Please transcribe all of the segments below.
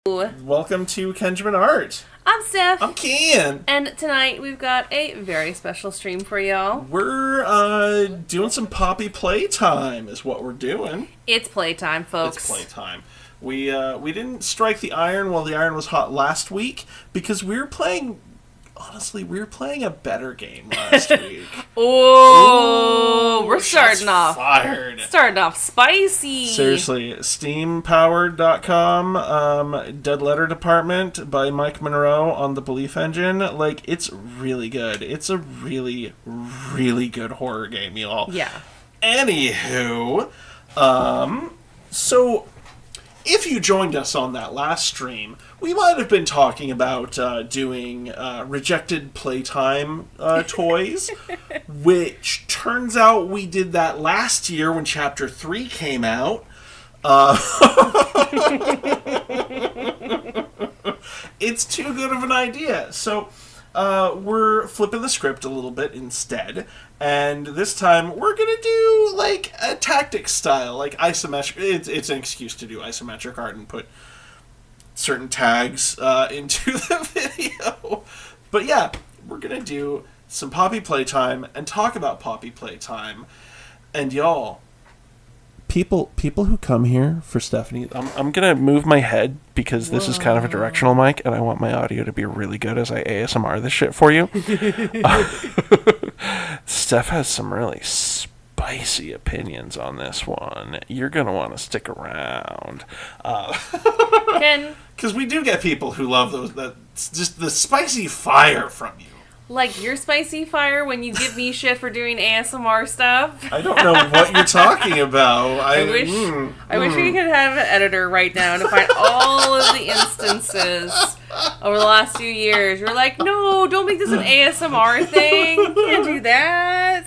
Welcome to Kenjamin Art. I'm Steph. I'm Ken. And tonight we've got a very special stream for y'all. We're doing some Poppy Playtime is what we're doing. It's playtime, folks. It's playtime. We didn't strike the iron while the iron was hot last week because we were playing a better game last week. We're starting off fired. Starting off spicy. Seriously, steampowered.com, Dead Letter Department by Mike Monroe on the Belief Engine. Like, it's really good. It's a really, really good horror game, y'all. Yeah. Anywho, so if you joined us on that last stream, we might have been talking about doing rejected playtime toys, which turns out we did that last year when Chapter 3 came out. It's too good of an idea. So we're flipping the script a little bit instead. And this time, we're going to do, like, a tactics style, like isometric. It's an excuse to do isometric art and put certain tags into the video. But yeah, we're going to do some Poppy Playtime and talk about Poppy Playtime. And y'all, people who come here for Stephanie, I'm going to move my head because this is kind of a directional mic and I want my audio to be really good as I ASMR this shit for you. Steph has some really spicy opinions on this one. You're going to want to stick around. Because we do get people who love just the spicy fire from you. Like your spicy fire when you give me shit for doing ASMR stuff. I don't know what you're talking about. I wish we could have an editor right now to find all of the instances over the last few years. You're like, no, don't make this an ASMR thing. You can't do that.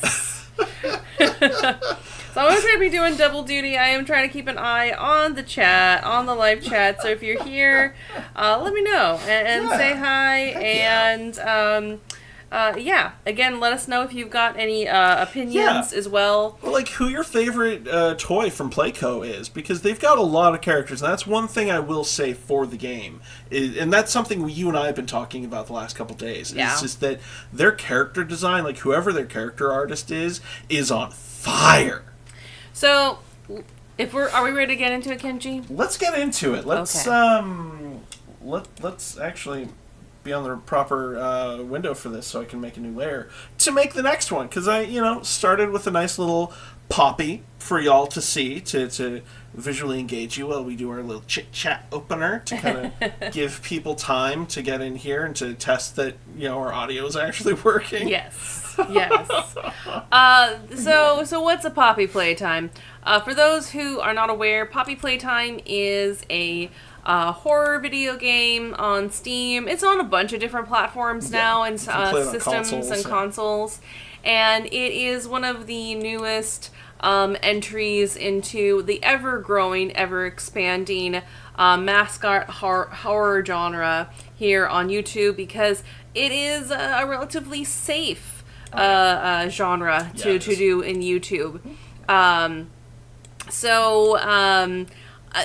So I'm going to be doing double duty. I am trying to keep an eye on the chat, on the live chat. So if you're here, let me know and say hi. And again, let us know if you've got any opinions as well. Well, like who your favorite toy from Playco is, because they've got a lot of characters, and that's one thing I will say for the game, and that's something you and I have been talking about the last couple days. Yeah. It's just that their character design, like whoever their character artist is on fire. So, are we ready to get into it, Kenji? Let's get into it. Let's actually be on the proper window for this so I can make a new layer to make the next one, because I started with a nice little Poppy for y'all to see, to visually engage you while we do our little chit chat opener to kind of give people time to get in here and to test that our audio is actually working. Yes. So what's a Poppy Playtime? For those who are not aware, Poppy Playtime is a horror video game on Steam. It's on a bunch of different platforms now, and systems and consoles. And it is one of the newest entries into the ever-growing, ever-expanding mascot horror genre here on YouTube, because it is a relatively safe genre to do in YouTube.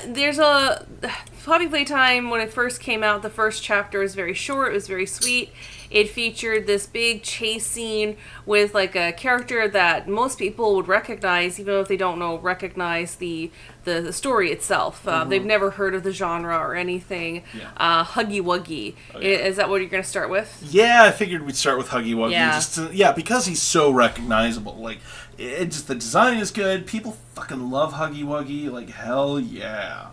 There's a Poppy Playtime. When it first came out, the first chapter was very short. It was very sweet. It featured this big chase scene with like a character that most people would recognize, even if they don't recognize the story itself. They've never heard of the genre or anything. Yeah. Huggy Wuggy. Oh, yeah. Is that what you're going to start with? Yeah, I figured we'd start with Huggy Wuggy. Yeah. Because he's so recognizable. Like, the design is good. People fucking love Huggy Wuggy. Like, hell yeah.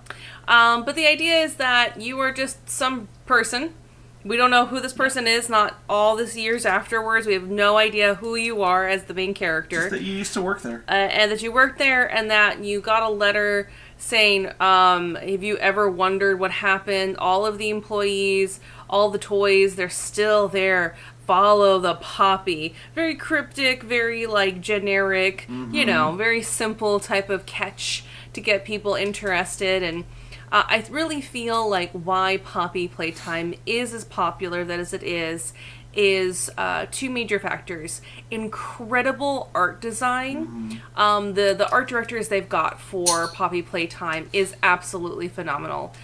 But the idea is that you are just some person. We don't know who this person is, not all this years afterwards. We have no idea who you are as the main character. Just that you used to work there. And that you worked there, and that you got a letter saying, have you ever wondered what happened? All of the employees, all the toys, they're still there. Follow the Poppy. Very cryptic, very like generic, very simple type of catch to get people interested. And I really feel like why Poppy Playtime is as popular as it is two major factors. Incredible art design. The art directors they've got for Poppy Playtime is absolutely phenomenal.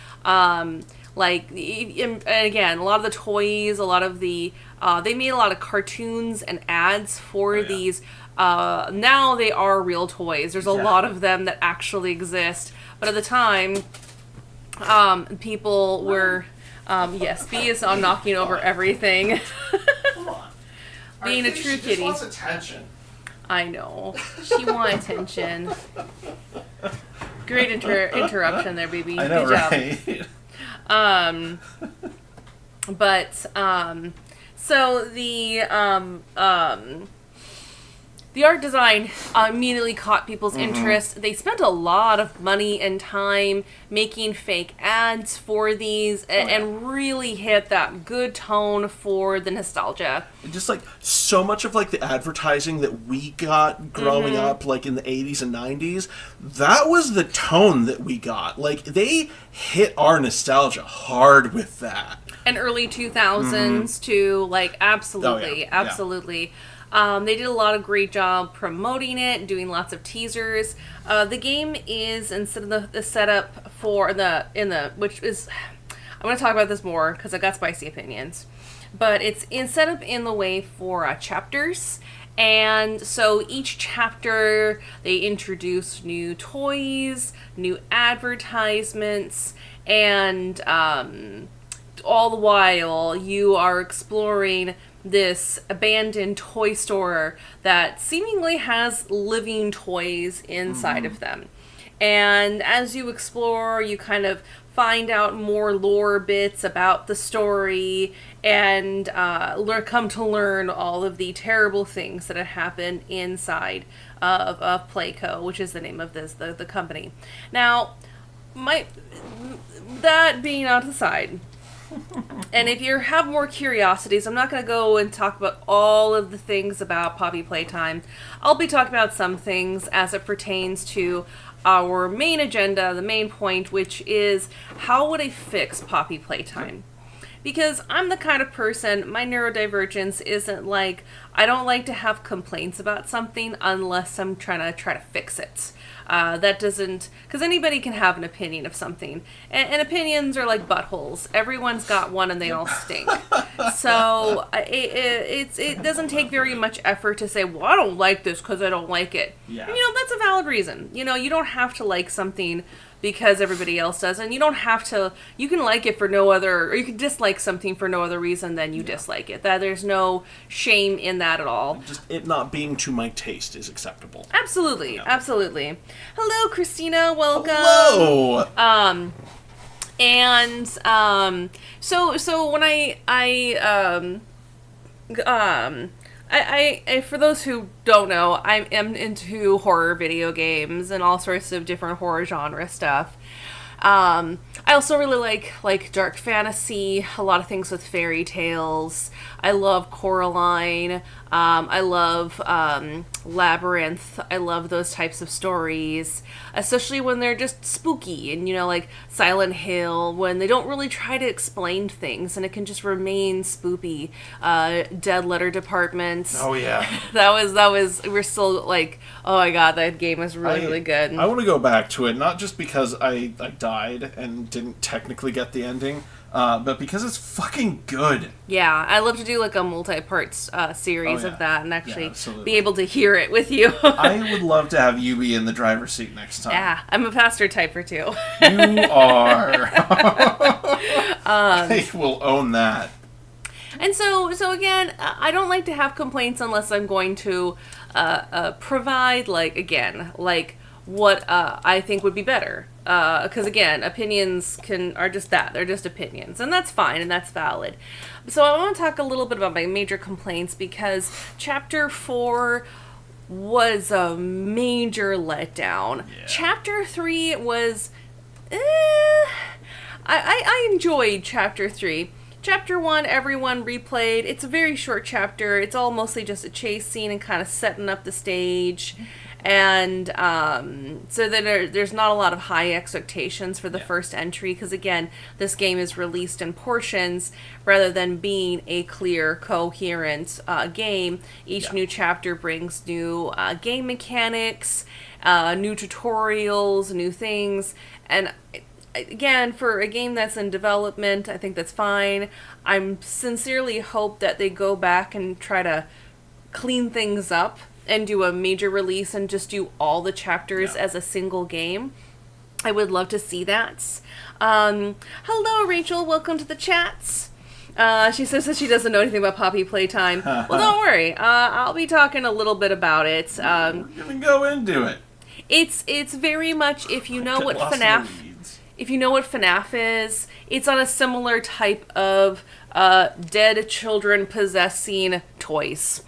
Like, and again, a lot of the toys, a lot of the, they made a lot of cartoons and ads for these. Now they are real toys. There's a lot of them that actually exist. But at the time, people were, yes, B is on knocking over everything. Come on. Being a true kitty. She just wants attention. I know. She wants attention. Great interruption there, baby. I know, Good job. right? But so the art design immediately caught people's interest. They spent a lot of money and time making fake ads for these and really hit that good tone for the nostalgia. Just like so much of like the advertising that we got growing up, like in the 80s and 90s, that was the tone that we got. Like they hit our nostalgia hard with that. And early 2000s too, like absolutely. They did a lot of great job promoting it, doing lots of teasers. The game is, instead of the setup for which is, I'm going to talk about this more because I got spicy opinions, but it's set up in the way for chapters. And so each chapter, they introduce new toys, new advertisements, and all the while you are exploring this abandoned toy store that seemingly has living toys inside of them. And as you explore, you kind of find out more lore bits about the story and come to learn all of the terrible things that had happened inside of Playco, which is the name of the company. Now, that being out to the side, and if you have more curiosities, I'm not going to go and talk about all of the things about Poppy Playtime. I'll be talking about some things as it pertains to our main agenda, the main point, which is how would I fix Poppy Playtime? Because I'm the kind of person, my neurodivergence isn't like, I don't like to have complaints about something unless I'm trying to fix it. That doesn't, because anybody can have an opinion of something, and opinions are like buttholes. Everyone's got one, and they all stink. So it doesn't take very much effort to say, well, I don't like this because I don't like it. Yeah. And, that's a valid reason. You don't have to like something because everybody else does, and you don't have to. You can like it for no other, or you can dislike something for no other reason than you dislike it. That there's no shame in that at all. Just it not being to my taste is acceptable. Absolutely, absolutely. Hello, Christina. Welcome. Hello. So when I for those who don't know, I am into horror video games and all sorts of different horror genre stuff. I also really like dark fantasy, a lot of things with fairy tales. I love Coraline. I love Labyrinth. I love those types of stories, especially when they're just spooky and, like Silent Hill, when they don't really try to explain things and it can just remain spoopy. Dead Letter Department. Oh, yeah. That was, we're still like, oh my god, that game is really good. I want to go back to it, not just because I died and didn't technically get the ending, but because it's fucking good. Yeah, I love to do like a multi-part series of that and actually be able to hear it with you. I would love to have you be in the driver's seat next time. Yeah, I'm a faster typer too. You are. I will own that. And so again, I don't like to have complaints unless I'm going to provide, what I think would be better. Because again, opinions are just that. They're just opinions. And that's fine, and that's valid. So I want to talk a little bit about my major complaints, because Chapter 4 was a major letdown. Yeah. Chapter 3 was... I enjoyed Chapter 3. Chapter 1, everyone replayed. It's a very short chapter. It's all mostly just a chase scene and kind of setting up the stage. And so that there's not a lot of high expectations for the first entry, because again, this game is released in portions rather than being a clear, coherent game. Each new chapter brings new game mechanics, new tutorials, new things, and again, for a game that's in development, I think that's fine. I'm sincerely hope that they go back and try to clean things up and do a major release and just do all the chapters as a single game. I would love to see that. Hello, Rachel. Welcome to the chats. She says that she doesn't know anything about Poppy Playtime. Well, don't worry. I'll be talking a little bit about it. We're gonna go into it. It's very much, if you know what FNAF is, it's on a similar type of dead children possessing toys.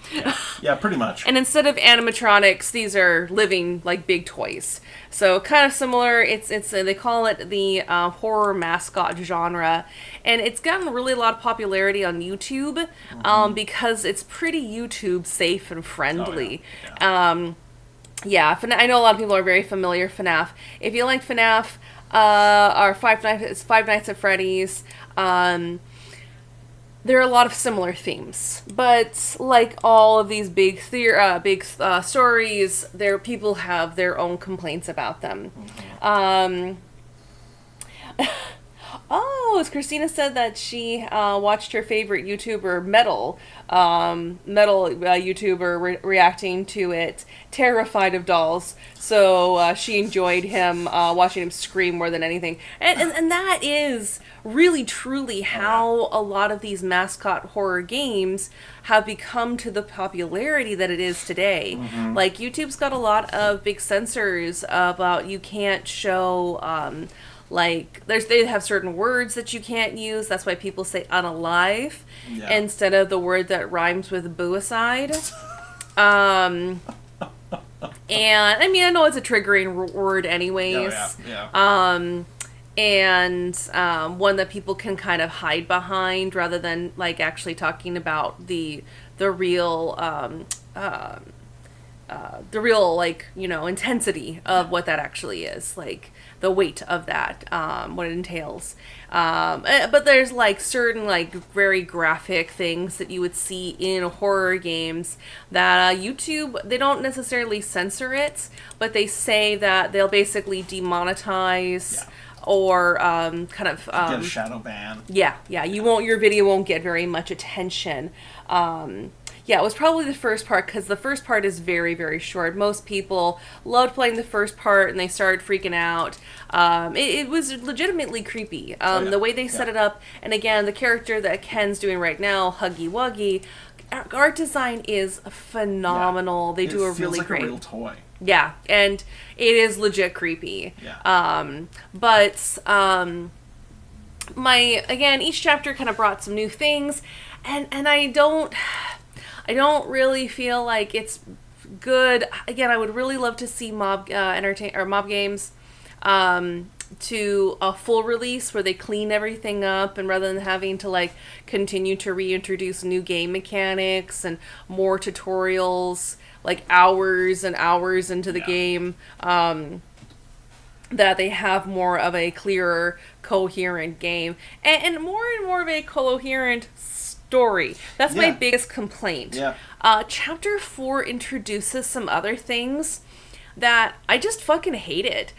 Yeah, pretty much. And instead of animatronics, these are living, like, big toys. So kind of similar. It's they call it the horror mascot genre, and it's gotten really a lot of popularity on YouTube because it's pretty YouTube safe and friendly. Oh, yeah. I know a lot of people are very familiar with FNAF. If you like FNAF, or Five Nights at Freddy's, there are a lot of similar themes, but like all of these big stories, people have their own complaints about them. Oh, as Christina said that she watched her favorite YouTuber, Metal YouTuber, reacting to it, terrified of dolls. So she enjoyed him watching him scream more than anything. And that is really, truly how a lot of these mascot horror games have become to the popularity that it is today. Mm-hmm. Like, YouTube's got a lot of big censors about you can't show... like, they have certain words that you can't use. That's why people say unalive instead of the word that rhymes with booicide. And, I mean, I know it's a triggering word anyways. And one that people can kind of hide behind rather than, like, actually talking about the real... like, you know, intensity of what that actually is, like the weight of that, what it entails. But there's like certain like very graphic things that you would see in horror games that YouTube, they don't necessarily censor it, but they say that they'll basically demonetize or kind of get a shadow ban. Your video won't get very much attention. Yeah, it was probably the first part, because the first part is very, very short. Most people loved playing the first part, and they started freaking out. It was legitimately creepy. The way they set it up, and again, the character that Ken's doing right now, Huggy Wuggy, art design is phenomenal. They do a really great... It feels like a real toy. Yeah, and it is legit creepy. Yeah. Again, each chapter kind of brought some new things, and I don't really feel like it's good. Again, I would really love to see mob games to a full release where they clean everything up, and rather than having to like continue to reintroduce new game mechanics and more tutorials, like hours and hours into the game, that they have more of a clearer, coherent game and more of a coherent story. That's my biggest complaint. Chapter 4 introduces some other things that I just fucking hated.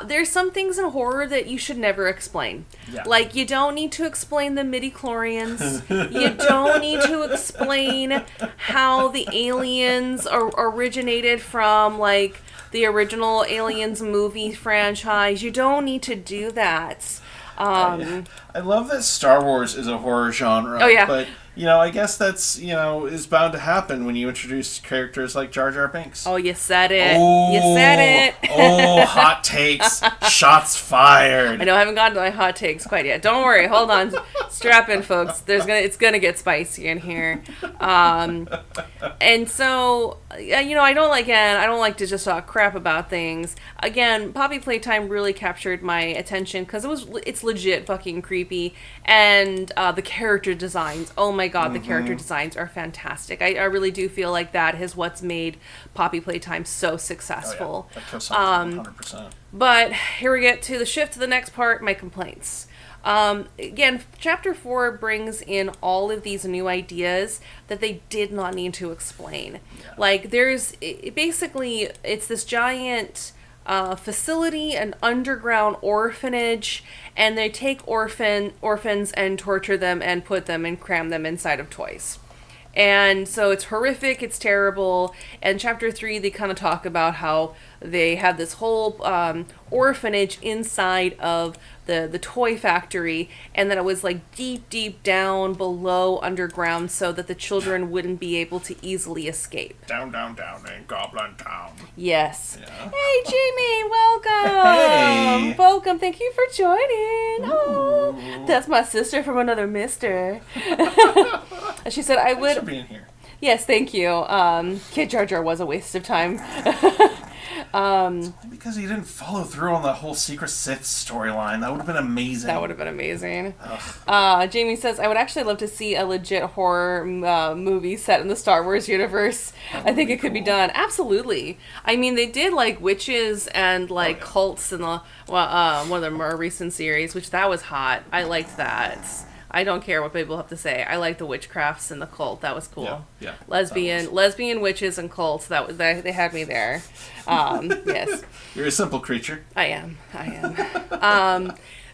There's some things in horror that you should never explain. Like, you don't need to explain the midi-chlorians. You don't need to explain how the aliens originated from, like, the original Aliens movie franchise. You don't need to do that. I love that Star Wars is a horror genre. Oh, yeah. But, you know, I guess that's, you know, is bound to happen when you introduce characters like Jar Jar Binks. Oh, you said it. You said it. Oh, hot takes. Shots fired. I know I haven't gotten to my hot takes quite yet. Don't worry. Hold on. Strap in, folks. It's gonna get spicy in here. And so, you know, I don't like to just talk crap about things. Again, Poppy Playtime really captured my attention because it's legit fucking creepy, and the character designs. Oh my god, the character designs are fantastic. I really do feel like that is what's made Poppy Playtime so successful. Oh, yeah. That 100%. But here we get to the shift to the next part, my complaints. Again, chapter 4 brings in all of these new ideas that they did not need to explain. Like, it's this giant facility, an underground orphanage, and they take orphans and torture them and put them and cram them inside of toys. And so it's horrific, it's terrible. And chapter 3, they kind of talk about how they have this whole orphanage inside of the toy factory, and that it was like deep down below underground so that the children wouldn't be able to easily escape. Down in Goblin Town. Yes. Yeah. Hey, Jamie, welcome. Hey. Welcome. Thank you for joining. Oh, that's my sister from another mister. She said I would. Thanks for being here. Yes, thank you. Kid Jar Jar was a waste of time. Because he didn't follow through on the whole Secret Sith storyline. That would have been amazing. That would have been amazing. Jamie says, I would actually love to see a legit horror movie set in the Star Wars universe. I think it could be done. Absolutely. I mean, they did like witches and like cults in the one of the more recent series, which that was hot. I liked that. I don't care what people have to say. I like the witchcrafts and the cult. That was cool. Yeah. Lesbian witches and cults. They had me there. Yes. You're a simple creature. I am.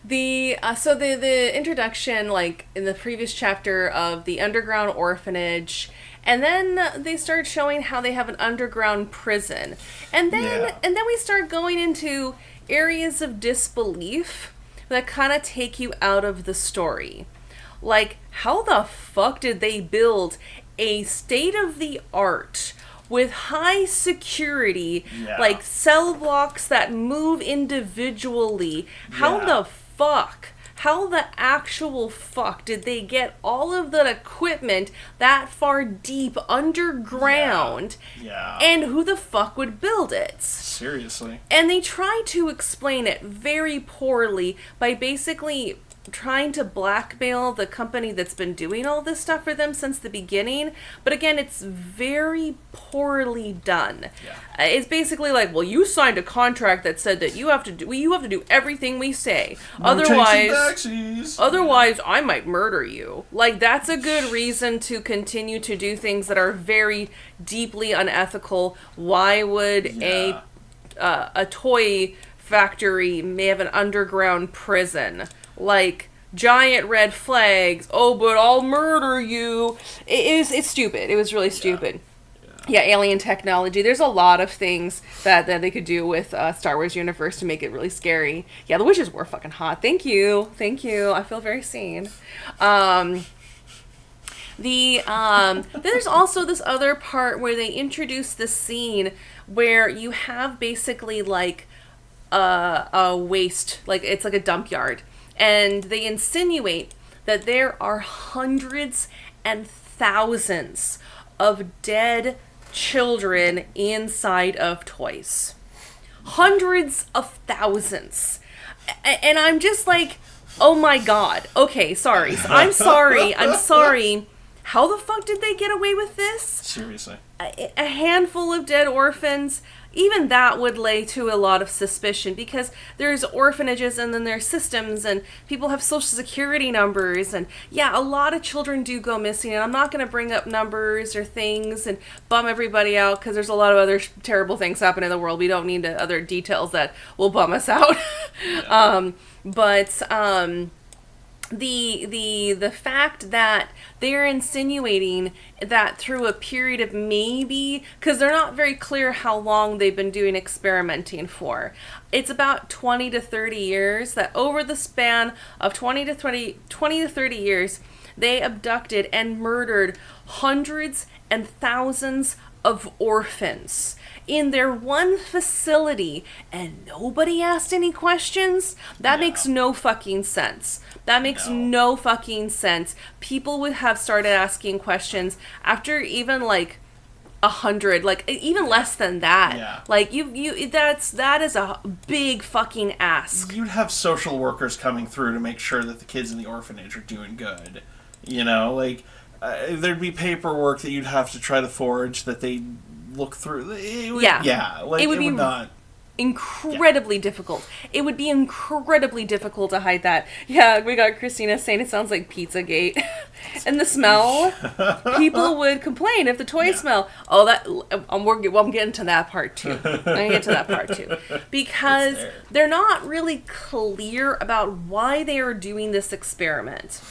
The introduction, like in the previous chapter of the underground orphanage, and then they start showing how they have an underground prison, and then we start going into areas of disbelief that kind of take you out of the story. Like, how the fuck did they build a state-of-the-art with high security, like cell blocks that move individually? How the actual fuck did they get all of that equipment that far deep underground? Yeah. And who the fuck would build it? Seriously. And they try to explain it very poorly by basically trying to blackmail the company that's been doing all this stuff for them since the beginning. But again, it's very poorly done. Yeah. It's basically like, well, you signed a contract that said that you have to do everything we say. No Otherwise, I might murder you. Like, that's a good reason to continue to do things that are very deeply unethical. Why would a toy factory may have an underground prison? Like, giant red flags. Oh, but I'll murder you. It's stupid. It was really stupid. Yeah, alien technology. There's a lot of things that they could do with Star Wars universe to make it really scary. Yeah, the witches were fucking hot. Thank you. I feel very seen. Then there's also this other part where they introduce this scene where you have basically like a waste, like it's like a dump yard. And they insinuate that there are hundreds and thousands of dead children inside of toys. Hundreds of thousands. And I'm just like, oh my god. Okay, sorry. I'm sorry. How the fuck did they get away with this? Seriously. A handful of dead orphans. Even that would lay to a lot of suspicion, because there's orphanages and then there's systems and people have social security numbers, and a lot of children do go missing, and I'm not going to bring up numbers or things and bum everybody out because there's a lot of other terrible things happening in the world. We don't need other details that will bum us out. The fact that they're insinuating that through a period of maybe, because they're not very clear how long they've been doing experimenting for. It's about 20 to 30 years, that over the span of 20 to 30 years, they abducted and murdered hundreds and thousands of orphans in their one facility, and nobody asked any questions. That makes no fucking sense. No fucking sense. People would have started asking questions after even like 100, like even less than that. Yeah. Like that is a big fucking ask. You'd have social workers coming through to make sure that the kids in the orphanage are doing good. You know, like there'd be paperwork that you'd have to try to forge that they look through. It would, it would be not. incredibly difficult. It would be incredibly difficult to hide that. Yeah, we got Christina saying it sounds like Pizzagate. And the smell, people would complain if the toys smell. Oh, I'm getting to that part too. I'm going to get to that part too. Because they're not really clear about why they are doing this experiment.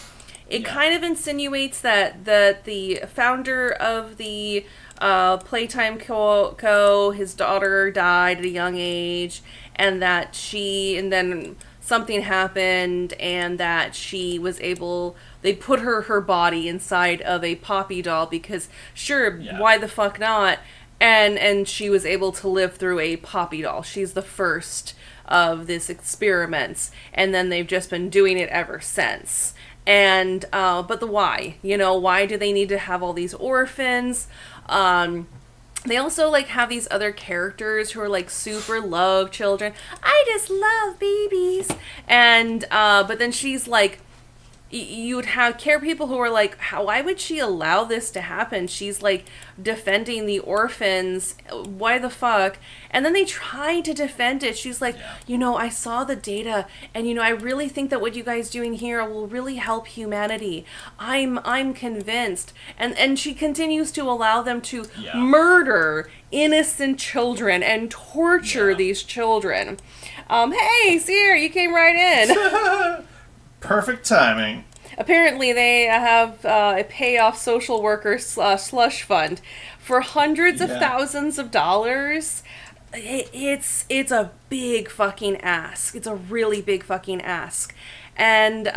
It kind of insinuates that the founder of the Playtime Co., his daughter died at a young age, and then something happened, and that she was they put her body inside of a Poppy doll because, why the fuck not? And she was able to live through a Poppy doll. She's the first of this experiments, and then they've just been doing it ever since. And, but the why, why do they need to have all these orphans? They also, have these other characters who are, super love children. I just love babies. And, but then she's, you would have people who are why would she allow this to happen? She's, defending the orphans. Why the fuck? And then they try to defend it. She's I saw the data, and, I really think that what you guys doing here will really help humanity. I'm convinced. And she continues to allow them to murder innocent children and torture these children. Hey, Sierra, you came right in. Perfect timing. Apparently, they have a payoff social worker slush fund for hundreds of thousands of dollars. It's a big fucking ask. It's a really big fucking ask. And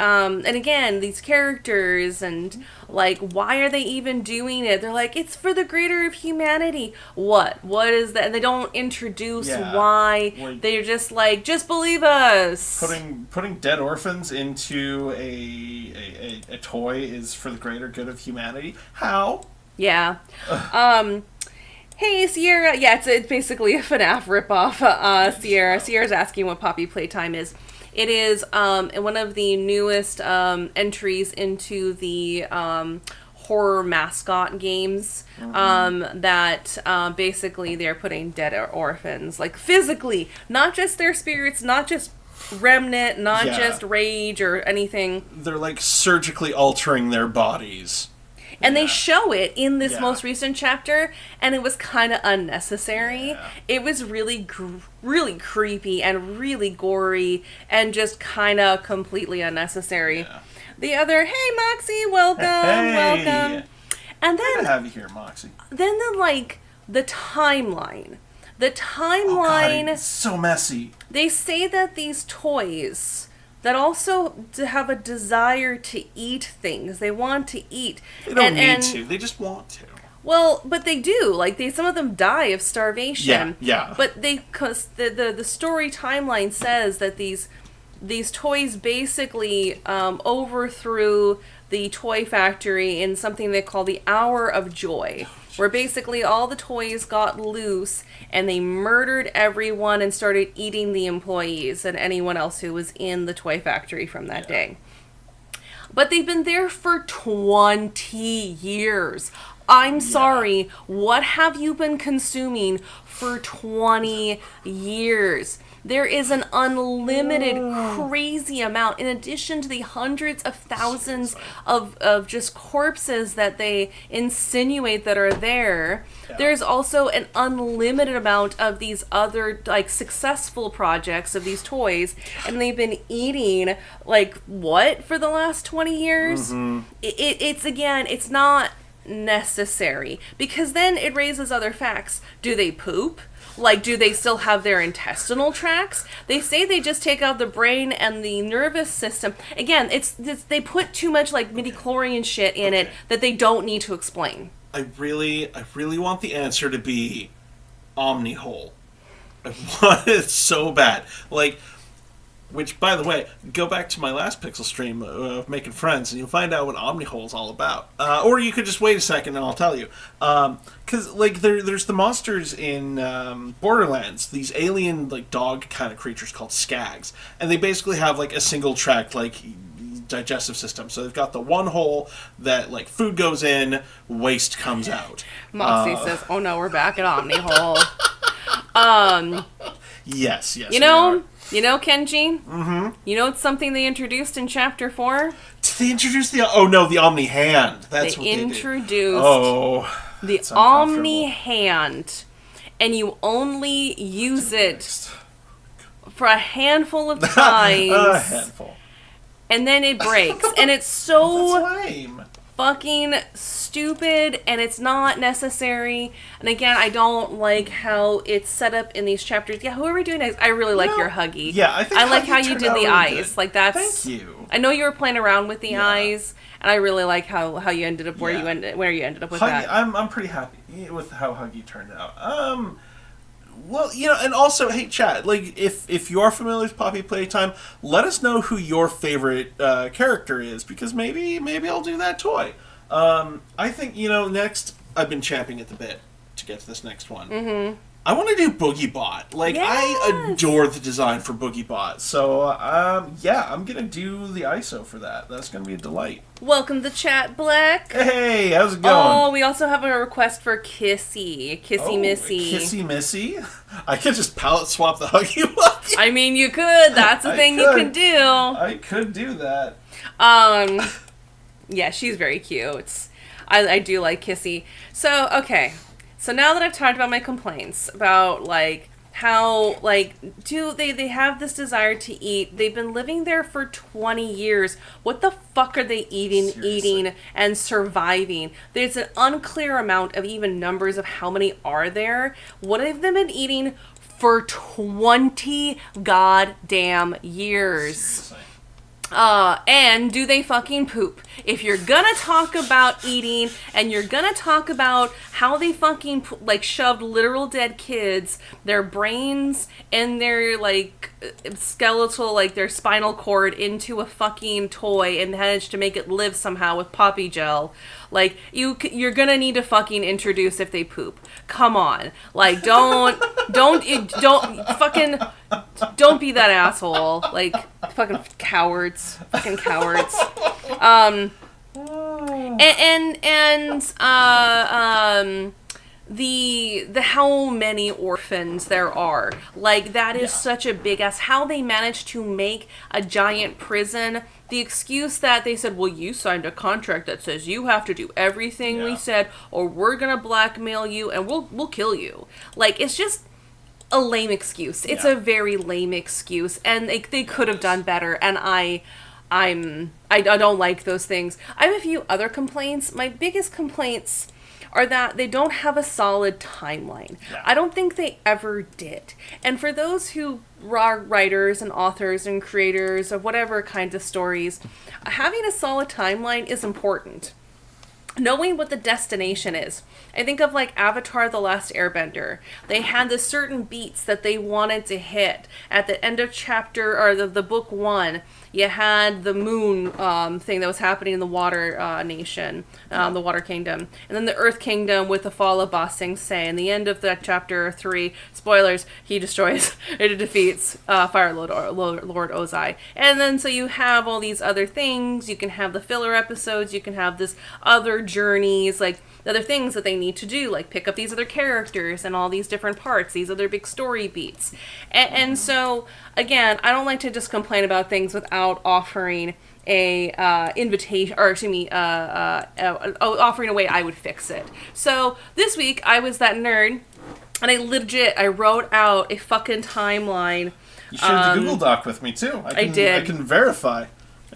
again, these characters and why are they even doing it? They're it's for the greater of humanity. What is that? And they don't introduce why. They're just just believe us. Putting dead orphans into a toy is for the greater good of humanity. How? Yeah. Hey, Sierra. Yeah, it's basically a FNAF ripoff. Sierra's asking what Poppy Playtime is. It is one of the newest entries into the horror mascot games that basically they're putting dead orphans, physically, not just their spirits, not just remnant, not just rage or anything. They're surgically altering their bodies. And they show it in this most recent chapter, and it was kind of unnecessary. Yeah. It was really, really creepy and really gory and just kind of completely unnecessary. Yeah. The other, hey, Moxie, welcome, welcome. And then, good to have you here, Moxie. Then the timeline. The timeline... Oh God, it's so messy. They say that these toys... that also to have a desire to eat things. They want to eat. They don't need to. They just want to. Well, but they do. Some of them die of starvation. Yeah. But because the story timeline says that these toys basically overthrew the toy factory in something they call the Hour of Joy, where basically all the toys got loose and they murdered everyone and started eating the employees and anyone else who was in the toy factory from that day. But they've been there for 20 years. I'm sorry, what have you been consuming for 20 years? There is an unlimited, crazy amount, in addition to the hundreds of thousands of just corpses that they insinuate that are there. Yeah. There's also an unlimited amount of these other, successful projects of these toys, and they've been eating, what, for the last 20 years? Mm-hmm. It's not necessary, because then it raises other facts. Do they poop? Do they still have their intestinal tracts? They say they just take out the brain and the nervous system. Again, they put too much midichlorian shit in it that they don't need to explain. I really want the answer to be Omni-Hole. I want it so bad. Which, by the way, go back to my last Pixel stream of Making Friends, and you'll find out what Omni-Hole is all about. Or you could just wait a second, and I'll tell you. Because, there's the monsters in Borderlands, these alien, dog kind of creatures called skags. And they basically have, a single-track, digestive system. So they've got the one hole that, food goes in, waste comes out. Moxie says, oh no, we're back at Omni-Hole. Yes, yes. You know, Kenji? Mm-hmm. You know it's something they introduced in Chapter 4? Did they introduce the Omni Hand? That's they what they introduced did. The Omni Hand. And you only use it for a handful of times. A handful. And then it breaks. And it's so That's lame. fucking stupid, and it's not necessary. And again, I don't like how it's set up in these chapters. Yeah, who are we doing next? I really like your Huggy. Yeah, I think I like Huggy how you turned did out the really eyes. good. Like that's. Thank you. I know you were playing around with the eyes, and I really like how you ended up where you ended up with Huggy, that. I'm pretty happy with how Huggy turned out. Well, and also, hey, chat, like, if you are familiar with Poppy Playtime, let us know who your favorite character is, because maybe I'll do that toy. I think, next, I've been champing at the bit to get to this next one. Mm-hmm. I want to do Boogie Bot. Like, yes! I adore the design for Boogie Bot. So, I'm going to do the ISO for that. That's going to be a delight. Welcome to chat, Black. Hey, how's it going? Oh, we also have a request for Kissy Missy. Kissy Missy? I could just palette swap the Huggy Wuggy. I mean, you could. That's a thing you can do. I could do that. Yeah, she's very cute. I do like Kissy. So, okay. So now that I've talked about my complaints about, like, how, like, they have this desire to eat. They've been living there for 20 years. What the fuck are they eating and surviving? There's an unclear amount of even numbers of how many are there. What have they been eating for 20 goddamn years? Seriously. And do they fucking poop? If you're gonna talk about eating and you're gonna talk about how they fucking shoved literal dead kids, their brains and their skeletal, their spinal cord into a fucking toy and managed to make it live somehow with poppy gel, you're gonna need to fucking introduce if they poop. Come on, don't be that asshole. Fucking cowards. Fucking cowards. The how many orphans there are. That is such a big ass. How they managed to make a giant prison. The excuse that they said, well, you signed a contract that says you have to do everything we said, or we're gonna blackmail you and we'll kill you. It's just a lame excuse. It's a very lame excuse, and they could have done better. And I don't like those things. I have a few other complaints. My biggest complaints are that they don't have a solid timeline. Yeah. I don't think they ever did. And for those who are writers and authors and creators of whatever kinds of stories, having a solid timeline is important. Knowing what the destination is. I think of Avatar: The Last Airbender. They had the certain beats that they wanted to hit. At the end of chapter, or the book 1, you had the moon thing that was happening in the water nation, the water kingdom. And then the earth kingdom with the fall of Ba Sing Se. And the end of that chapter 3, spoilers, he defeats Fire Lord Ozai. And then so you have all these other things. You can have the filler episodes. You can have this other journeys, other things that they need to do, pick up these other characters and all these different parts, these other big story beats. And so, again, I don't like to just complain about things without offering a invitation, or excuse me, offering a way I would fix it. So this week I was that nerd, and I wrote out a fucking timeline. You shared the Google Doc with me too. I did. I can verify.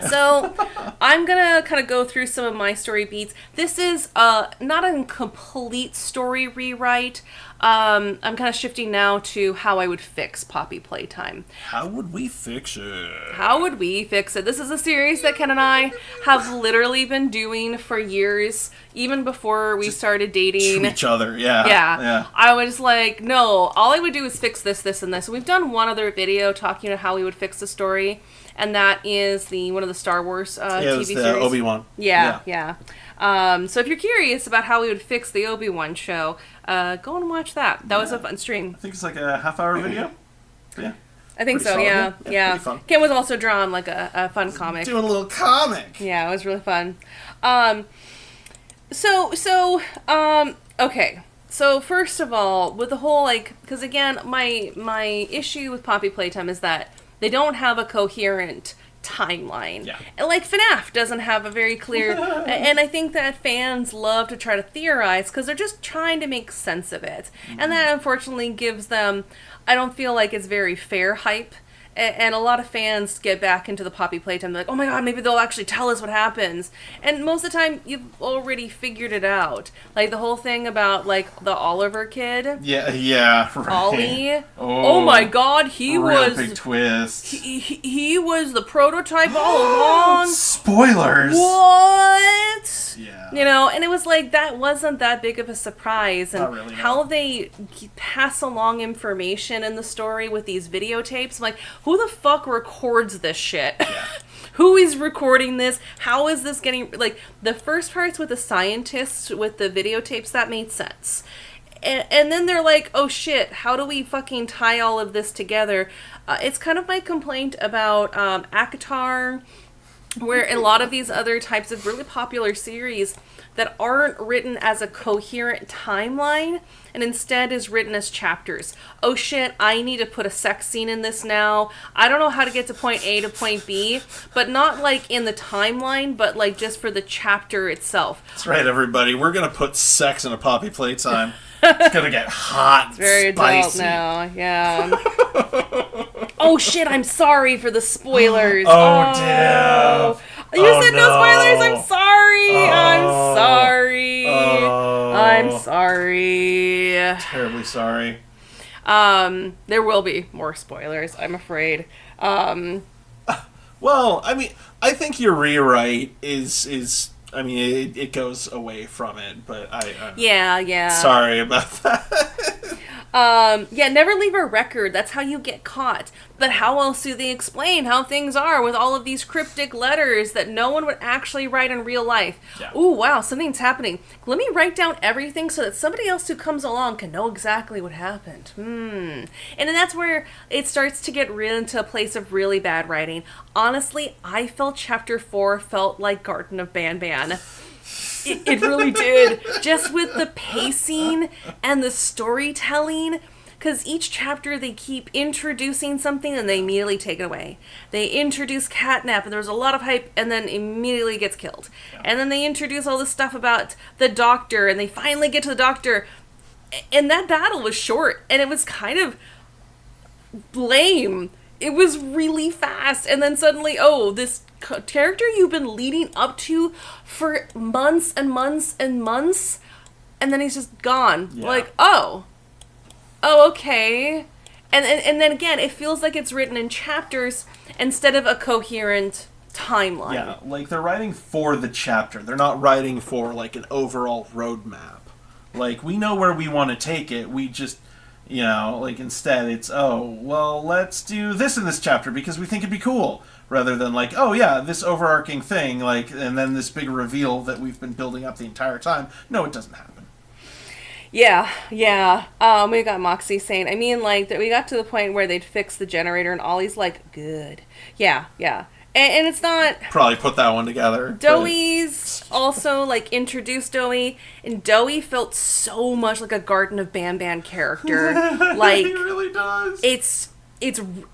So, I'm gonna kind of go through some of my story beats. This is not a complete story rewrite. I'm kind of shifting now to how I would fix Poppy Playtime. How would we fix it? How would we fix it? This is a series that Ken and I have literally been doing for years, even before we started dating. To each other, yeah. Yeah. I was like, no, all I would do is fix this, this, and this. We've done one other video talking about how we would fix the story. And that is one of the Star Wars TV series. Obi-Wan. Yeah. So if you're curious about how we would fix the Obi-Wan show, go and watch that. That was a fun stream. I think it's a half-hour video. Yeah. I think so, solid. Yeah. Pretty fun. Ken was also drawn a fun comic. Doing a little comic. Yeah, it was really fun. Okay. So first of all, with the whole like, because again, my issue with Poppy Playtime is that they don't have a coherent timeline. Yeah. And like FNAF doesn't have a very clear, and I think that fans love to try to theorize because they're just trying to make sense of it. And that unfortunately gives them, I don't feel like it's very fair hype. And a lot of fans get back into the Poppy Playtime. They're like, oh my god, maybe they'll actually tell us what happens. And most of the time, you've already figured it out. Like, the whole thing about, like, the Oliver kid. Yeah, right. Ollie. Oh my god, he was... big twist. He was the prototype all along. Spoilers! What? Yeah. You know, and it was like, that wasn't that big of a surprise. And Not really, no. how they pass along information in the story with these videotapes. I'm like, who the fuck records this shit? Yeah. Who is recording this? How is this getting... Like, the first parts with the scientists with the videotapes, that made sense. And then they're like, oh shit, how do we fucking tie all of this together? It's kind of my complaint about ACOTAR, where a lot of these other types of really popular series that aren't written as a coherent timeline and instead is written as chapters. Oh shit, I need to put a sex scene in this now. I don't know how to get to point A to point B, but not like in the timeline, but like just for the chapter itself. That's right, everybody. We're going to put sex in a Poppy Playtime. It's going to get hot, It's very spicy. adult now, yeah. Oh shit, I'm sorry for the spoilers. Oh, damn. You said no spoilers, I'm no. sorry. I'm Oh. sorry. Oh. I'm sorry. Terribly sorry. There will be more spoilers, I'm afraid. Well, I mean, I think your rewrite is I mean, it goes away from it, but I'm Yeah. sorry about that. Yeah, never leave a record. That's how you get caught. But how else do they explain how things are with all of these cryptic letters that no one would actually write in real life? Yeah. Ooh, wow, something's happening. Let me write down everything so that somebody else who comes along can know exactly what happened. And then that's where it starts to get real into a place of really bad writing. Honestly, I felt Chapter 4 felt like Garden of Banban. It really did. Just with the pacing and the storytelling. Because each chapter they keep introducing something and they immediately take it away. They introduce Catnap and there's a lot of hype and then immediately gets killed. Yeah. And then they introduce all this stuff about the doctor and they finally get to the doctor. And that battle was short and it was kind of lame. It was really fast. And then suddenly, oh, this character you've been leading up to for months and months and months, and then he's just gone. Yeah. Like, oh, okay. And then again, it feels like it's written in chapters instead of a coherent timeline. Yeah, like they're writing for the chapter. They're not writing for like an overall roadmap. Like, we know where we want to take it. We just, you know, like instead it's, oh, well, let's do this in this chapter because we think it'd be cool. Rather than like, oh yeah, this overarching thing, like, and then this big reveal that we've been building up the entire time. No, it doesn't happen. Yeah. We got Moxie saying, I mean, like, we got to the point where they'd fix the generator and Ollie's like, good. Yeah. And it's not... Probably put that one together. Doughy's also, like, introduced Doughy, and Doughy felt so much like a Garden of Banban character. Like, he really does. It's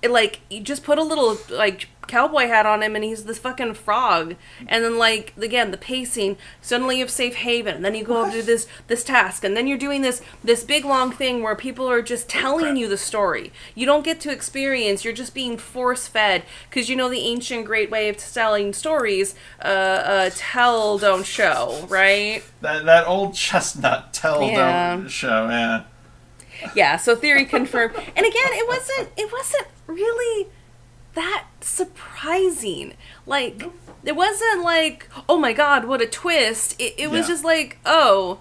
like, you just put a little, like, cowboy hat on him and he's this fucking frog. And then, like, again, the pacing, suddenly you have safe haven, and then you go over to this task, and then you're doing this big long thing where people are just telling you the story. You don't get to experience, you're just being force-fed, because you know the ancient great way of telling stories, tell, don't show, right? That old chestnut tell, don't show, yeah. Yeah, so theory confirmed. And again, it wasn't really that surprising. Like, it wasn't like, oh my god, what a twist. It was just like, oh.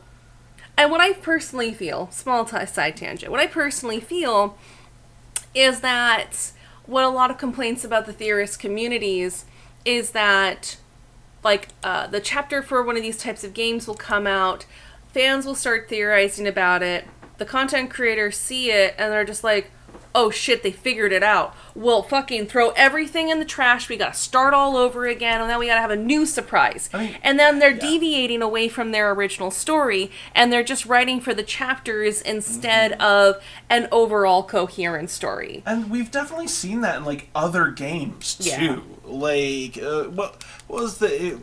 And what I personally feel, small side tangent, what I personally feel is that what a lot of complaints about the theorist communities is that, like, the chapter for one of these types of games will come out, fans will start theorizing about it, the content creators see it, and they're just like, oh shit, they figured it out. We'll fucking throw everything in the trash. We gotta start all over again, and then we gotta have a new surprise. And then they're deviating away from their original story, and they're just writing for the chapters instead of an overall coherent story. And we've definitely seen that in, like, other games, too. Yeah. Like, what was it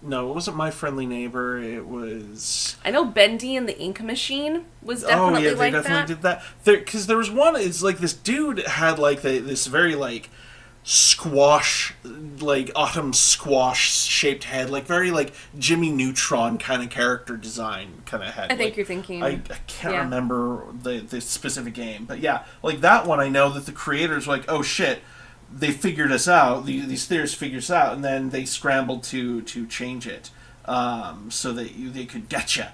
wasn't My Friendly Neighbor, it was... I know Bendy and the Ink Machine was definitely like that. Oh, yeah, they definitely did that. Because there was one, it's like this dude had, like, this very, like, squash, like, autumn squash-shaped head, like, very, like, Jimmy Neutron kind of character design kind of head. I think you're thinking... I can't remember the specific game, but yeah, like, that one I know that the creators were like, oh, shit, they figured us out, these theorists figured us out, and then they scrambled to change it so that they could get you.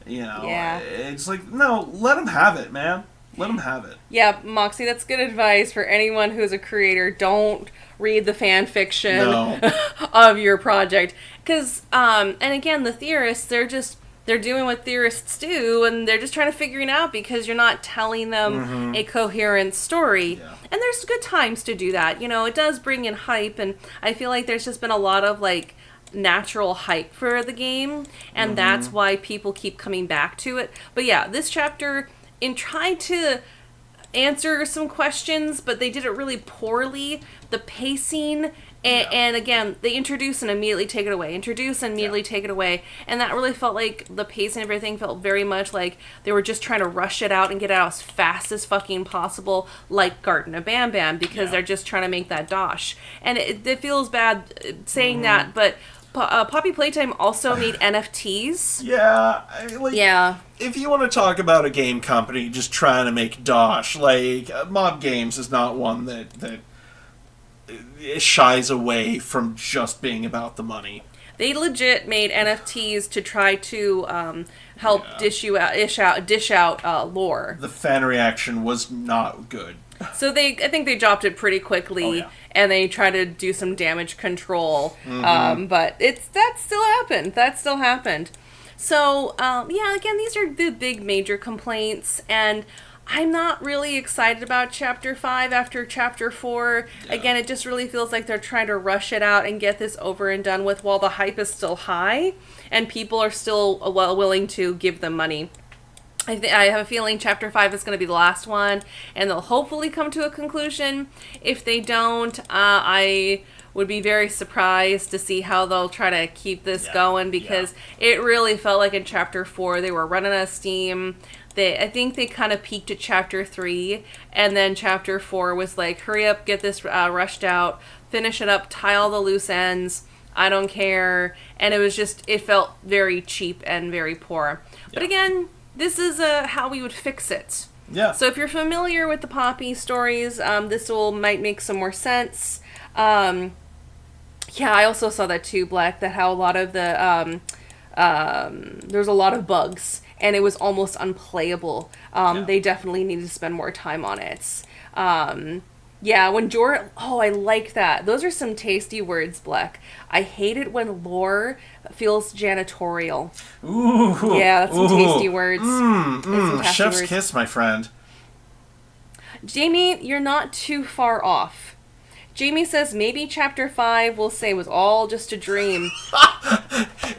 You know, it's like, no, let them have it, man. Let them have it. Yeah, Moxie, that's good advice for anyone who's a creator. Don't read the fan fiction of your project. Because, and again, the theorists, they're doing what theorists do, and they're just trying to figure it out because you're not telling them a coherent story. Yeah. And there's good times to do that. You know, it does bring in hype, and I feel like there's just been a lot of, like, natural hype for the game, and that's why people keep coming back to it. But yeah, this chapter, in trying to answer some questions, but they did it really poorly, the pacing... And again, they introduce and immediately take it away. Introduce and immediately take it away. And that really felt like the pace and everything felt very much like they were just trying to rush it out and get it out as fast as fucking possible, like Garden of Bam Bam, because they're just trying to make that dosh. And it feels bad saying that, but Poppy Playtime also made NFTs. Yeah. If you want to talk about a game company just trying to make dosh, like, Mob Games is not one that it shies away from just being about the money. They legit made NFTs to try to help dish out lore. The fan reaction was not good. So I think they dropped it pretty quickly, and they tried to do some damage control. But that still happened. So again, these are the big major complaints, and I'm not really excited about Chapter 5 after Chapter 4. Yeah. Again, it just really feels like they're trying to rush it out and get this over and done with while the hype is still high and people are still willing to give them money. I have a feeling Chapter 5 is going to be the last one, and they'll hopefully come to a conclusion. If they don't, I would be very surprised to see how they'll try to keep this going, because it really felt like in Chapter 4 they were running out of steam. I think they kind of peaked at Chapter 3, and then Chapter 4 was like, hurry up, get this rushed out, finish it up, tie all the loose ends, I don't care. And it felt very cheap and very poor. Yeah. But again, this is how we would fix it. Yeah. So if you're familiar with the Poppy stories, this might make some more sense. I also saw that too, Black, that how a lot of the there's a lot of bugs, and it was almost unplayable. They definitely needed to spend more time on it. When I like that. Those are some tasty words, Black. I hate it when lore feels janitorial. Ooh. Yeah, that's some tasty words. Chef's words. Kiss, my friend. Jamie, you're not too far off. Jamie says maybe Chapter 5 will say was all just a dream.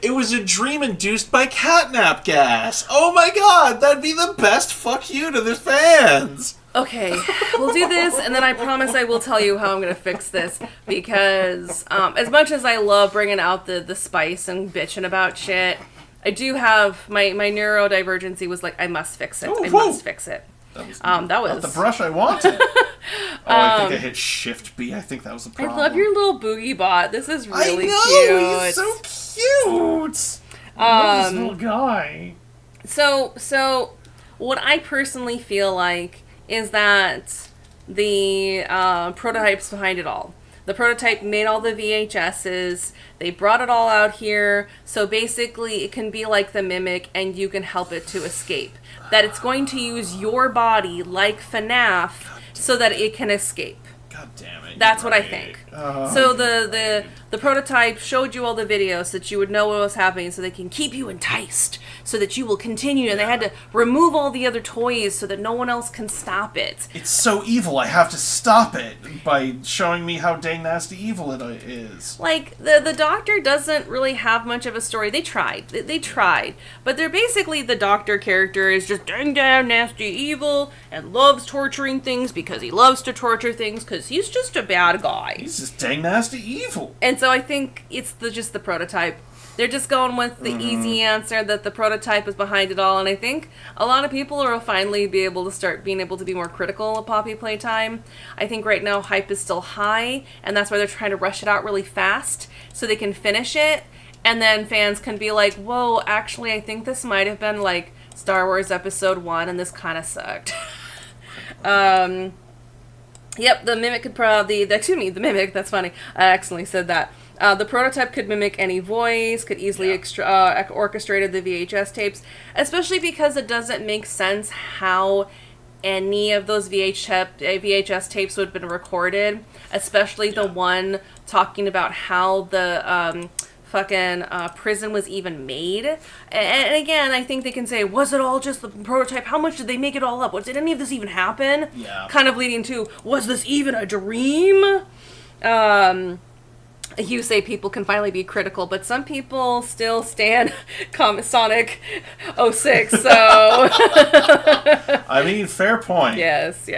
It was a dream induced by catnap gas. Oh my god, that'd be the best fuck you to the fans. Okay, we'll do this, and then I promise I will tell you how I'm going to fix this, because as much as I love bringing out the spice and bitching about shit, I do have, my neurodivergency was like, I must fix it. Must fix it. That was not the brush I wanted. I think I hit Shift B. I think that was the problem. I love your little boogie bot. This is really cute. He's so cute. I love this little guy. So what I personally feel like is that the prototype's behind it all. The prototype made all the VHSs. They brought it all out here. So basically, it can be like the Mimic, and you can help it to escape. That it's going to use your body like FNAF so that it can escape. God damn it. That's what I right. think. Oh, So right. the prototype showed you all the videos so that you would know what was happening, so they can keep you enticed, so that you will continue. And they had to remove all the other toys so that no one else can stop it. It's so evil, I have to stop it by showing me how dang nasty evil it is. Like, the Doctor doesn't really have much of a story. They tried. They tried. But they're basically, the Doctor character is just dang damn nasty evil and loves torturing things because he loves to torture things because he's just a bad guy. He's just dang nasty evil. And so I think it's just the prototype. They're just going with the easy answer that the prototype is behind it all, and I think a lot of people will finally be able to start being able to be more critical of Poppy Playtime. I think right now hype is still high, and that's why they're trying to rush it out really fast so they can finish it, and then fans can be like, whoa, actually I think this might have been like Star Wars Episode 1 and this kind of sucked. Yep, the Mimic could the Mimic, that's funny, I accidentally said that. The prototype could mimic any voice, could easily orchestrated the VHS tapes, especially because it doesn't make sense how any of those VHS tapes would have been recorded, especially the one talking about how the prison was even made. And again, I think they can say, was it all just the prototype? How much did they make it all up? Did any of this even happen? Yeah. Kind of leading to, was this even a dream? You say people can finally be critical, but some people still stand Sonic 06, so... I mean, fair point. Yes.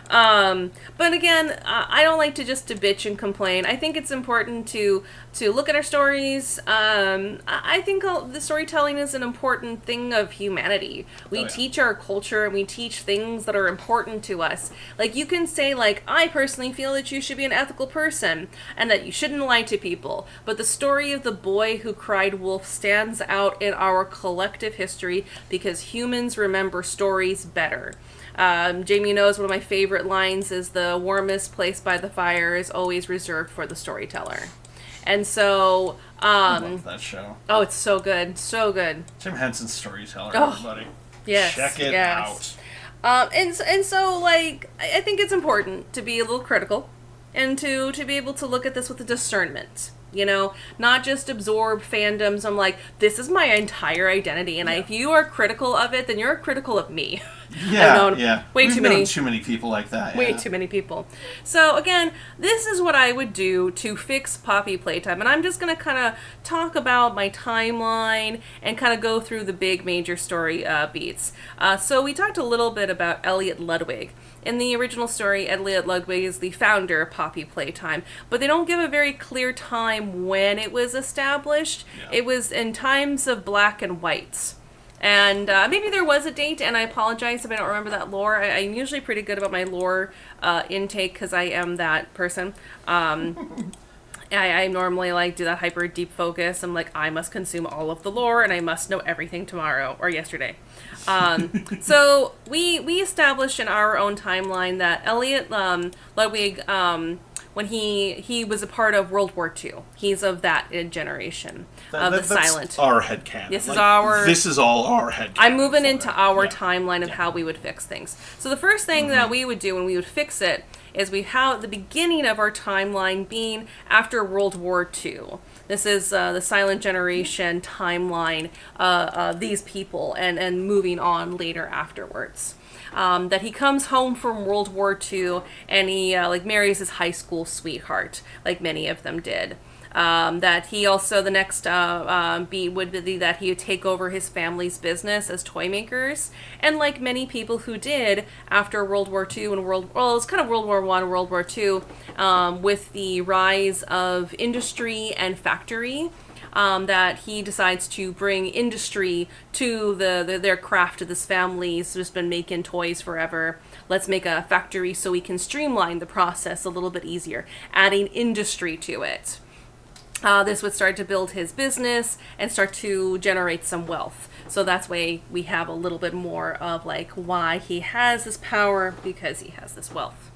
But again, I don't like to just to bitch and complain. I think it's important to look at our stories. I think the storytelling is an important thing of humanity. We teach our culture, and we teach things that are important to us. Like, you can say, like, I personally feel that you should be an ethical person, and that you shouldn't lie to people. But the story of the boy who cried wolf stands out in our collective history because humans remember stories better. Jamie knows one of my favorite lines is the warmest place by the fire is always reserved for the storyteller. And so, I love that show. Oh, it's so good. So good. Jim Henson's Storyteller, Oh, everybody. Yes. Check it yes. out. And so, like, I think it's important to be a little critical and to be able to look at this with a discernment. You know, not just absorb fandoms. I'm like, this is my entire identity, and if you are critical of it, then you're critical of me. Yeah. Way We've too known many. Too many people like that. Way too many people. So again, this is what I would do to fix Poppy Playtime, and I'm just going to kind of talk about my timeline and kind of go through the big major story beats. So we talked a little bit about Elliot Ludwig. In the original story, Elliot Ludwig is the founder of Poppy Playtime, but they don't give a very clear time when it was established. Yeah. It was in times of black and whites. And maybe there was a date, and I apologize if I don't remember that lore. I'm usually pretty good about my lore intake because I am that person. I normally like do that hyper deep focus. I'm like, I must consume all of the lore, and I must know everything tomorrow or yesterday. So we established in our own timeline that Elliot Ludwig, when he was a part of World War II, he's of that generation of the silent. That's our headcanon. This is our. This is all our headcanon. I'm moving into our timeline of how we would fix things. So the first thing that we would do when we would fix it is we have the beginning of our timeline being after World War II. This is the silent generation timeline of these people and moving on later afterwards. That he comes home from World War II and he marries his high school sweetheart, like many of them did. That he also, the next beat would be that he would take over his family's business as toy makers. And like many people who did after World War II and it was kind of World War I, World War II, with the rise of industry and factory, that he decides to bring industry to their craft. This family's just been making toys forever. Let's make a factory so we can streamline the process a little bit easier, adding industry to it. This would start to build his business and start to generate some wealth. So that's why we have a little bit more of like why he has this power, because he has this wealth.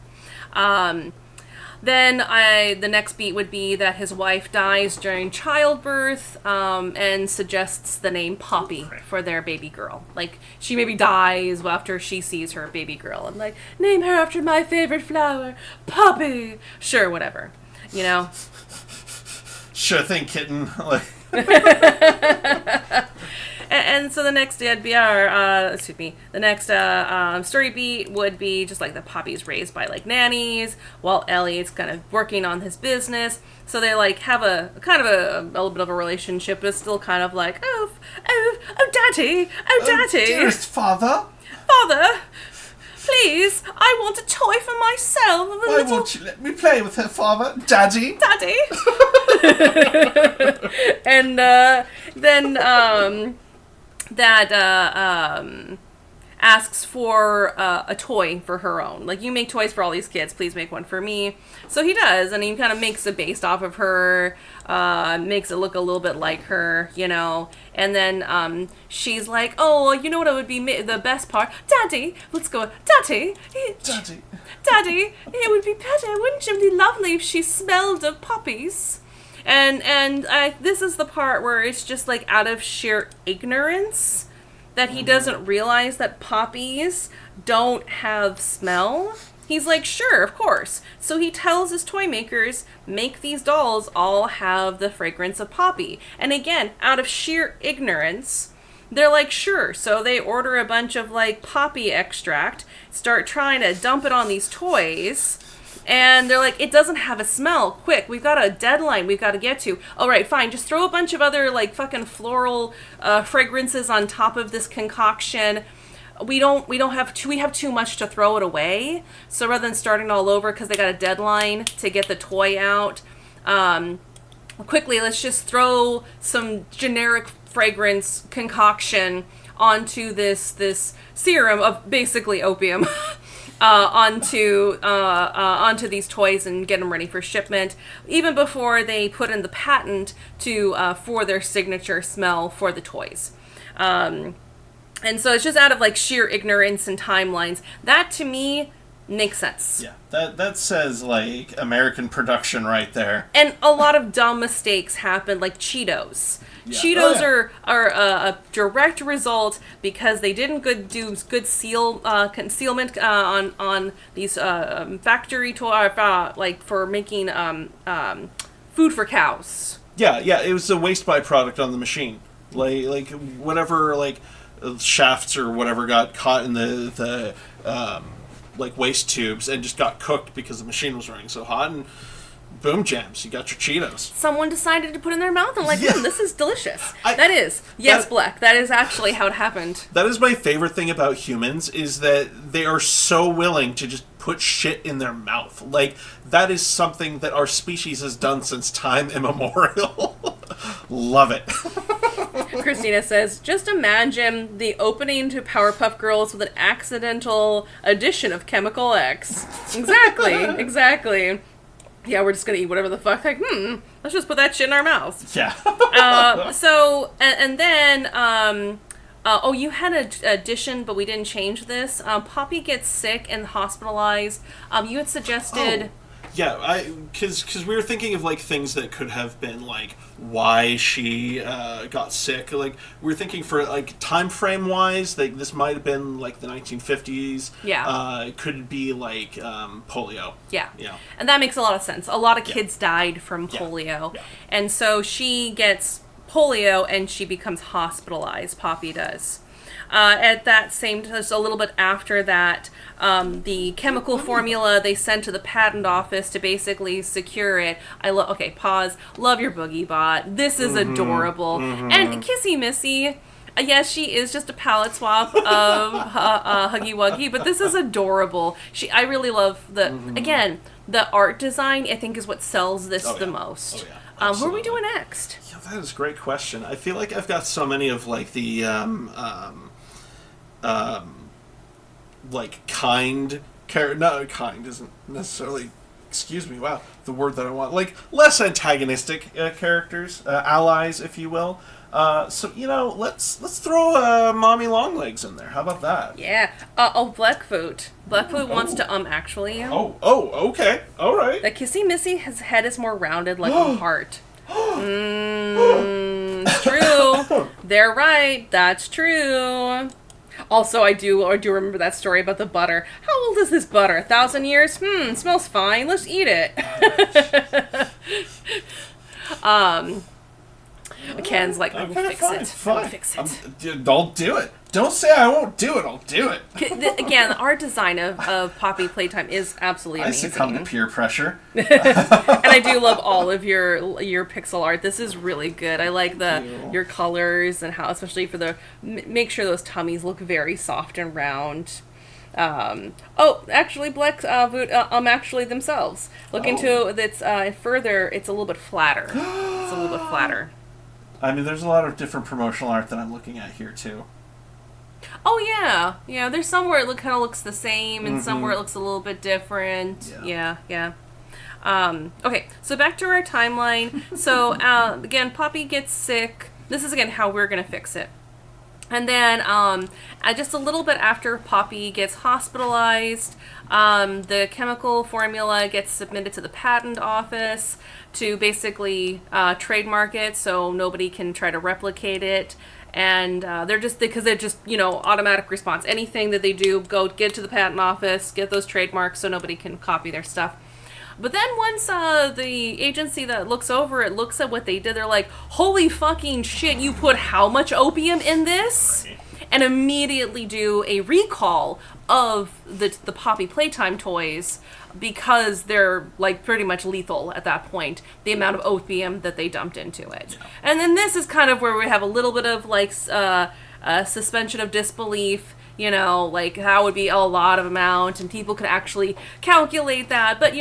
Then the next beat would be that his wife dies during childbirth, and suggests the name Poppy for their baby girl. Like, she maybe dies after she sees her baby girl, and like, name her after my favorite flower, Poppy. Sure, whatever. You know? Sure thing, kitten. Like... And so the next the next story beat would be just like the Poppy's raised by like nannies, while Elliot's kind of working on his business. So they like have a kind of a little bit of a relationship, but it's still kind of like, oh, daddy, dearest father, please, I want a toy for myself. Why won't you let me play with her, father, daddy? And then asks for a toy for her own. Like, you make toys for all these kids, please make one for me. So he does, and he kind of makes it based off of her, makes it look a little bit like her, you know. And then she's like, oh, you know what it would be the best part? Daddy, let's go. Daddy, it would be better, wouldn't it be lovely if she smelled of poppies? And this is the part where it's just like out of sheer ignorance that he doesn't realize that poppies don't have smell. He's like, sure, of course. So he tells his toy makers, make these dolls all have the fragrance of poppy. And again, out of sheer ignorance, they're like, sure. So they order a bunch of like poppy extract, start trying to dump it on these toys. And they're like, it doesn't have a smell. Quick, we've got a deadline we've got to get to. All right, fine. Just throw a bunch of other like fucking floral fragrances on top of this concoction. We have too much to throw it away. So rather than starting all over because they got a deadline to get the toy out, quickly let's just throw some generic fragrance concoction onto this serum of basically opium. Onto these toys and get them ready for shipment, even before they put in the patent for their signature smell for the toys. And so it's just out of like sheer ignorance and timelines. That to me makes sense. Yeah, that says like American production right there. And a lot of dumb mistakes happen, like Cheetos. Yeah. Cheetos are a direct result because they didn't do good concealment on these factory like for making food for cows. Yeah, it was a waste byproduct on the machine. Like whatever like shafts or whatever got caught in the like waste tubes and just got cooked because the machine was running so hot, and boom jams, you got your Cheetos. Someone decided to put in their mouth and like, this is delicious. Black. That is actually how it happened. That is my favorite thing about humans, is that they are so willing to just put shit in their mouth. Like, that is something that our species has done since time immemorial. Love it. Christina says, just imagine the opening to Powerpuff Girls with an accidental addition of Chemical X. Exactly. Yeah, we're just gonna eat whatever the fuck. Like, let's just put that shit in our mouths. Yeah. And then, you had an addition, but we didn't change this. Poppy gets sick and hospitalized. You had suggested... Yeah, because we were thinking of like things that could have been like why she got sick. Like, we were thinking for like time frame wise, like this might have been like the 1950s. Yeah. It could be like polio. Yeah. And that makes a lot of sense. A lot of kids died from polio, and so she gets polio and she becomes hospitalized. Poppy does. At that same, just a little bit after that, the chemical formula they sent to the patent office to basically secure it. Okay, pause. Love your Boogie Bot. This is adorable. And Kissy Missy, yes, she is just a palette swap of Huggy Wuggy, but this is adorable. I really love again, the art design, I think, is what sells this the most. What are we doing next? Yeah, that is a great question. I feel like I've got so many of like the like kind not kind isn't necessarily, excuse me, wow, the word that I want, like less antagonistic characters, allies, if you will. So let's throw Mommy Longlegs in there. How about that? Yeah. Blackfoot. Blackfoot wants to actually. Okay. All right. The Kissy Missy, his head is more rounded like a heart. It's true. They're right. That's true. Also, I do remember that story about the butter. How old is this butter? 1,000 years? Smells fine. Let's eat it. Ken's like, I'm gonna fix it. I'll do it. Don't say I won't do it. I'll do it. Again, the art design of Poppy Playtime is absolutely amazing. I succumb to peer pressure. And I do love all of your pixel art. This is really good. I like your colors and how, especially for make sure those tummies look very soft and round. Actually, Black actually themselves. Look into that's further. It's a little bit flatter. It's a little bit flatter. I mean, there's a lot of different promotional art that I'm looking at here too. Oh yeah. There's somewhere it kind of looks the same, and somewhere it looks a little bit different. Yeah. Okay, so back to our timeline. So again, Poppy gets sick. This is again how we're gonna fix it. And then just a little bit after Poppy gets hospitalized, the chemical formula gets submitted to the patent office to basically trademark it so nobody can try to replicate it. And they're just automatic response. Anything that they do, go get to the patent office, get those trademarks so nobody can copy their stuff. But then once the agency that looks over it looks at what they did, they're like, holy fucking shit, you put how much opium in this? Right. And immediately do a recall of the Poppy Playtime toys because they're like pretty much lethal at that point, the amount of opium that they dumped into it. Yeah. And then this is kind of where we have a little bit of like suspension of disbelief. Like how would be a lot of amount, and people could actually calculate that. But,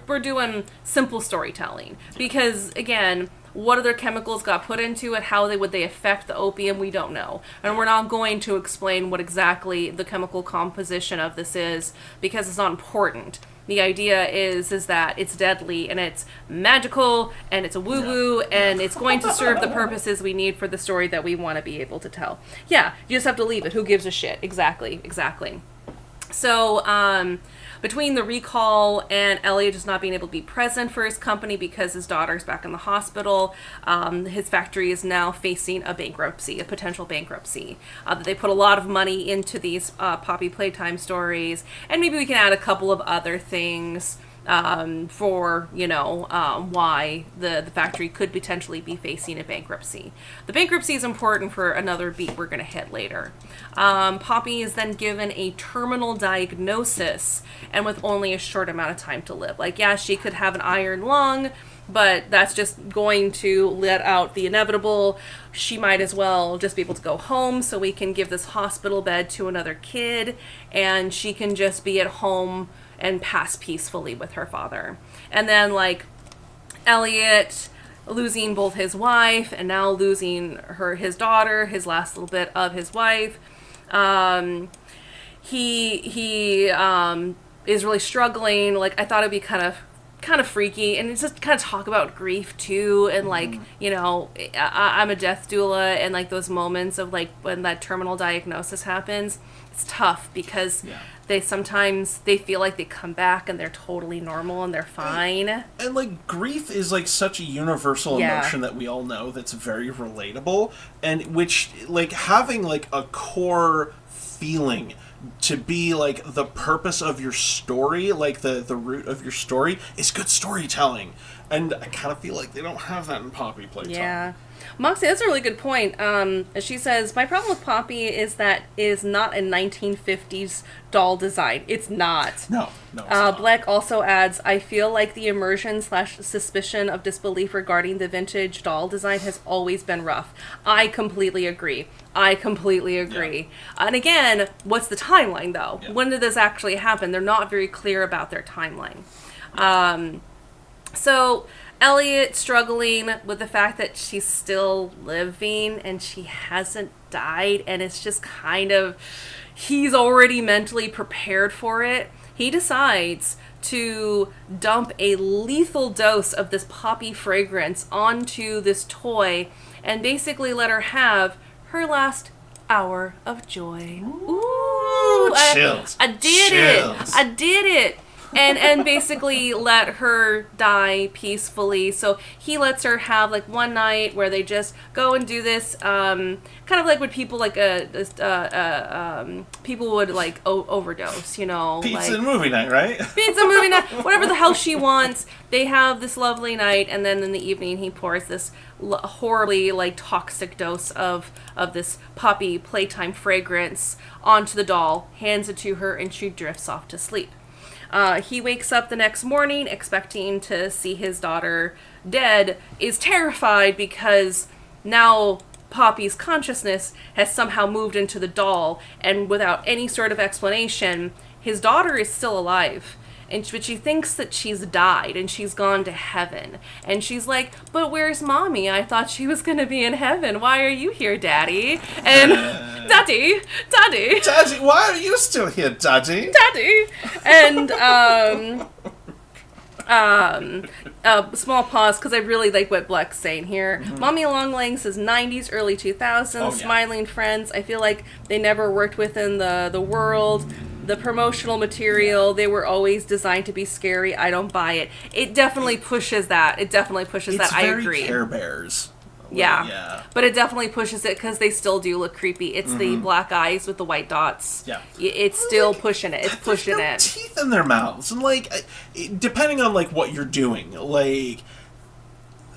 we're doing simple storytelling because, again, what other chemicals got put into it, how would they affect the opium, we don't know. And we're not going to explain what exactly the chemical composition of this is because it's not important. The idea is that it's deadly and it's magical and it's a woo-woo and it's going to serve the purposes we need for the story that we want to be able to tell. Yeah, you just have to leave it. Who gives a shit? Exactly. So, between the recall and Elliot just not being able to be present for his company because his daughter's back in the hospital, his factory is now facing a potential bankruptcy. That they put a lot of money into these Poppy Playtime stories, and maybe we can add a couple of other things for why the factory could potentially be facing a bankruptcy. The bankruptcy is important for another beat we're going to hit later. Poppy is then given a terminal diagnosis and with only a short amount of time to live. Like, yeah, she could have an iron lung, but that's just going to let out the inevitable. She might as well just be able to go home so we can give this hospital bed to another kid and she can just be at home and pass peacefully with her father. And then, like, Elliot losing both his wife and now losing his daughter, his last little bit of his wife. He is really struggling. Like, I thought it'd be kind of freaky, and it's just kind of talk about grief too, and like, I'm a death doula, and like those moments of like when that terminal diagnosis happens, it's tough because they sometimes feel like they come back and they're totally normal and they're fine. And like grief is like such a universal emotion that we all know that's very relatable, and which like having like a core feeling to be like the purpose of your story, like the root of your story, is good storytelling. And I kind of feel like they don't have that in Poppy Playtime. Yeah. Moxie, that's a really good point. She says, my problem with Poppy is that it is not a 1950s doll design. It's not. No, it's not. Black also adds, I feel like the immersion/suspicion of disbelief regarding the vintage doll design has always been rough. I completely agree. Yeah. And again, what's the timeline, though? Yeah. When did this actually happen? They're not very clear about their timeline. So Elliot struggling with the fact that she's still living and she hasn't died, and it's just kind of, he's already mentally prepared for it. He decides to dump a lethal dose of this poppy fragrance onto this toy and basically let her have her last hour of joy. Ooh, chills. I did Chills. it. I did it. And basically let her die peacefully. So he lets her have like one night where they just go and do this, kind of like when people like people would like overdose, you know, Pizza like, and movie night, right? pizza movie night, whatever the hell she wants. They have this lovely night, and then in the evening he pours this horribly like toxic dose of this Poppy Playtime fragrance onto the doll, hands it to her, and she drifts off to sleep. He wakes up the next morning expecting to see his daughter dead, is terrified because now Poppy's consciousness has somehow moved into the doll, and without any sort of explanation, his daughter is still alive. But she thinks that she's died and she's gone to heaven. And she's like, but where's Mommy? I thought she was going to be in heaven. Why are you here, Daddy? And Daddy, why are you still here, Daddy? And small pause, because I really like what Bleck's saying here. Mm-hmm. Mommy Longlegs says 90s, early 2000s, Smiling Friends. I feel like they never worked within the world. The promotional material, they were always designed to be scary. I don't buy it. It definitely pushes that. It's I agree. Very Care Bears. Yeah. But it definitely pushes it because they still do look creepy. It's the black eyes with the white dots. Yeah. It's still pushing it. It's pushing it. Teeth in their mouths. And, like, depending on, like, what you're doing, like,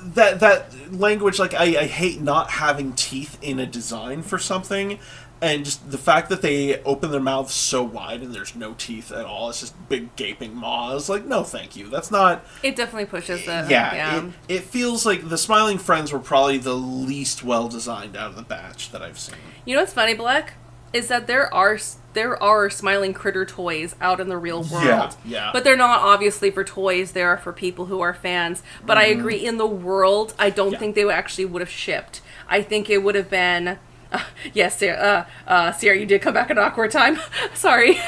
that language, like, I hate not having teeth in a design for something. And just the fact that they open their mouths so wide and there's no teeth at all, it's just big gaping maws. Like, no, thank you. That's not... It definitely pushes it. Yeah. It feels like the Smiling Friends were probably the least well-designed out of the batch that I've seen. You know what's funny, Black? Is that there are Smiling Critter toys out in the real world. Yeah. But they're not obviously for toys. They are for people who are fans. But I agree, in the world, I don't think they would have shipped. I think it would have been... yes, Sierra, you did come back at an awkward time. Sorry.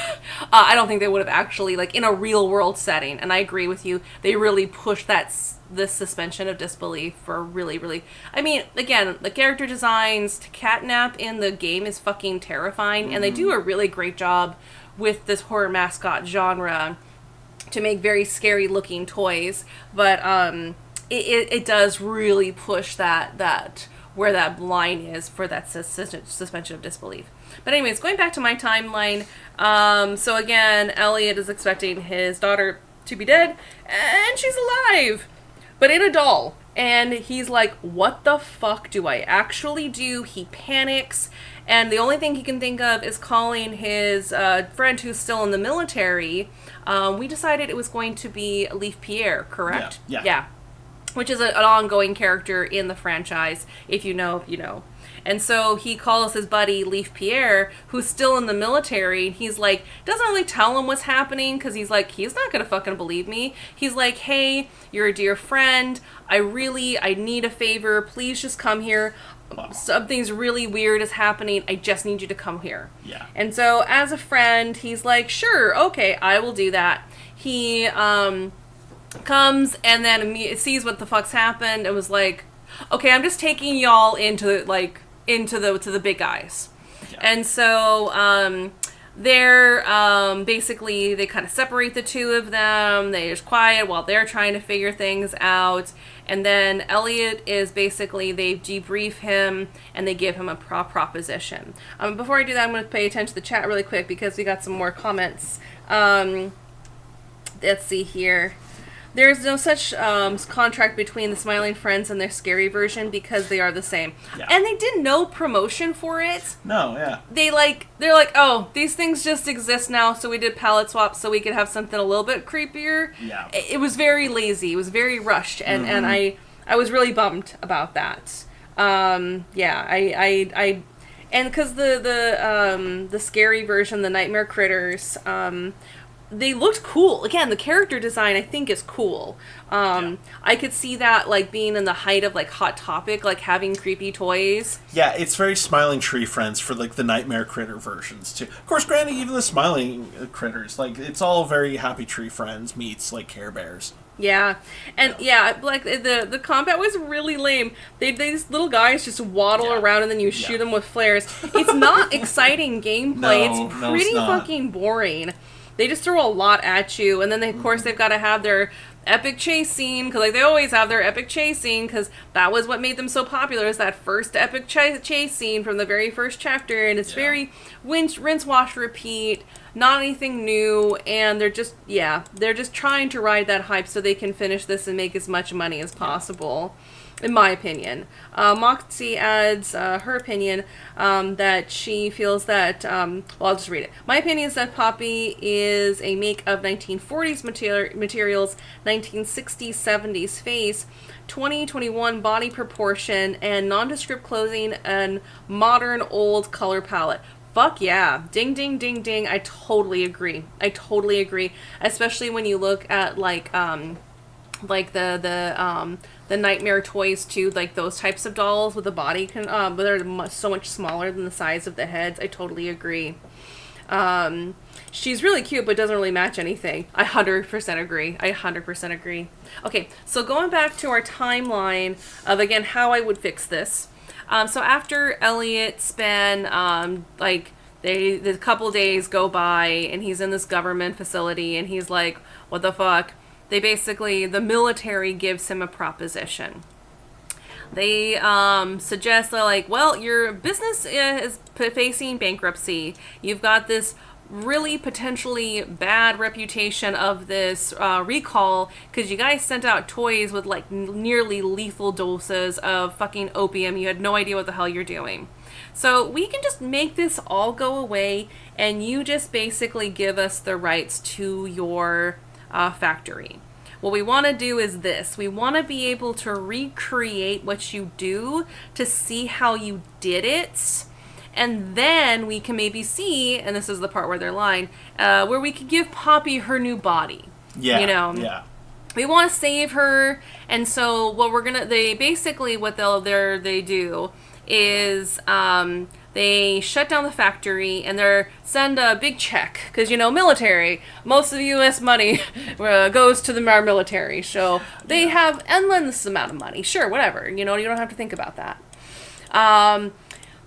I don't think they would have actually, like, in a real world setting, and I agree with you, they really pushed this suspension of disbelief for really, really... I mean, again, the character designs, catnap in the game is fucking terrifying, and they do a really great job with this horror mascot genre to make very scary looking toys, but it does really push that where that line is for that suspension of disbelief. But anyways, going back to my timeline, so again, Elliot is expecting his daughter to be dead, and she's alive, but in a doll. And he's like, what the fuck do I actually do? He panics, and the only thing he can think of is calling his friend who's still in the military. We decided it was going to be Leaf Pierre, correct? Yeah. Which is an ongoing character in the franchise. If you know, you know. And so he calls his buddy Leaf Pierre, who's still in the military. He's like, doesn't really tell him what's happening, because he's like, he's not going to fucking believe me. He's like, hey, you're a dear friend. I need a favor. Please just come here. Something's really weird is happening. I just need you to come here. Yeah. And so as a friend, he's like, sure, okay, I will do that. He, comes and then sees what the fuck's happened and was like, okay, I'm just taking y'all into the big guys. Yeah. And so they're basically they kind of separate the two of them. They're just quiet while they're trying to figure things out. And then Elliot is basically, they debrief him and they give him a proposition. Before I do that, I'm going to pay attention to the chat really quick because we got some more comments. Let's see here. There's no such contract between the Smiling Friends and their scary version because they are the same. Yeah. And they did no promotion for it. No, yeah. They're like, oh, these things just exist now, so we did palette swaps so we could have something a little bit creepier. Yeah. It was very lazy. It was very rushed, and I was really bummed about that. And because the scary version, the Nightmare Critters, they looked cool. Again, the character design I think is cool. I could see that like being in the height of like Hot Topic, like having creepy toys. Yeah, it's very Smiling Tree Friends for like the Nightmare Critter versions too. Of course, granted, even the Smiling Critters, like it's all very Happy Tree Friends meets like Care Bears. Yeah, and like the combat was really lame. These little guys just waddle around and then you shoot them with flares. It's not exciting gameplay. It's pretty fucking boring. They just throw a lot at you, and then of course they've got to have their epic chase scene, because like they always have their epic chase scene, because that was what made them so popular, is that first epic chase scene from the very first chapter, and it's very rinse, wash, repeat, not anything new, and they're just trying to ride that hype so they can finish this and make as much money as possible. In my opinion. Moxie adds her opinion that she feels that, well, I'll just read it. My opinion is that Poppy is a make of 1940s materials, 1960s, 70s face, 2021 body proportion, and nondescript clothing, and modern old color palette. Fuck yeah. Ding, ding, ding, ding. I totally agree. Especially when you look at, like the Nightmare toys too, like those types of dolls with the body, but they're so much smaller than the size of the heads. I totally agree. She's really cute, but doesn't really match anything. I 100% agree. Okay, so going back to our timeline of, again, how I would fix this. So after Elliot's been, the couple days go by, and he's in this government facility, and he's like, what the fuck? The military gives him a proposition. They suggest, they're like, well, your business is facing bankruptcy. You've got this really potentially bad reputation of this recall because you guys sent out toys with like nearly lethal doses of fucking opium. You had no idea what the hell you're doing. So we can just make this all go away, and you just basically give us the rights to your factory. What we want to do is this. We want to be able to recreate what you do to see how you did it. And then we can maybe see, and this is the part where they're lying, where we could give Poppy her new body. Yeah. You know? Yeah. We want to save her, and so what they do is they shut down the factory, and they send a big check, because, military, most of the U.S. money goes to our military, so they have endless amount of money. Sure, whatever, you don't have to think about that.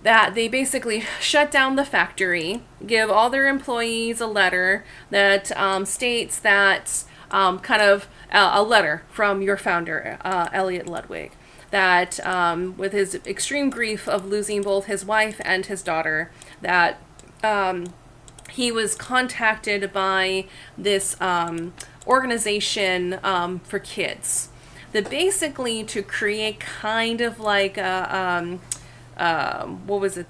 That they basically shut down the factory, give all their employees a letter that states that, a letter from your founder, Elliot Ludwig, that with his extreme grief of losing both his wife and his daughter, that he was contacted by this organization for kids, that basically to create kind of like a what was it,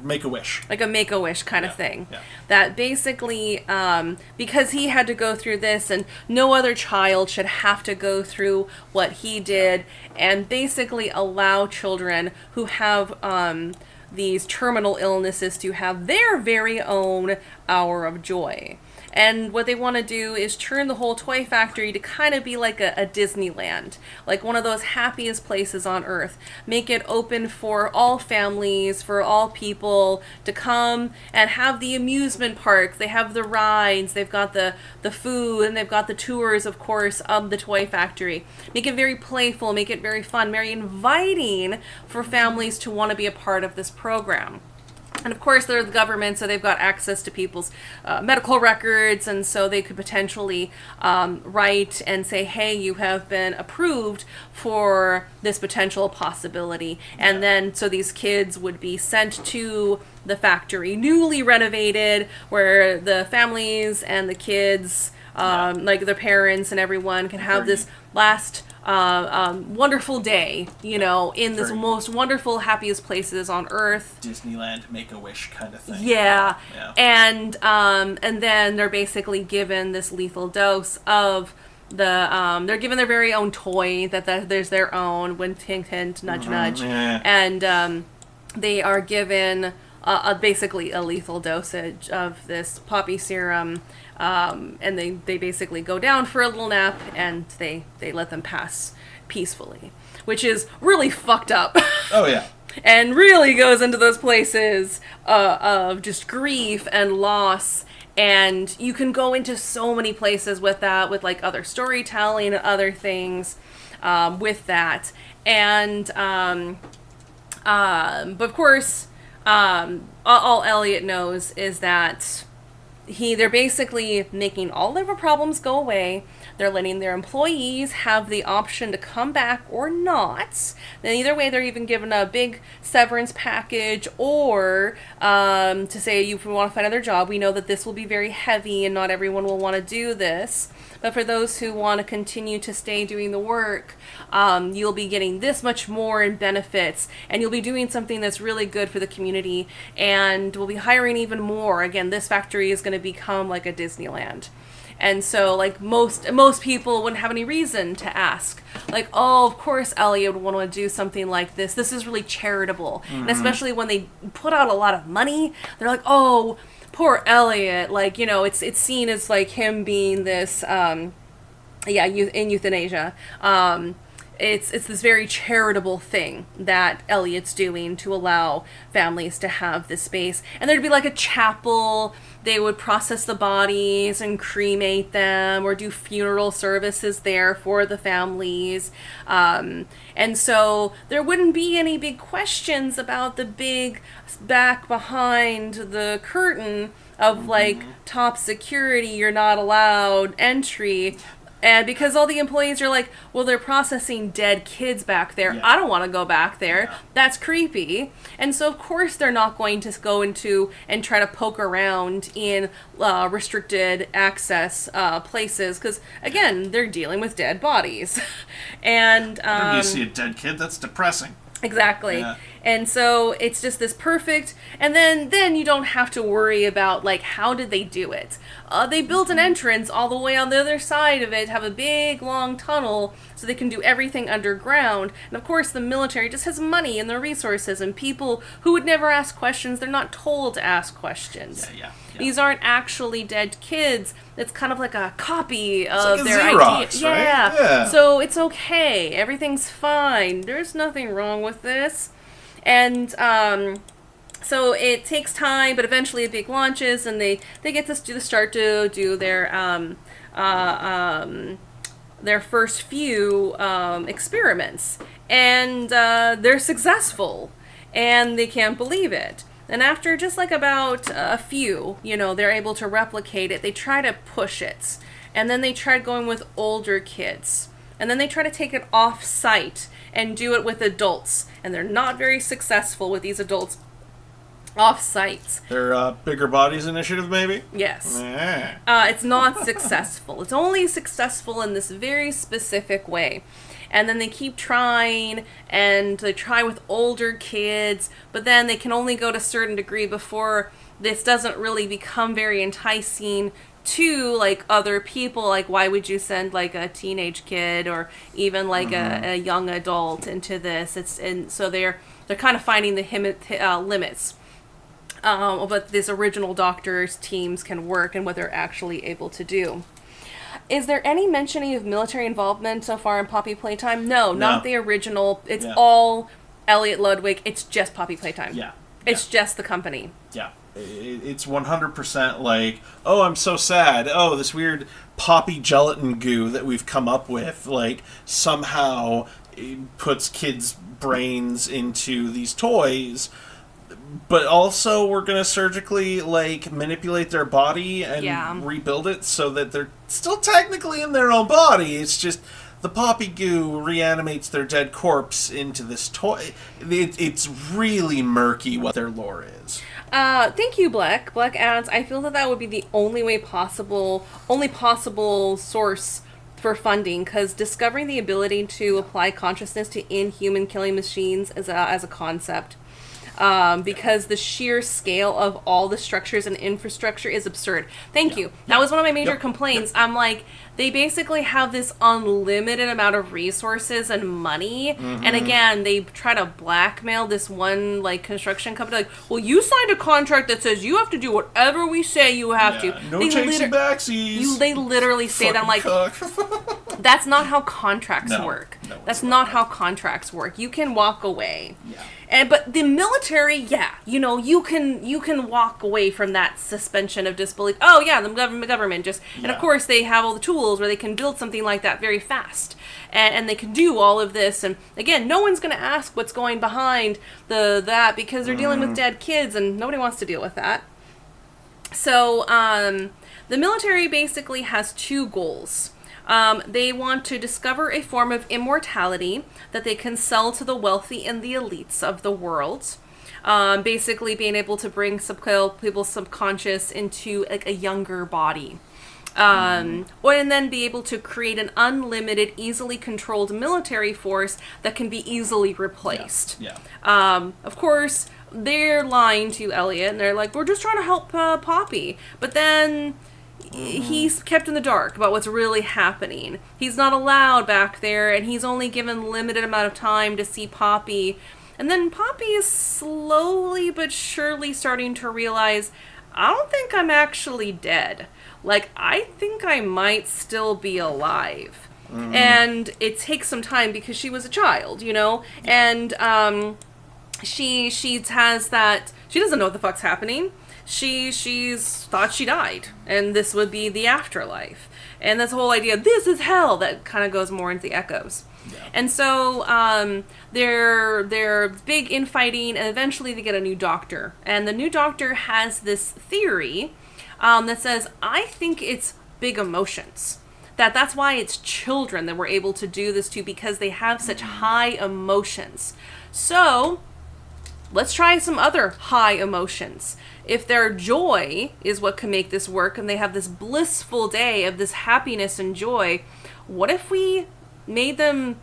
Make-A-Wish. Like a Make-A-Wish kind of thing. Yeah. That basically, because he had to go through this, and no other child should have to go through what he did, and basically allow children who have these terminal illnesses to have their very own hour of joy. And what they want to do is turn the whole toy factory to kind of be like a Disneyland, like one of those happiest places on earth. Make it open for all families, for all people to come and have the amusement park. They have the rides, they've got the food, and they've got the tours, of course, of the toy factory. Make it very playful, make it very fun, very inviting for families to want to be a part of this program. And of course, they're the government, so they've got access to people's medical records, and so they could potentially write and say, hey, you have been approved for this potential possibility. And then, so these kids would be sent to the factory, newly renovated, where the families and the kids, like their parents and everyone, can have this last wonderful day, in this most wonderful, happiest places on earth. Disneyland, Make-A-Wish kind of thing. Yeah. And then they're basically given this lethal dose of they're given their very own toy, that there's their own, wink, hint, hint, nudge, nudge. Yeah. And they are given basically a lethal dosage of this poppy serum, and they basically go down for a little nap, and they let them pass peacefully, which is really fucked up. Oh yeah. And really goes into those places of just grief and loss And you can go into so many places with that, with like other storytelling and other things with that. And but of course, all Elliot knows is that they're basically making all of their problems go away. They're letting their employees have the option to come back or not. Then either way, they're even given a big severance package, or to say, if you want to find another job, we know that this will be very heavy and not everyone will want to do this. But for those who want to continue to stay doing the work, you'll be getting this much more in benefits, and you'll be doing something that's really good for the community, and we'll be hiring even more. Again, this factory is going to become like a Disneyland. And so, like, most people wouldn't have any reason to ask. Like, oh, of course Elliot would want to do something like this. This is really charitable. Mm-hmm. And especially when they put out a lot of money, they're like, oh, poor Elliot. Like, you know, it's seen as, like, him being this, in euthanasia. It's this very charitable thing that Elliot's doing to allow families to have this space. And there'd be like a chapel. They would process the bodies and cremate them, or do funeral services there for the families. And so there wouldn't be any big questions about the big back behind the curtain of like top security, you're not allowed entry. And because all the employees are like, well, they're processing dead kids back there. Yeah. I don't want to go back there. Yeah. That's creepy. And so, of course, they're not going to go into and try to poke around in restricted access places. Because, again, they're dealing with dead bodies. And whenever you see a dead kid, that's depressing. Exactly. Yeah. And so it's just this perfect, and then you don't have to worry about, like, how did they do it? They built an entrance all the way on the other side of it, have a big, long tunnel, so they can do everything underground. And, of course, the military just has money and the resources, and people who would never ask questions, they're not told to ask questions. Yeah. These aren't actually dead kids. It's kind of like a copy of like their Xerox, idea. Right? Yeah. So it's okay. Everything's fine. There's nothing wrong with this. And so it takes time, but eventually it big launches, and they get to start to do their first few experiments, and they're successful, and they can't believe it. And after just like about a few, they're able to replicate it. They try to push it, and then they tried going with older kids, and then they try to take it off-site and do it with adults, and they're not very successful with these adults off-site. Their Bigger Bodies initiative, maybe? Yes. Yeah. It's not successful. It's only successful in this very specific way. And then they keep trying, and they try with older kids, but then they can only go to a certain degree before this doesn't really become very enticing to like other people. Like, why would you send like a teenage kid or even like a young adult into this? So they're kind of finding the limits. But this original doctors teams can work and what they're actually able to do. Is there any mentioning of military involvement so far in Poppy Playtime? No, not the original. It's all Elliot Ludwig. It's just Poppy Playtime. Yeah. It's just the company. Yeah. It's 100% like, oh, I'm so sad. Oh, this weird poppy gelatin goo that we've come up with, like, somehow it puts kids' brains into these toys. But also, we're going to surgically, like, manipulate their body and rebuild it so that they're still technically in their own body. It's just the poppy goo reanimates their dead corpse into this toy. It's really murky what their lore is. Thank you, Black. Black adds, I feel that would be the only possible source for funding, because discovering the ability to apply consciousness to inhuman killing machines as a concept. Because the sheer scale of all the structures and infrastructure is absurd. Thank you. That was one of my major complaints. I'm like, they basically have this unlimited amount of resources and money. Mm-hmm. And again, they try to blackmail this one like construction company. Like, well, you signed a contract that says you have to do whatever we say you have to. No chasing backsies. They literally say that. I'm like, That's not how contracts work. No, that's not how contracts work. You can walk away. Yeah. But the military, you can walk away from that suspension of disbelief. Oh yeah, the government just, and of course they have all the tools where they can build something like that very fast, and they can do all of this. And again, no one's going to ask what's going behind that because they're dealing with dead kids, and nobody wants to deal with that. So the military basically has two goals. They want to discover a form of immortality that they can sell to the wealthy and the elites of the world. Basically being able to bring people's subconscious into like a younger body. And then be able to create an unlimited, easily controlled military force that can be easily replaced. Yeah. Of course, they're lying to Elliot, and they're like, we're just trying to help Poppy. But then he's kept in the dark about what's really happening. He's not allowed back there, and he's only given limited amount of time to see Poppy. And then Poppy is slowly but surely starting to realize, I don't think I'm actually dead. Like, I think I might still be alive. And it takes some time because she was a child, and she has that, she doesn't know what the fuck's happening. She's thought she died, and this would be the afterlife. And this whole idea, this is hell, that kind of goes more into the echoes. Yeah. And so they're big infighting, and eventually they get a new doctor. And the new doctor has this theory that says, I think it's big emotions. That's why it's children that we're able to do this to, because they have such high emotions. So let's try some other high emotions. If their joy is what can make this work, and they have this blissful day of this happiness and joy, what if we made them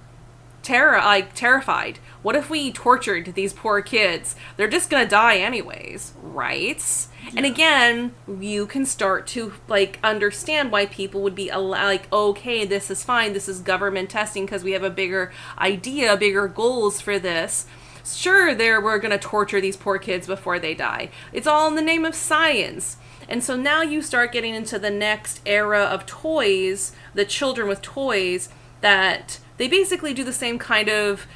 terrified? What if we tortured these poor kids? They're just gonna die anyways, right? Yeah. And again, you can start to understand why people would be okay, this is fine, this is government testing because we have a bigger idea, bigger goals for this. Sure, we're going to torture these poor kids before they die. It's all in the name of science. And so now you start getting into the next era of toys, the children with toys, that they basically do the same kind of,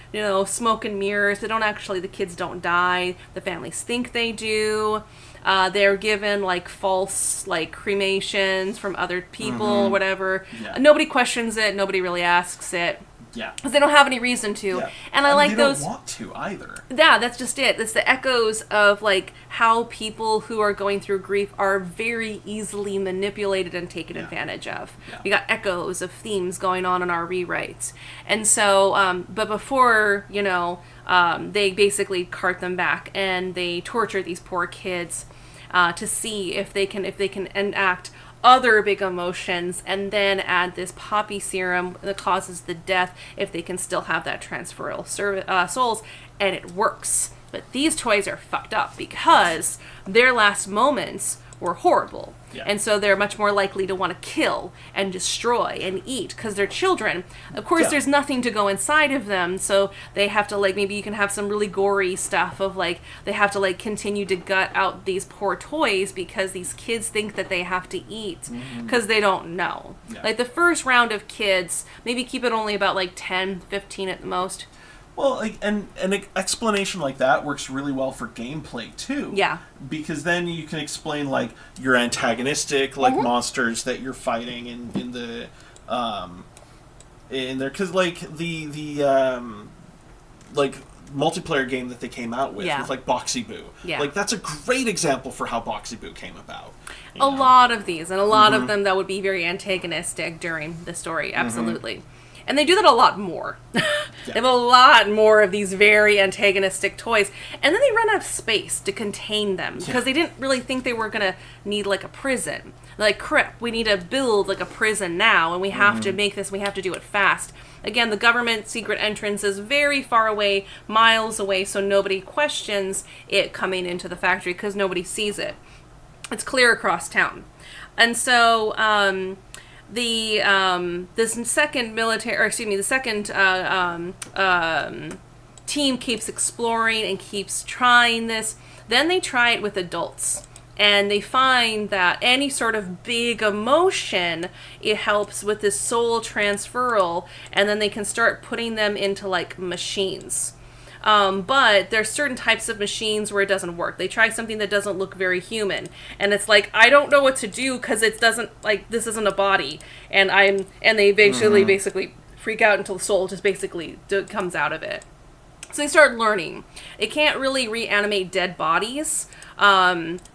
smoke and mirrors. The kids don't die. The families think they do. They're given false cremations from other people or whatever. Yeah. Nobody questions it. Nobody really asks it. Yeah. Because they don't have any reason to. Yeah. And I like those. They don't want to either. Yeah, that's just it. It's the echoes of how people who are going through grief are very easily manipulated and taken advantage of. Yeah. We got echoes of themes going on in our rewrites. And so, but before, they basically cart them back and they torture these poor kids to see if they can enact other big emotions, and then add this poppy serum that causes the death if they can still have that transferal souls, and it works. But these toys are fucked up because their last moments were horrible. Yeah. And so they're much more likely to want to kill and destroy and eat because they're children. Of course, there's nothing to go inside of them, so they have to maybe you can have some really gory stuff of they have to continue to gut out these poor toys because these kids think that they have to eat because they don't know. Yeah. The first round of kids, maybe keep it only about 10, 15 at the most. Well, and an explanation like that works really well for gameplay too. Yeah. Because then you can explain your antagonistic monsters that you're fighting in there, because the multiplayer game that they came out with Boxy Boo. Yeah. That's a great example for how Boxy Boo came about. A lot of these, and a lot of them that would be very antagonistic during the story. Absolutely. And they do that a lot more. They have a lot more of these very antagonistic toys. And then they run out of space to contain them because they didn't really think they were going to need a prison. Crap, we need to build a prison now, and we have to make this, we have to do it fast. Again, the government secret entrance is very far away, miles away, so nobody questions it coming into the factory because nobody sees it. It's clear across town. And so, this second team keeps exploring and keeps trying this. Then they try it with adults, And they find that any sort of big emotion, it helps with this soul transferal, and then they can start putting them into like machines. But there's certain types of machines where it doesn't work. They try something that doesn't look very human, and it's like, I don't know what to do because it doesn't, like, this isn't a body, and they eventually basically freak out until the soul just basically comes out of it. So they start learning. It can't really reanimate dead bodies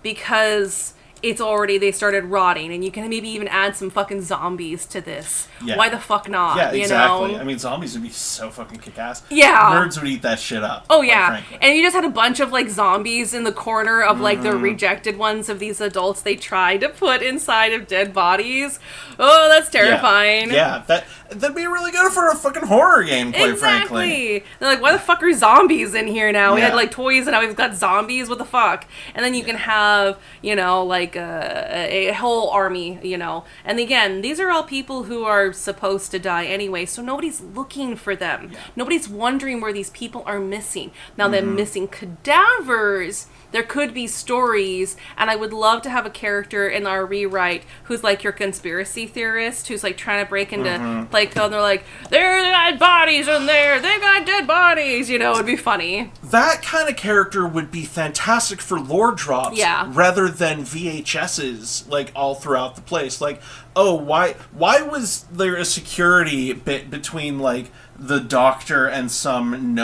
because it's already, they started rotting, and you can maybe even add some fucking zombies to this. Yeah. Why the fuck not? Yeah, exactly. You know? I mean, zombies would be so fucking kick-ass. Yeah. Nerds would eat that shit up. Oh, yeah. And you just had a bunch of, like, zombies in the corner of, like, the rejected ones of these adults they tried to put inside of dead bodies. Oh, that's terrifying. Yeah, that'd be really good for a fucking horror game, quite frankly. They're like, why the fuck are zombies in here now? We had, like, toys, and now we've got zombies? What the fuck? And then you can have, you know, like, a whole army, you know. And again, these are all people who are supposed to die anyway, so nobody's looking for them. Yeah. Nobody's wondering where these people are missing. Now, they're missing cadavers. There could be stories, and I would love to have a character in our rewrite who's like your conspiracy theorist, who's like trying to break into, like, and they're like, there are dead bodies in there, they got dead bodies, you know, it'd be funny. That kind of character would be fantastic for lore drops, rather than VHSs, like, all throughout the place. Like, oh, why was there a security bit between, like, the doctor and some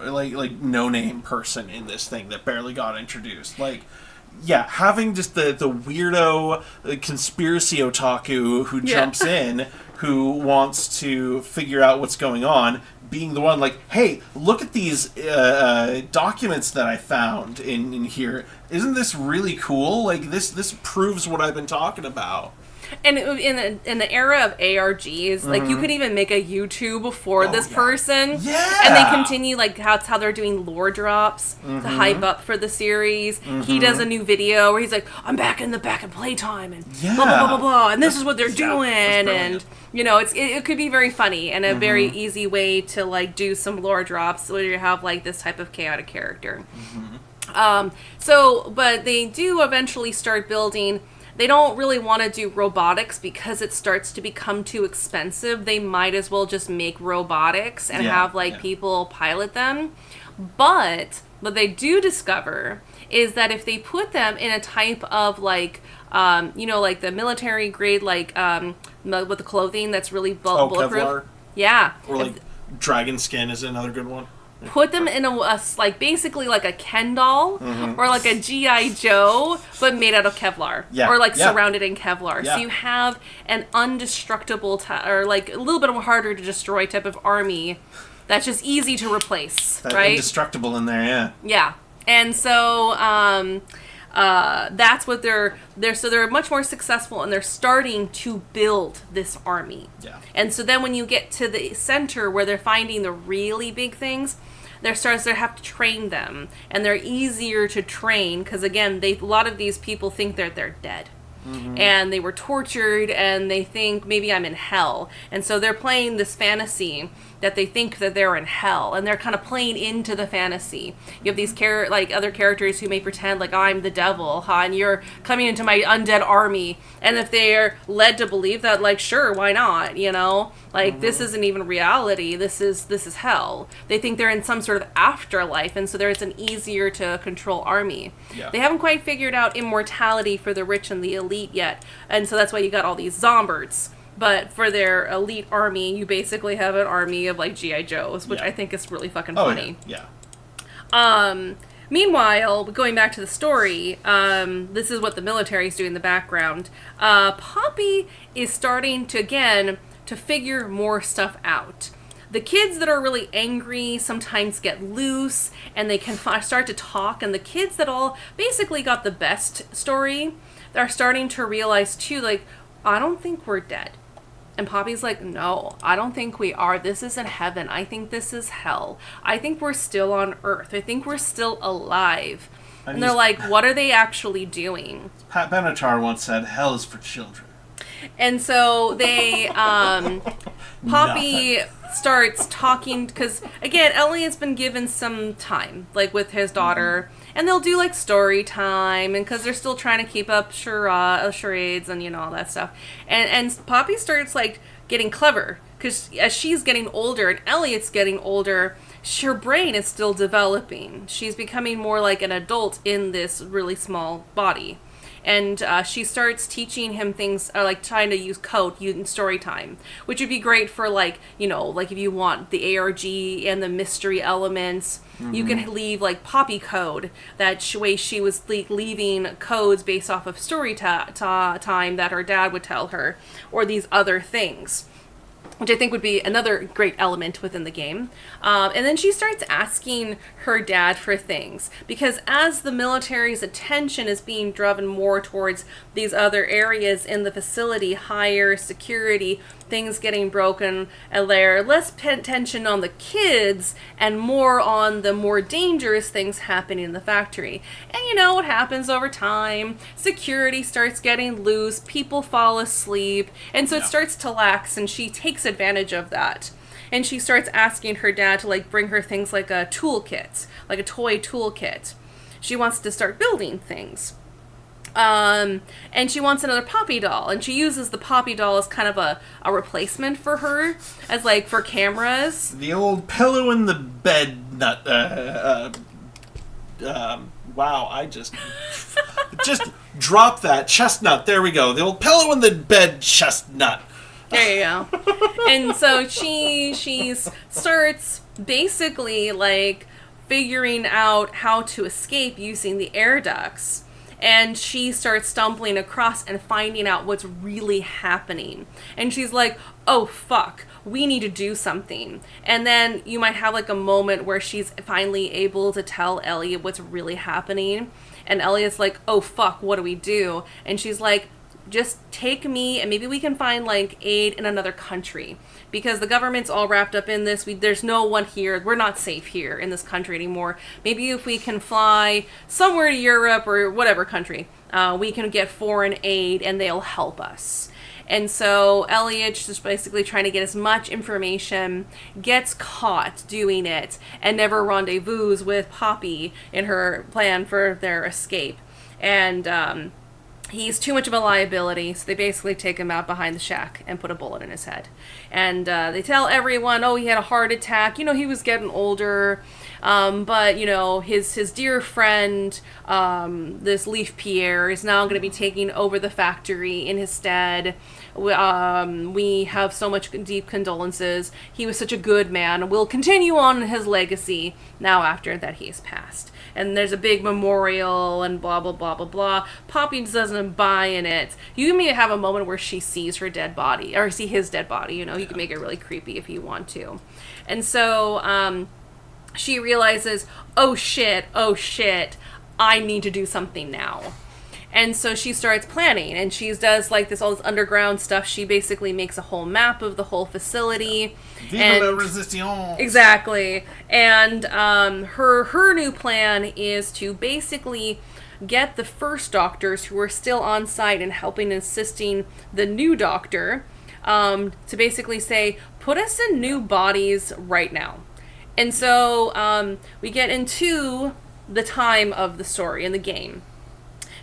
like no-name person in this thing that barely got introduced? Like, yeah, having just the weirdo conspiracy otaku who jumps in, who wants to figure out what's going on, being the one like, hey, look at these documents that I found in here. Isn't this really cool? Like, this proves what I've been talking about. And in the era of ARGs, like, you could even make a YouTube for this person. Yeah. And they continue, like, that's how they're doing lore drops to hype up for the series. He does a new video where he's like, I'm back in Playtime, and blah, blah, blah, blah, blah, and this is what they're doing. And, you know, it could be very funny and a very easy way to, like, do some lore drops where you have, like, this type of chaotic character. But they do eventually start building. They don't really want to do robotics because it starts to become too expensive. They might as well just make robotics and have, like, people pilot them. But what they do discover is that if they put them in a type of, like, you know, like the military grade, like, with the clothing that's really bulletproof. Kevlar? Yeah. Or, like, dragon skin is another good one. Put them in a like, basically like a Ken doll or like a G.I. Joe, but made out of Kevlar. Yeah. Or, like, surrounded in Kevlar. Yeah. So you have an undestructible, or, like, a little bit harder to destroy type of army that's just easy to replace, right? Indestructible in there, yeah. Yeah. And so, that's what they're much more successful, and they're starting to build this army. Yeah. And so then when you get to the center where they're finding the really big things, they have to train them, and they're easier to train because, again, a lot of these people think that they're dead. And they were tortured, and they think maybe I'm in hell, and so they're playing this fantasy that they think that they're in hell, and they're kind of playing into the fantasy. You have these other characters who may pretend like, I'm the devil, and you're coming into my undead army, and if they're led to believe that, like, sure, why not, you know, like, this isn't even reality, this is hell. They think they're in some sort of afterlife, and so there's an easier to control army. Yeah. They haven't quite figured out immortality for the rich and the elite yet, and so that's why you got all these zombards. But for their elite army, you basically have an army of, like, G.I. Joes, which I think is really fucking funny. Yeah. Meanwhile, going back to the story, this is what the military is doing in the background. Poppy is starting to, again, to figure more stuff out. The kids that are really angry sometimes get loose, and they can start to talk, and the kids that all basically got the best story, they're starting to realize, too, like, I don't think we're dead. And Poppy's like, no, I don't think we are. This isn't heaven. I think this is hell. I think we're still on Earth. I think we're still alive. And they're like, what are they actually doing? Pat Benatar once said, hell is for children. And so they, Poppy starts talking, because, again, Elliot's been given some time, like, with his daughter, and they'll do like story time, and because they're still trying to keep up charades and all that stuff. And Poppy starts like getting clever because as she's getting older and Elliot's getting older, her brain is still developing. She's becoming more like an adult in this really small body. And she starts teaching him things like trying to use code in story time, which would be great for like if you want the ARG and the mystery elements, you can leave like Poppy code. That way she was leaving codes based off of story time that her dad would tell her, or these other things, which I think would be another great element within the game. And then she starts asking her dad for things, because as the military's attention is being driven more towards these other areas in the facility, higher security, things getting broken, and there less tension on the kids and more on the more dangerous things happening in the factory. And what happens over time? Security starts getting loose, people fall asleep, and so it starts to lax, and she takes advantage of that. And she starts asking her dad to like bring her things like a toolkit, like a toy toolkit. She wants to start building things. And she wants another Poppy doll, and she uses the Poppy doll as kind of a replacement for her, as like for cameras. The old pillow in the bed nut. Wow, I just dropped that chestnut. There we go. The old pillow in the bed chestnut. There you go. And so she starts basically like figuring out how to escape using the air ducts. And she starts stumbling across and finding out what's really happening. And she's like, oh, fuck, we need to do something. And then you might have like a moment where she's finally able to tell Elliot what's really happening. And Elliot's like, oh, fuck, what do we do? And she's like, just take me and maybe we can find like aid in another country, because the government's all wrapped up in this. There's no one here. We're not safe here in this country anymore. Maybe if we can fly somewhere to Europe or whatever country, we can get foreign aid and they'll help us. And so Elliot's just basically trying to get as much information, gets caught doing it, and never rendezvous with Poppy in her plan for their escape. And he's too much of a liability, so they basically take him out behind the shack and put a bullet in his head. And they tell everyone, oh, he had a heart attack. He was getting older. But, his dear friend, this Leaf Pierre, is now going to be taking over the factory in his stead. We have so much deep condolences. He was such a good man. We'll continue on his legacy now after that he's passed. And there's a big memorial and blah, blah, blah, blah, blah. Poppy doesn't buy in it. You may have a moment where she sees her dead body, or see his dead body. You can make it really creepy if you want to. And so she realizes, oh shit, I need to do something now. And so she starts planning, and she does like all this underground stuff. She basically makes a whole map of the whole facility. Viva la resistance! Exactly. And her new plan is to basically get the first doctors who are still on site and helping and assisting the new doctor to basically say, put us in new bodies right now. And so we get into the time of the story in the game.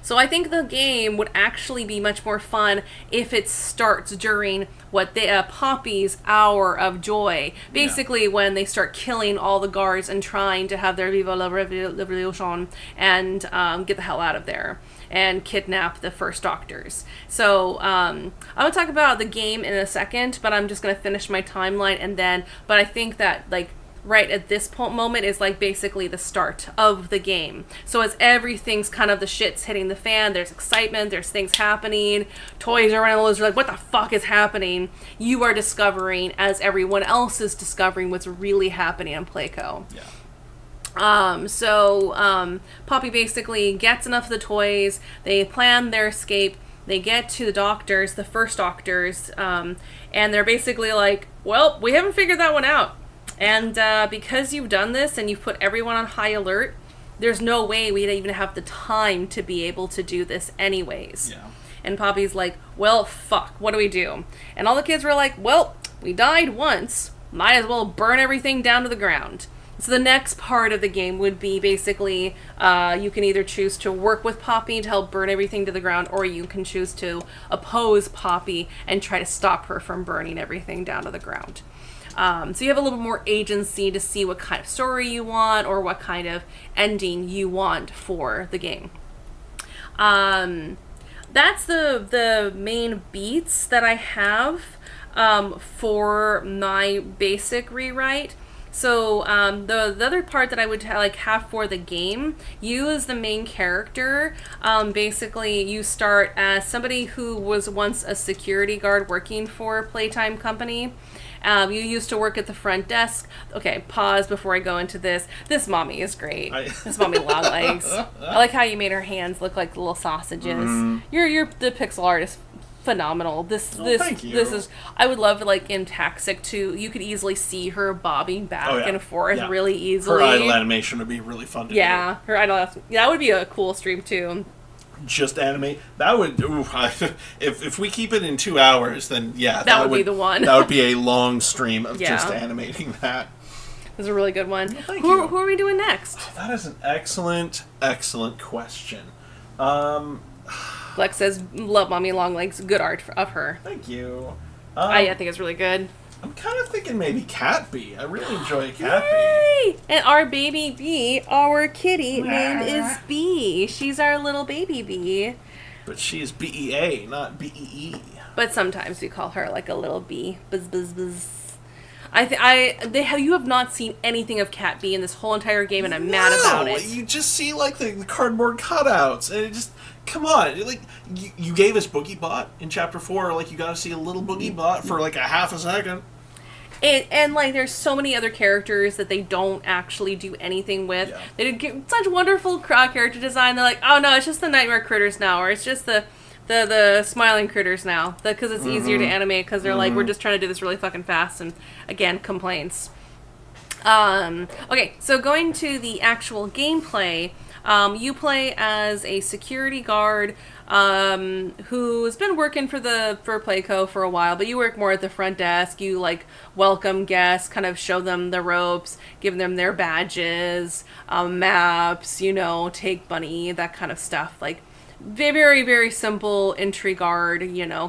So I think the game would actually be much more fun if it starts during what Poppy's hour of joy. Basically, when they start killing all the guards and trying to have their Viva la Revolution and get the hell out of there and kidnap the first doctors. So I'm going to talk about the game in a second, but I'm just going to finish my timeline but I think that right at this moment is basically the start of the game. So as everything's kind of the shit's hitting the fan, there's excitement, there's things happening, toys are around, are like, what the fuck is happening? You are discovering as everyone else is discovering what's really happening in Playco. Yeah. So Poppy basically gets enough of the toys, they plan their escape, they get to the first doctors, and they're basically like, well, we haven't figured that one out. And because you've done this and you've put everyone on high alert, there's no way we'd even have the time to be able to do this anyways. Yeah. And Poppy's like, well, fuck, what do we do? And all the kids were like, well, we died once. Might as well burn everything down to the ground. So the next part of the game would be basically you can either choose to work with Poppy to help burn everything to the ground, or you can choose to oppose Poppy and try to stop her from burning everything down to the ground. So you have a little more agency to see what kind of story you want or what kind of ending you want for the game. That's the main beats that I have for my basic rewrite. So the other part that I would have for the game, you as the main character, basically you start as somebody who was once a security guard working for a Playtime company. You used to work at the front desk. Okay, pause before I go into this. This mommy is great. This mommy Longlegs. I like how you made her hands look like little sausages. You're the pixel artist. Phenomenal. Thank you. This is. I would love like in Taxic too. You could easily see her bobbing back and forth really easily. Her idle animation would be really fun to do. Her idle. That would be a cool stream too. Just animate. That would. If we keep it in 2 hours, then that would be the one. That would be a long stream of just animating that. That's a really good one. Well, who are we doing next? That is an excellent question. Lex says, love Mommy Longlegs. Good art of her. Thank you. I think it's really good. I'm kind of thinking maybe Cat Bee. I really enjoy Cat Bee. And our baby bee, our kitty, name is Bee. She's our little baby bee. But she's BEA, not BEE. But sometimes we call her like a little bee. Buzz, buzz, buzz. You have not seen anything of Cat Bee in this whole entire game, and I'm mad about it. You just see like the cardboard cutouts, and it just come on. Like you gave us Boogie Bot in Chapter 4. Like you got to see a little Boogie Bot for like a half a second. And like there's so many other characters that they don't actually do anything with. Yeah. They did get such wonderful character design. They're like, oh no, it's just the nightmare critters now, or it's just the smiling critters now, because it's easier to animate, because they're like, we're just trying to do this really fucking fast, and again, complaints. Okay, so going to the actual gameplay, you play as a security guard who's been working for Playco for a while, but you work more at the front desk. You like welcome guests, kind of show them the ropes, give them their badges, maps, take money, that kind of stuff. Like very, very simple entry guard,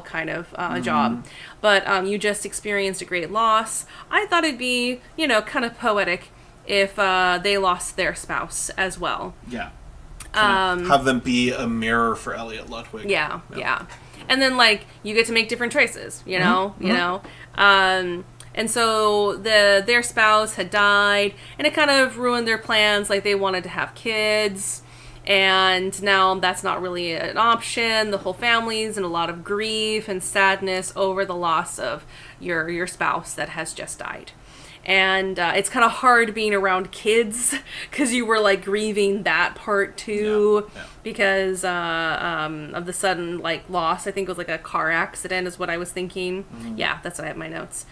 kind of job. But you just experienced a great loss. I thought it'd be, kind of poetic if they lost their spouse as well. Yeah. Have them be a mirror for Elliot Ludwig. Yeah. And then, like, you get to make different choices, you know? And so their spouse had died, and it kind of ruined their plans. Like, they wanted to have kids, and now that's not really an option. The whole family's in a lot of grief and sadness over the loss of your spouse that has just died. And it's kind of hard being around kids because you were like grieving that part too, because of the sudden like loss. I think it was like a car accident is what I was thinking. Yeah, that's what I have in my notes.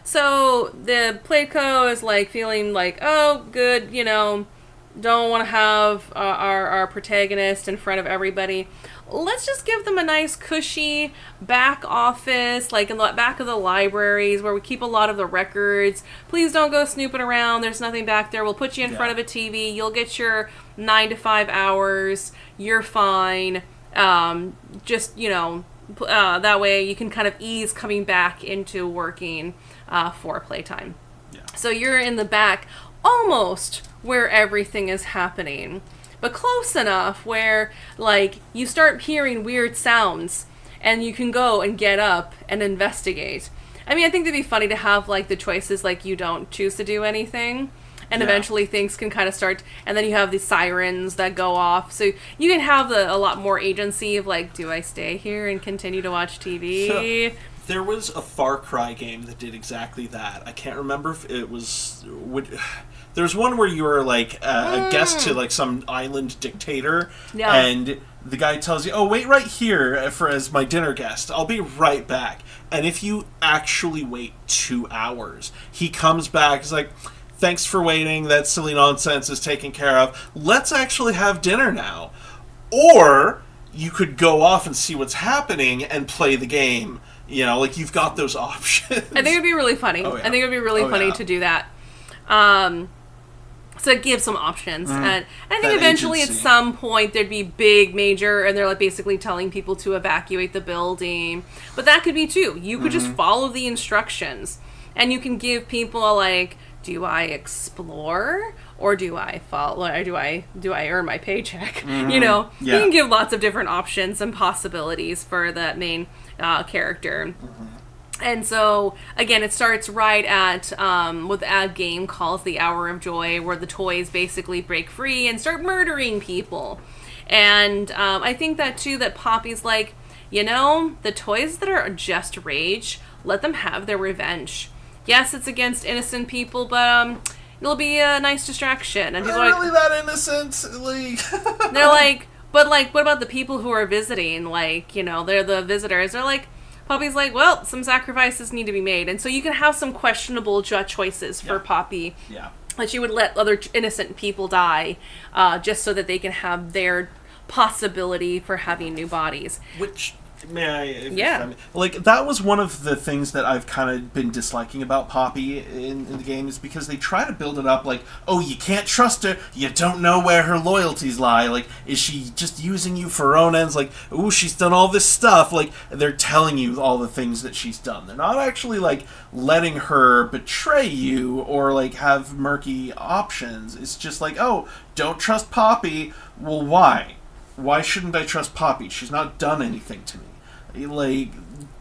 So the Playco is like feeling like, oh, good, don't want to have our protagonist in front of everybody. Let's just give them a nice cushy back office, like in the back of the libraries where we keep a lot of the records. Please don't go snooping around. There's nothing back there. We'll put you in front of a TV. You'll get your 9 to 5 hours. You're fine. That way you can kind of ease coming back into working for Playtime. Yeah. So you're in the back almost where everything is happening, but close enough where, like, you start hearing weird sounds, and you can go and get up and investigate. I mean, I think it'd be funny to have, like, the choices, like, you don't choose to do anything, and eventually things can kind of start, and then you have the sirens that go off, so you can have a lot more agency of, like, do I stay here and continue to watch TV? So, there was a Far Cry game that did exactly that. I can't remember if it was... There's one where you were like a guest to like some island dictator, and the guy tells you, "Oh, wait right here as my dinner guest. I'll be right back." And if you actually wait 2 hours, he comes back. He's like, "Thanks for waiting. That silly nonsense is taken care of. Let's actually have dinner now." Or you could go off and see what's happening and play the game. Like you've got those options. I think it'd be really funny. I think it'd be really funny to do that. So it gives some options. And I think That eventually agency. at some point there'd be big, major, and they're like basically telling people to evacuate the building. But that could be too. You could just follow the instructions. And you can give people like, do I explore? Or do I follow? Or do I earn my paycheck? You know, Yeah. you can give lots of different options and possibilities for that main character. And so, again, it starts right at what the game calls the Hour of Joy, where the toys basically break free and start murdering people. And I think that, too, that Poppy's like, you know, the toys that are just rage, let them have their revenge. Yes, it's against innocent people, but it'll be a nice distraction. And people Not are really like, that innocent. Like, they're like, but like, what about the people who are visiting? Like, you know, they're the visitors. They're like, Poppy's like, well, some sacrifices need to be made. And so you can have some questionable choices for Poppy. yeah. That she would let other innocent people die just so that they can have their possibility for having new bodies. Which, may I? Yeah. Like, that was one of the things that I've kind of been disliking about Poppy in the game, is because they try to build it up like, oh, you can't trust her, you don't know where her loyalties lie, like, is she just using you for her own ends, like, ooh, she's done all this stuff, like, they're telling you all the things that she's done. They're not actually, like, letting her betray you or, like, have murky options. It's just like, oh, don't trust Poppy. Well, why? Why shouldn't I trust Poppy? She's not done anything to me. Like,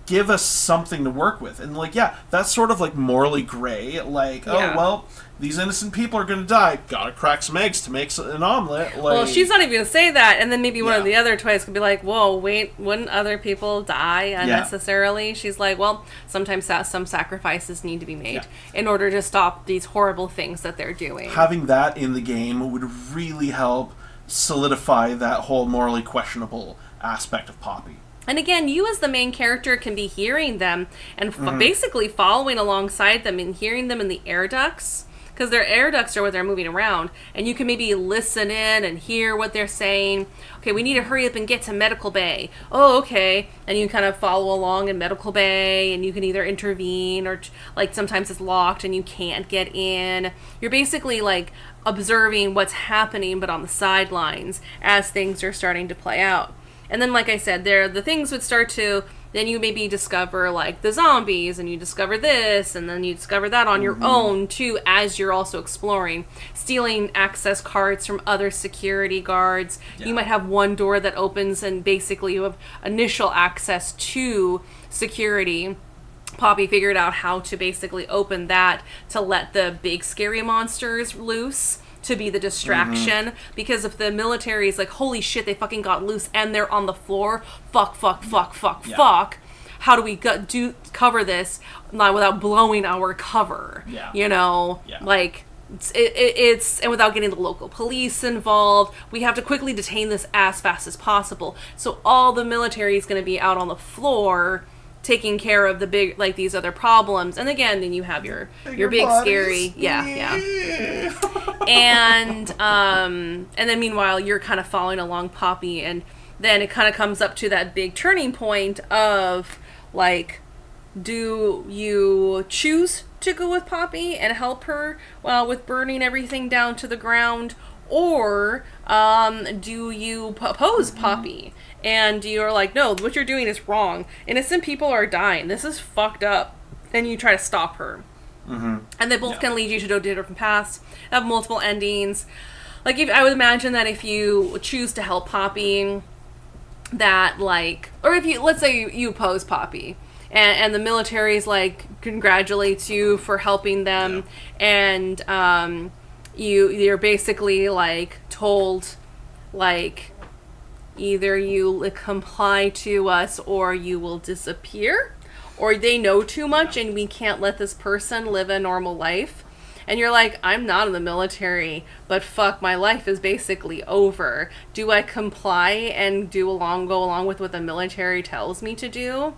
give us something to work with. And, like, yeah, that's sort of, like, morally gray. Like, Yeah. oh, well, these innocent people are going to die. Gotta crack some eggs to make an omelet. Like, Well, she's not even going to say that. And then maybe one of Yeah. the other toys could be like, whoa, wait, wouldn't other people die unnecessarily? She's like, well, sometimes some sacrifices need to be made in order to stop these horrible things that they're doing. having that in the game would really help solidify that whole morally questionable aspect of Poppy. And again, you as the main character can be hearing them and basically following alongside them and hearing them in the air ducts. Because their air ducts are where they're moving around. And you can maybe listen in and hear what they're saying. Okay, we need to hurry up and get to medical bay. Oh, okay. And you kind of follow along in medical bay. And you can either intervene or, like, sometimes it's locked and you can't get in. You're basically, like, observing what's happening but on the sidelines as things are starting to play out. And then, like I said, the things would start to, then you maybe discover, like, the zombies, and you discover this, and then you discover that on your own, too, as you're also exploring. Stealing access cards from other security guards. Yeah. You might have one door that opens, and basically you have initial access to security. Poppy figured out how to basically open that to let the big scary monsters loose, to be the distraction. Because if the military is like, holy shit, they fucking got loose and they're on the floor, fuck, how do we cover this without blowing our cover? You know, like, it's and without getting the local police involved, we have to quickly detain this as fast as possible. So all the military is going to be out on the floor taking care of the big, like, these other problems. And again, then you have your big bodies. scary and then meanwhile you're kind of following along Poppy, and then it kind of comes up to that big turning point of, like, do you choose to go with Poppy and help her with burning everything down to the ground, or do you oppose Poppy? And you're like, no, what you're doing is wrong. Innocent people are dying. This is fucked up. And you try to stop her. And they both can lead you to different paths, have multiple endings. Like, I would imagine that if you choose to help Poppy, that, like, or if you, let's say you oppose Poppy, and the military's like, congratulates you for helping them, and you're basically, like, told, like, either you comply to us or you will disappear, or they know too much and we can't let this person live a normal life. And you're like, I'm not in the military, but fuck, my life is basically over. Do I comply and go along with what the military tells me to do?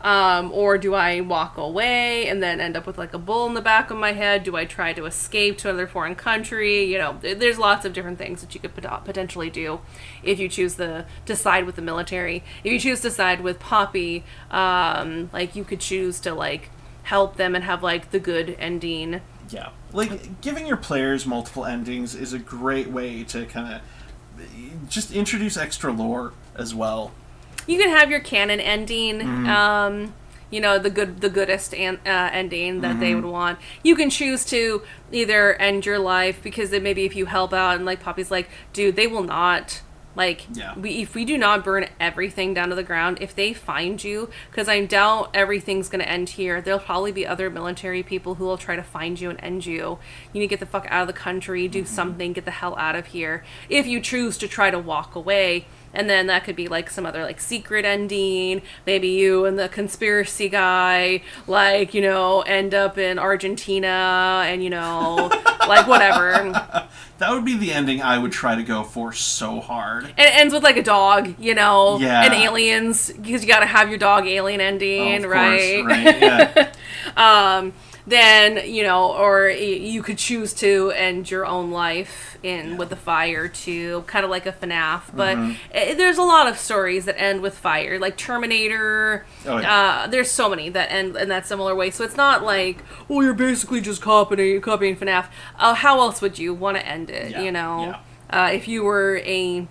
Or do I walk away and then end up with, like, a bull in the back of my head? Do I try to escape to another foreign country? You know, there's lots of different things that you could potentially do if you choose to side with the military. If you choose to side with Poppy, like, you could choose to, like, help them and have, like, the good ending Yeah. Like, giving your players multiple endings is a great way to kind of just introduce extra lore as well. You can have your canon ending, the goodest ending that they would want. You can choose to either end your life, because then maybe if you help out, and like Poppy's like, dude, they will not. Like, if we do not burn everything down to the ground, if they find you, because I doubt everything's going to end here, there'll probably be other military people who will try to find you and end you. You need to get the fuck out of the country, do something, get the hell out of here. If you choose to try to walk away, and then that could be like some other like secret ending. Maybe you and the conspiracy guy, like, end up in Argentina and, like whatever. That would be the ending I would try to go for so hard. And it ends with like a dog, Yeah. and aliens, because you gotta have your dog alien ending, right? Course, right, yeah. Then, or you could choose to end your own life with the fire too, kind of like a FNAF. But there's a lot of stories that end with fire, like Terminator. Oh, yeah. There's so many that end in that similar way. So it's not like, you're basically just copying FNAF. How else would you want to end it, Yeah. If you were a...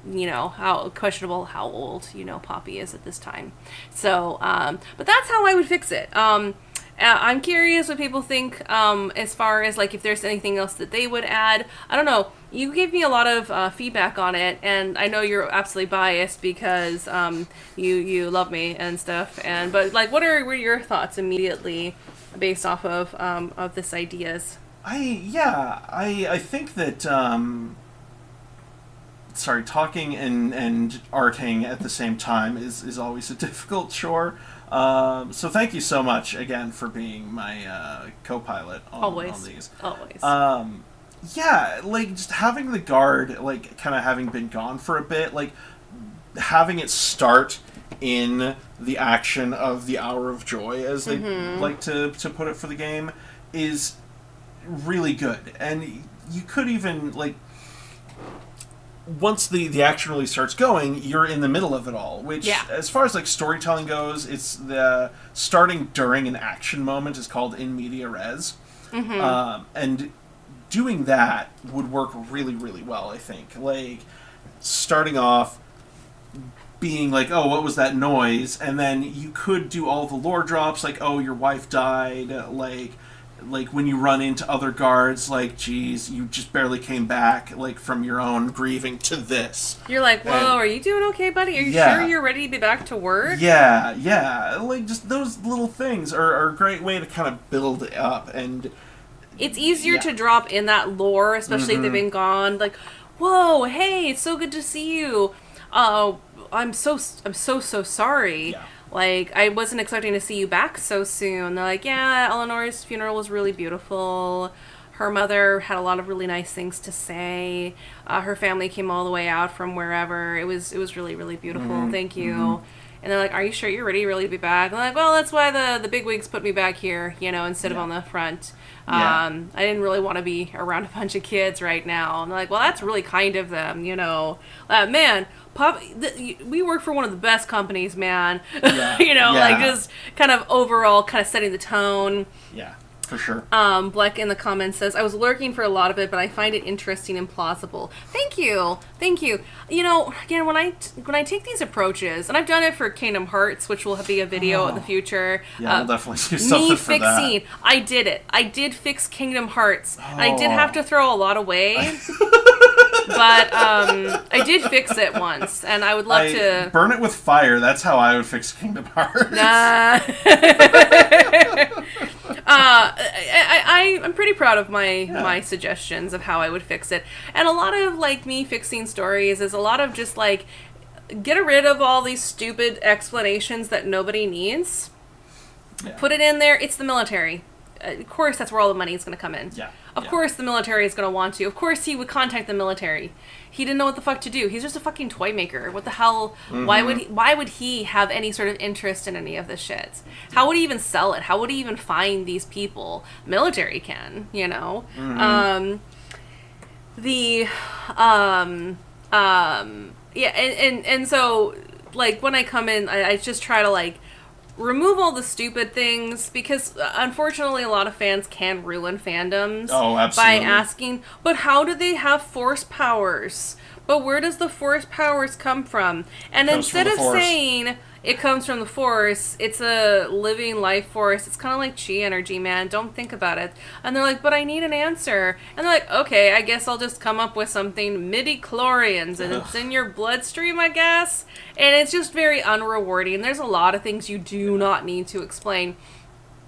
how questionable how old, Poppy is at this time. So, but that's how I would fix it. I'm curious what people think, as far as, like, if there's anything else that they would add. I don't know. You gave me a lot of feedback on it, and I know you're absolutely biased because you love me and stuff. But, like, what were your thoughts immediately based off of this ideas? I think that, talking and arting at the same time is always a difficult chore. So thank you so much again for being my co-pilot on these. Always. Like, just having the guard, like, kind of having been gone for a bit, like, having it start in the action of the Hour of Joy, as they like to put it for the game, is really good. And you could even, like, once the action really starts going, you're in the middle of it all, which, as far as, like, storytelling goes, it's the starting during an action moment is called in media res. And doing that would work really, really well, I think. Like, starting off being like, oh, what was that noise? And then you could do all the lore drops, like, oh, your wife died, like when you run into other guards, like, geez, you just barely came back, like, from your own grieving to this. You're like, whoa, are you doing okay, buddy? Are you sure you're ready to be back to work? Yeah. Like, just those little things are a great way to kind of build it up. And it's easier to drop in that lore, especially if they've been gone. Like, whoa, hey, it's so good to see you. I'm so sorry. Yeah. Like, I wasn't expecting to see you back so soon. They're like, yeah, Eleanor's funeral was really beautiful. Her mother had a lot of really nice things to say. Her family came all the way out from wherever. It was really, really beautiful. Thank you. And they're like, are you sure you're ready to be back? And I'm like, well, that's why the bigwigs put me back here, instead of on the front. I didn't really want to be around a bunch of kids right now. And they're like, well, that's really kind of them, man, we work for one of the best companies, man. Like, just kind of overall kind of setting the tone. Yeah. For sure. Bleck in the comments says, I was lurking for a lot of it, but I find it interesting and plausible. Thank you. Again, when I take these approaches, and I've done it for Kingdom Hearts, which will be a video in the future. Yeah, we'll definitely do something for that. I did it. I did fix Kingdom Hearts. I did have to throw a lot away. But I did fix it once, and I would love to... Burn it with fire. That's how I would fix Kingdom Hearts. Nah. I'm pretty proud of my suggestions of how I would fix it. And a lot of, like, me fixing stories is a lot of just, like, get rid of all these stupid explanations that nobody needs. Yeah. Put it in there. It's the military. Of course, that's where all the money is going to come in. Yeah. Of course the military is going to want to. Of course he would contact the military. He didn't know what the fuck to do. He's just a fucking toy maker. What the hell? Why would he have any sort of interest in any of this shit? How would he even sell it? How would he even find these people? Military can, Yeah, and so, like, when I come in, I just try to, like, remove all the stupid things, because unfortunately a lot of fans can ruin fandoms by asking, but how do they have force powers? But where does the force powers come from? And instead of saying it comes from the force, it's a living life force, it's kind of like chi energy, man, don't think about it. And they're like, but I need an answer. And they're like, okay, I guess I'll just come up with something, midi-chlorians, and it's in your bloodstream, I guess. And it's just very unrewarding. There's a lot of things you do not need to explain.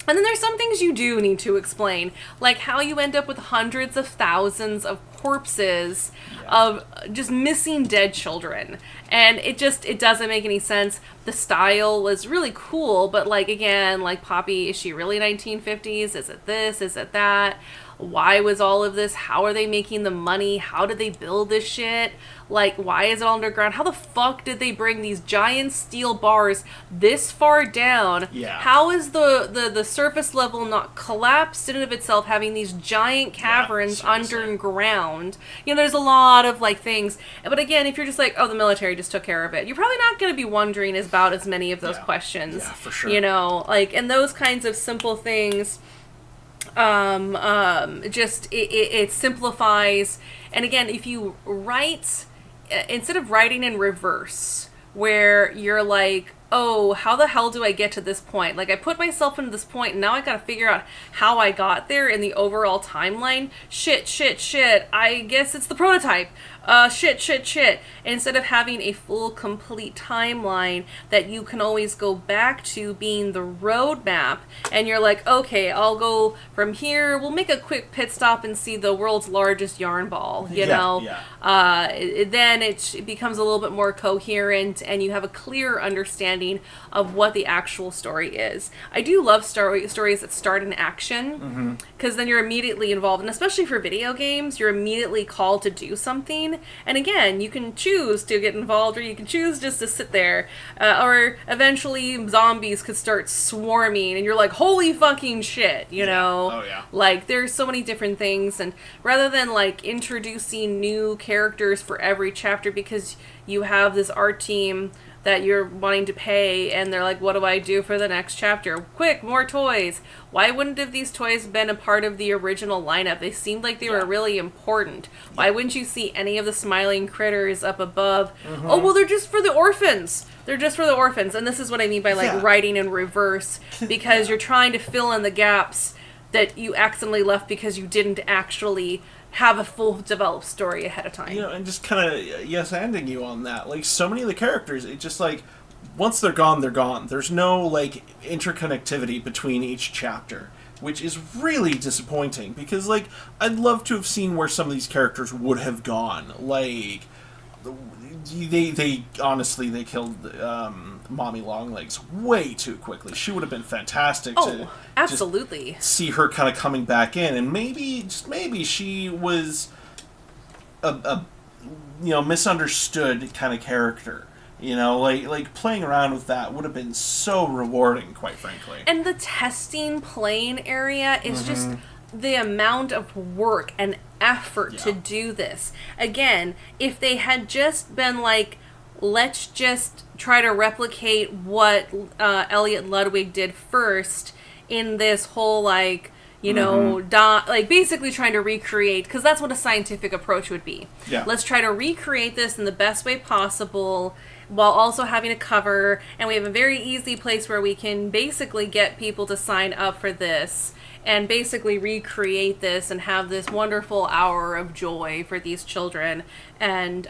And then there's some things you do need to explain, like how you end up with hundreds of thousands of corpses of just missing dead children. And it doesn't make any sense. The style was really cool, but like, again, like Poppy, is she really 1950s? Is it this? Is it that? Why was all of this? How are they making the money? How did they build this shit? Like, why is it all underground? How the fuck did they bring these giant steel bars this far down? Yeah. How is the surface level not collapsed in and of itself, having these giant caverns underground? You know, there's a lot of, like, things. But again, if you're just like, oh, the military just took care of it, you're probably not going to be wondering about as many of those questions. Yeah, for sure. You know, like, and those kinds of simple things... it simplifies. And again, if you write, instead of writing in reverse, where you're like, oh, how the hell do I get to this point? Like, I put myself into this point, and now I gotta figure out how I got there in the overall timeline. Shit. I guess it's the prototype. Shit. Instead of having a full, complete timeline that you can always go back to being the roadmap, and you're like, okay, I'll go from here. We'll make a quick pit stop and see the world's largest yarn ball, you know? Then it becomes a little bit more coherent, and you have a clear understanding of what the actual story is. I do love stories that start in action, because then you're immediately involved, and especially for video games, you're immediately called to do something. And again, you can choose to get involved, or you can choose just to sit there, or eventually zombies could start swarming, and you're like, holy fucking shit, you know? Oh, yeah. Like, there's so many different things, and rather than, like, introducing new characters for every chapter because you have this art team that you're wanting to pay, and they're like, what do I do for the next chapter? Quick, more toys. Why wouldn't have these toys been a part of the original lineup? They seemed like they were really important. Why wouldn't you see any of the smiling critters up above? Oh, well, they're just for the orphans. They're just for the orphans. And this is what I mean by, like, writing in reverse, because you're trying to fill in the gaps that you accidentally left because you didn't actually have a full developed story ahead of time. You know, and just kind of yes-anding you on that. Like, so many of the characters, it just, like, once they're gone, they're gone. There's no, like, interconnectivity between each chapter, which is really disappointing, because, like, I'd love to have seen where some of these characters would have gone. Like, they honestly, they killed Mommy Longlegs way too quickly. She would have been fantastic to absolutely see her kind of coming back in, and maybe, just maybe, she was a misunderstood kind of character. You know, like playing around with that would have been so rewarding, quite frankly. And the testing playing area is just the amount of work and effort to do this. Again, if they had just been like, let's just try to replicate what Elliot Ludwig did first in this whole, like, you know, like, basically trying to recreate, because that's what a scientific approach would be. Yeah. Let's try to recreate this in the best way possible, while also having a cover, and we have a very easy place where we can basically get people to sign up for this, and basically recreate this and have this wonderful hour of joy for these children. And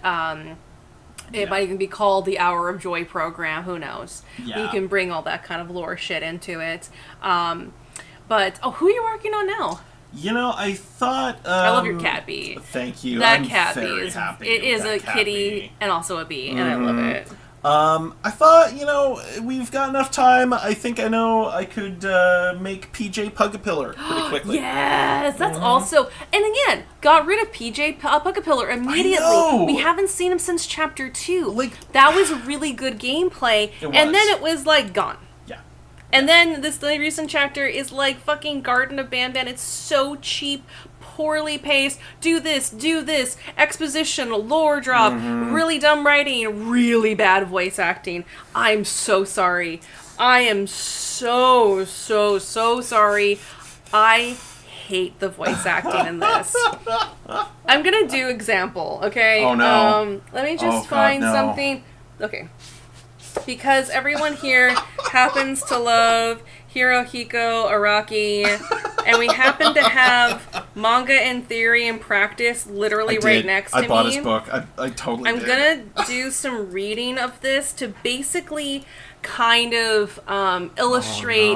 it might even be called the Hour of Joy program, who knows. You can bring all that kind of lore shit into it. But who are you working on now? You know, I thought... I love your cat bee. Thank you. That I'm cat bee very is... happy It is a kitty bee. and also a bee, and I love it. I thought, you know, we've got enough time. I think I know I could make PJ Pugapillar pretty quickly. Yes, that's also... And again, got rid of PJ Pugapillar immediately. I know. We haven't seen him since Chapter 2. Like, that was really good gameplay. It was. And then it was, like, gone. Yeah. And then the recent chapter is like fucking Garden of Banban. It's so cheap, poorly paced. Do this, exposition, lore drop, really dumb writing, really bad voice acting. I'm so sorry. I am so sorry. I hate the voice acting in this. I'm gonna do example, okay? Oh, no. Let me just Oh, God, find no. something. Okay. Because everyone here happens to love Hirohiko Araki, and we happen to have Manga in Theory and Practice literally right next to me. I bought his book. I totally I'm did. gonna do some reading of this to basically kind of illustrate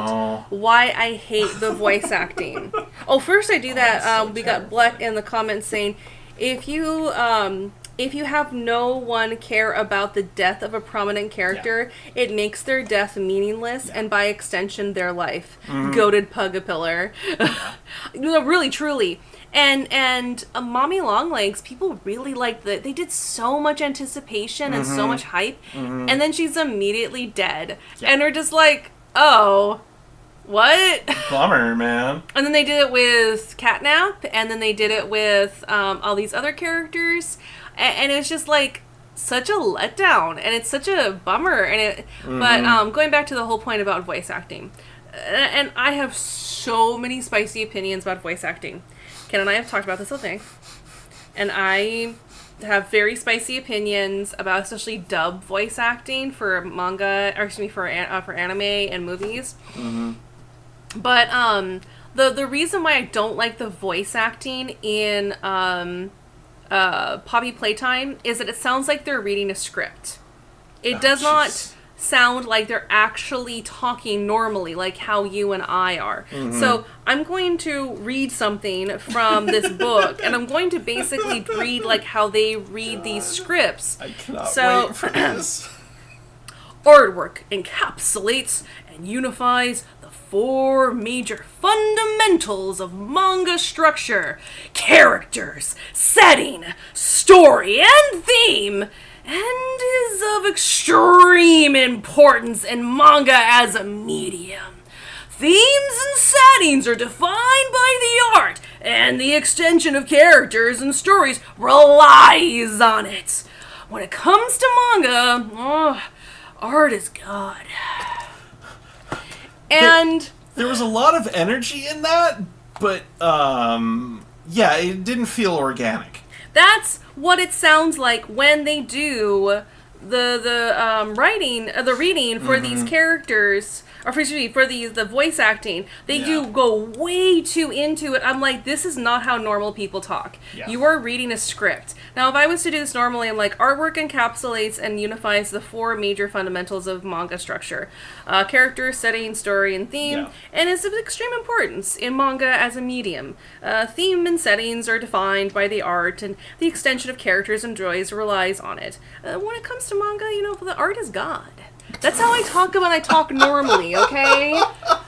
why I hate the voice acting. Oh, first I do that. So We got Bleck in the comments saying, if you have no one care about the death of a prominent character, it makes their death meaningless and by extension their life. Goated Pugapillar. No, really, truly. And Mommy Longlegs, people really liked that. They did so much anticipation and so much hype, and then she's immediately dead. Yeah. And we're just like, oh, what? Bummer, man. And then they did it with Catnap, and then they did it with all these other characters, and it was just like such a letdown, and it's such a bummer. And but going back to the whole point about voice acting, and I have so many spicy opinions about voice acting. Ken and I have talked about this whole thing, and I have very spicy opinions about especially dub voice acting for manga, or excuse me, for anime and movies. But the reason why I don't like the voice acting in Poppy Playtime is that it sounds like they're reading a script. It does not sound like they're actually talking normally, like how you and I are. So I'm going to read something from this book, and I'm going to basically read like how they read these scripts. I cannot So, wait for this. Artwork encapsulates and unifies the four major fundamentals of manga structure: characters, setting, story, and theme, and is of extreme importance in manga as a medium. Themes and settings are defined by the art, and the extension of characters and stories relies on it. When it comes to manga, art is God. And There was a lot of energy in that, but yeah, it didn't feel organic. that's what it sounds like when they do the reading for these characters, or excuse me, for the voice acting. They do go way too into it. I'm like, this is not how normal people talk. Yeah. You are reading a script. Now, if I was to do this normally, I'm like, artwork encapsulates and unifies the four major fundamentals of manga structure: character, setting, story, and theme, Yeah. and is of extreme importance in manga as a medium. Theme and settings are defined by the art, and the extension of characters and joys relies on it. When it comes to manga, the art is God. That's how I talk when I talk normally, okay?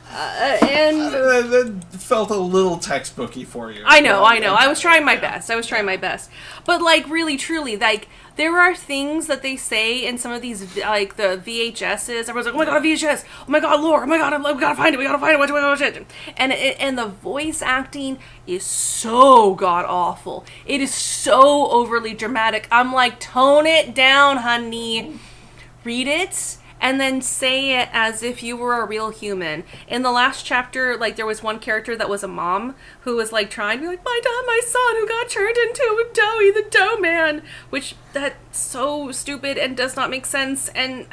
And That felt a little textbooky for you. I know. I was trying my best. But, like, really, truly, like, there are things that they say in some of these, like, the VHSs. Everyone's like, oh my god, VHS! Oh my god, lore! Oh my god, we gotta find it! Watch it! And the voice acting is so god-awful. It is so overly dramatic. I'm like, tone it down, honey. Read it, and then say it as if you were a real human. In the last chapter, like, there was one character that was a mom who was, like, trying to be like, my son who got turned into a doughy, the dough man, which, that's so stupid and does not make sense, and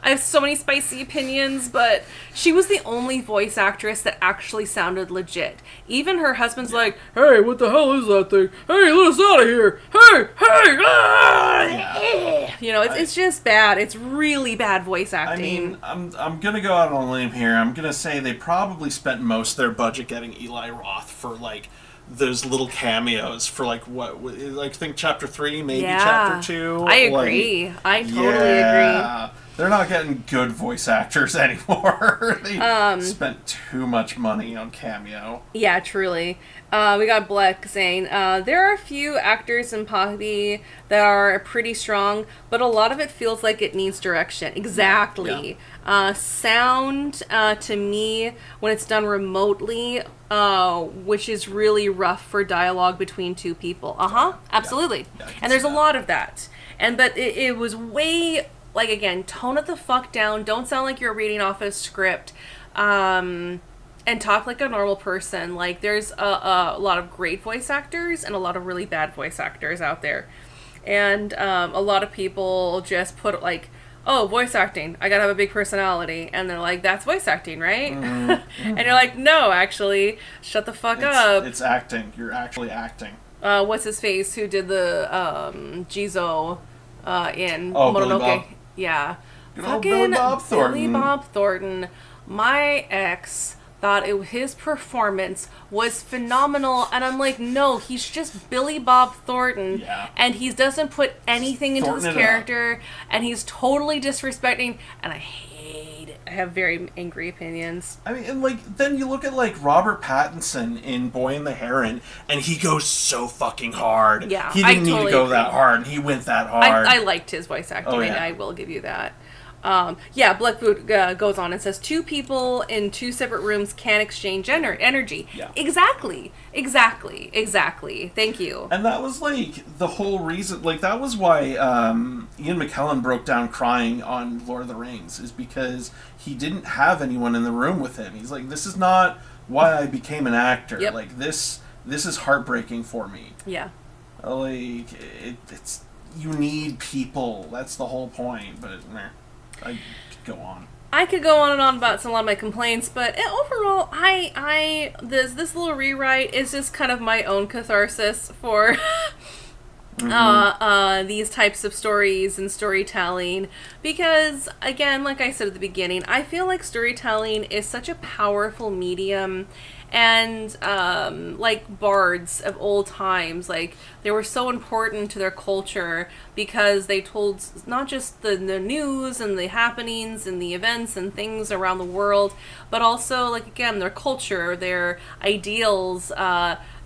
I have so many spicy opinions, but she was the only voice actress that actually sounded legit. Even her husband's like, hey, what the hell is that thing? Hey, let us out of here! Hey! It's just bad. It's really bad voice I acting. mean, I'm gonna go out on a limb here. I'm gonna say they probably spent most of their budget getting Eli Roth for, like, those little cameos for, like, think chapter 3, maybe chapter 2. I agree. I totally agree. They're not getting good voice actors anymore. They spent too much money on cameo. Yeah, truly. We got Bleck saying, there are a few actors in Poppy that are pretty strong, but a lot of it feels like it needs direction. Exactly. Yeah. Sound, to me, when it's done remotely, which is really rough for dialogue between two people. Absolutely. Yeah, I can And there's see a that. lot of that. But it was way like, again, tone it the fuck down. Don't sound like you're reading off a script. And talk like a normal person. Like, there's a lot of great voice actors and a lot of really bad voice actors out there. And a lot of people just put, like, oh, voice acting, I gotta have a big personality. And they're like, that's voice acting, right? And you're like, no, actually, shut the fuck up. It's acting. You're actually acting. What's his face, who did the Jizo in Oh, Mononoke? Billy Bob. Yeah. Good old Billy Bob Thornton. Billy Bob Thornton. My ex thought his performance was phenomenal, and I'm like, no, he's just Billy Bob Thornton, and he doesn't put anything into his character, and he's totally disrespecting, and I hate it. I have very angry opinions. I mean, and like, then you look at like Robert Pattinson in Boy and the Heron, and he goes so fucking hard. Yeah, he didn't need totally to go agree. that hard. He went that hard. I liked his voice acting. Oh, yeah. I will give you that. Blackfoot goes on and says, 2 people in 2 separate rooms can't exchange energy. Yeah. Exactly. Thank you. And that was like the whole reason. Like, that was why Ian McKellen broke down crying on Lord of the Rings, is because he didn't have anyone in the room with him. He's like, this is not why I became an actor. Yep. Like, this is heartbreaking for me. Yeah. Like, it's you need people. That's the whole point. But I could go on. I could go on and on about a lot of my complaints, but overall, this little rewrite is just kind of my own catharsis for these types of stories and storytelling, because, again, like I said at the beginning, I feel like storytelling is such a powerful medium. And like bards of old times, like, they were so important to their culture because they told not just the news and the happenings and the events and things around the world, but also, like, again, their culture, their ideals.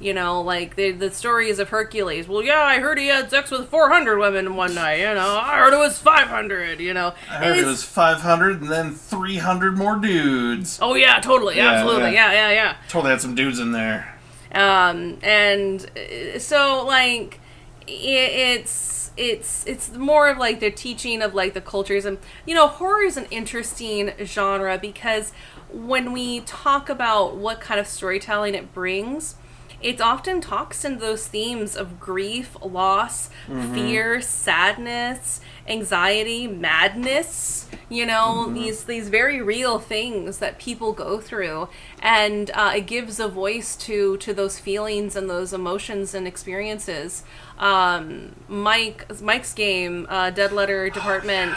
Like the stories of Hercules. Well, yeah, I heard he had sex with 400 women in one night. I heard it was 500. I heard it was 500 and then 300 more dudes. Oh yeah, totally, absolutely, yeah. Totally had some dudes in there. And so, like, it's more of like the teaching of like the cultures, and horror is an interesting genre because when we talk about what kind of storytelling it brings, it often talks in those themes of grief, loss, fear, sadness, anxiety, madness, these very real things that people go through. And it gives a voice to those feelings and those emotions and experiences. Mike's game, Dead Letter Department,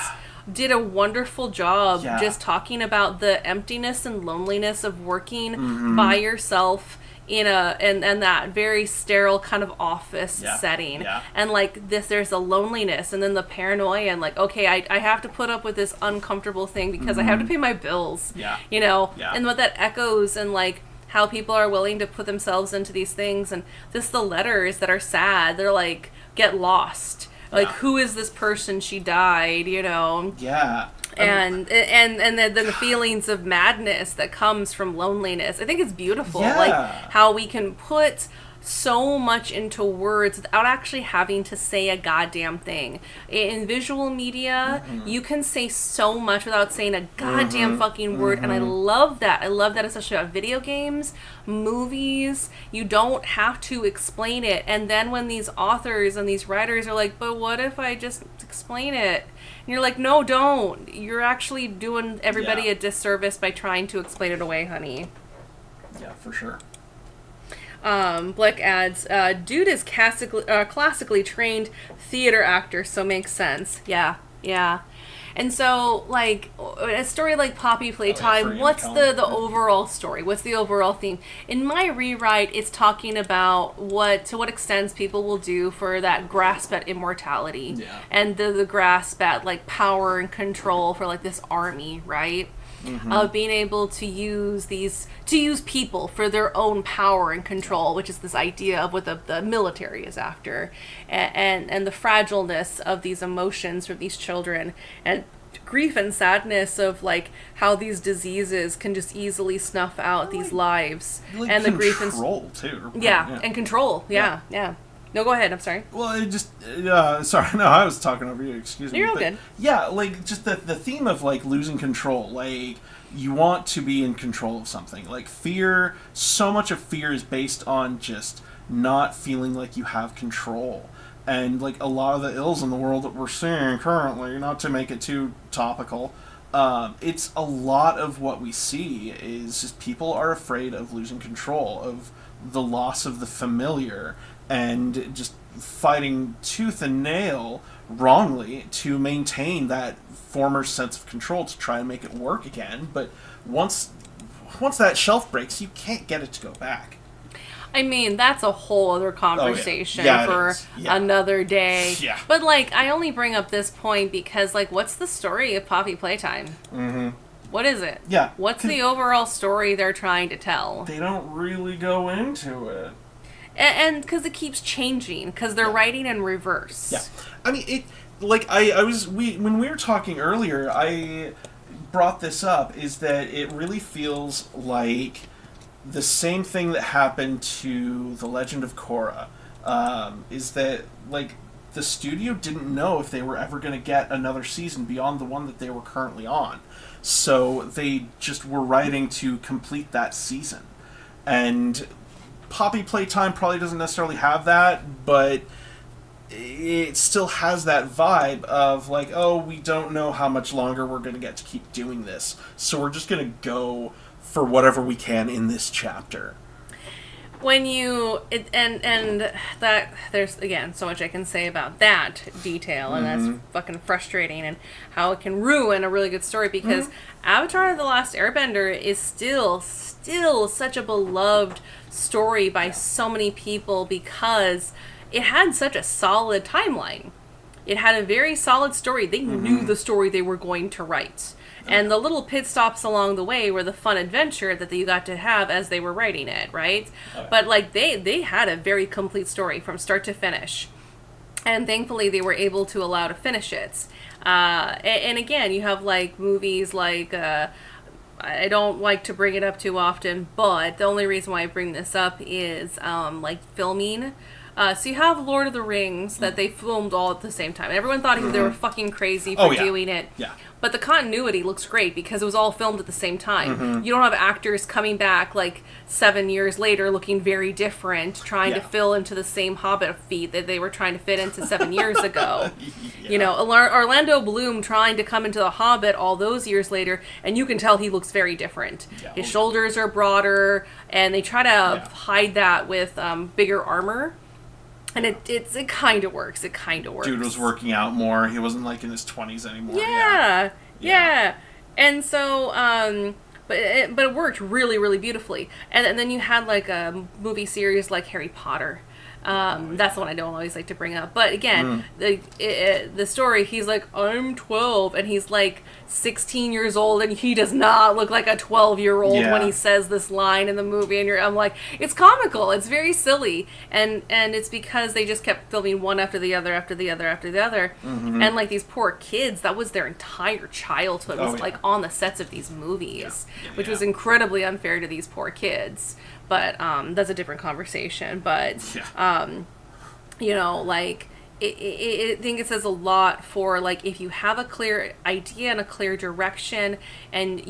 did a wonderful job just talking about the emptiness and loneliness of working by yourself in that very sterile kind of office setting. And like this, there's a loneliness and then the paranoia and like, okay, I have to put up with this uncomfortable thing because I have to pay my bills. And what that echoes and like how people are willing to put themselves into these things, and just the letters that are sad, they're like, get lost. Like, who is this person? She died, Yeah. And then the feelings of madness that comes from loneliness. I think it's beautiful. Yeah. Like, how we can put so much into words without actually having to say a goddamn thing. In visual media, you can say so much without saying a goddamn fucking word, and I love that. I love that, especially about video games, movies. You don't have to explain it. And then when these authors and these writers are like, but what if I just explain it? And you're like, no, don't. You're actually doing everybody a disservice by trying to explain it away, honey. Yeah, for sure. Blick adds, dude is classically trained theater actor, so makes sense. Yeah. And so, like, a story like Poppy Playtime, what's the overall story? What's the overall theme? In my rewrite, it's talking about to what extent people will do for that grasp at immortality. Yeah. And the grasp at, like, power and control for, like, this army, right? Of being able to use people for their own power and control, which is this idea of what the military is after, and the fragileness of these emotions for these children, and grief and sadness of like how these diseases can just easily snuff out these lives, Like and the grief and control too. and control, yeah. No, go ahead. I'm sorry. Well, it just sorry, no, I was talking over you. Excuse me. You're all good. Yeah, like just the theme of like losing control. Like you want to be in control of something. Like fear. So much of fear is based on just not feeling like you have control. And like a lot of the ills in the world that we're seeing currently, not to make it too topical, it's a lot of what we see is just people are afraid of losing control, of the loss of the familiar, and just fighting tooth and nail wrongly to maintain that former sense of control to try and make it work again. But once that shelf breaks, you can't get it to go back. I mean, that's a whole other conversation for another day. Yeah. But, like, I only bring up this point because, like, what's the story of Poppy Playtime? Mm-hmm. What is it? Yeah. What's the overall story they're trying to tell? They don't really go into it. And because it keeps changing, because they're writing in reverse. Yeah. I mean, it, like, when we were talking earlier, I brought this up, is that it really feels like the same thing that happened to The Legend of Korra, is that, like, the studio didn't know if they were ever going to get another season beyond the one that they were currently on. So they just were writing to complete that season. And Poppy Playtime probably doesn't necessarily have that, but it still has that vibe of, like, oh, we don't know how much longer we're going to get to keep doing this, so we're just going to go for whatever we can in this chapter. When you and that, there's again so much I can say about that detail, and that's fucking frustrating, and how it can ruin a really good story, because Avatar: The Last Airbender is still such a beloved story by so many people, because it had such a solid timeline. It had a very solid story. They knew the story they were going to write. And the little pit stops along the way were the fun adventure that you got to have as they were writing it, right? But, like, they had a very complete story from start to finish. And thankfully they were able to allow to finish it. And again, you have, like, movies like, I don't like to bring it up too often, but the only reason why I bring this up is, like, filming. So you have Lord of the Rings that they filmed all at the same time. Everyone thought they were fucking crazy for doing it. Yeah. But the continuity looks great because it was all filmed at the same time. You don't have actors coming back like 7 years later looking very different, trying to fill into the same Hobbit feat that they were trying to fit into 7 years ago. You know, Orlando Bloom trying to come into the Hobbit all those years later, and you can tell he looks very different. His shoulders are broader, and they try to hide that with bigger armor. And it kind of works. It kind of works. Dude was working out more. He wasn't, like, in his 20s anymore. Yeah. And so, but it worked really, really beautifully. And then you had, like, a movie series like Harry Potter. That's the one I don't always like to bring up. But again, the story, he's like, I'm 12, and he's like 16 years old, and he does not look like a 12-year-old when he says this line in the movie. And I'm like, it's comical, it's very silly, and it's because they just kept filming one after the other, after the other, after the other, and like these poor kids, that was their entire childhood, was like on the sets of these movies, which was incredibly unfair to these poor kids. But that's a different conversation. But you know, like I think it says a lot for, like, if you have a clear idea and a clear direction, and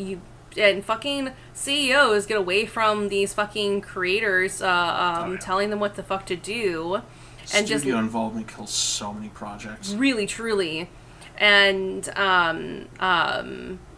fucking CEOs get away from these fucking creators telling them what the fuck to do, and Studio involvement kills so many projects. Really, truly. And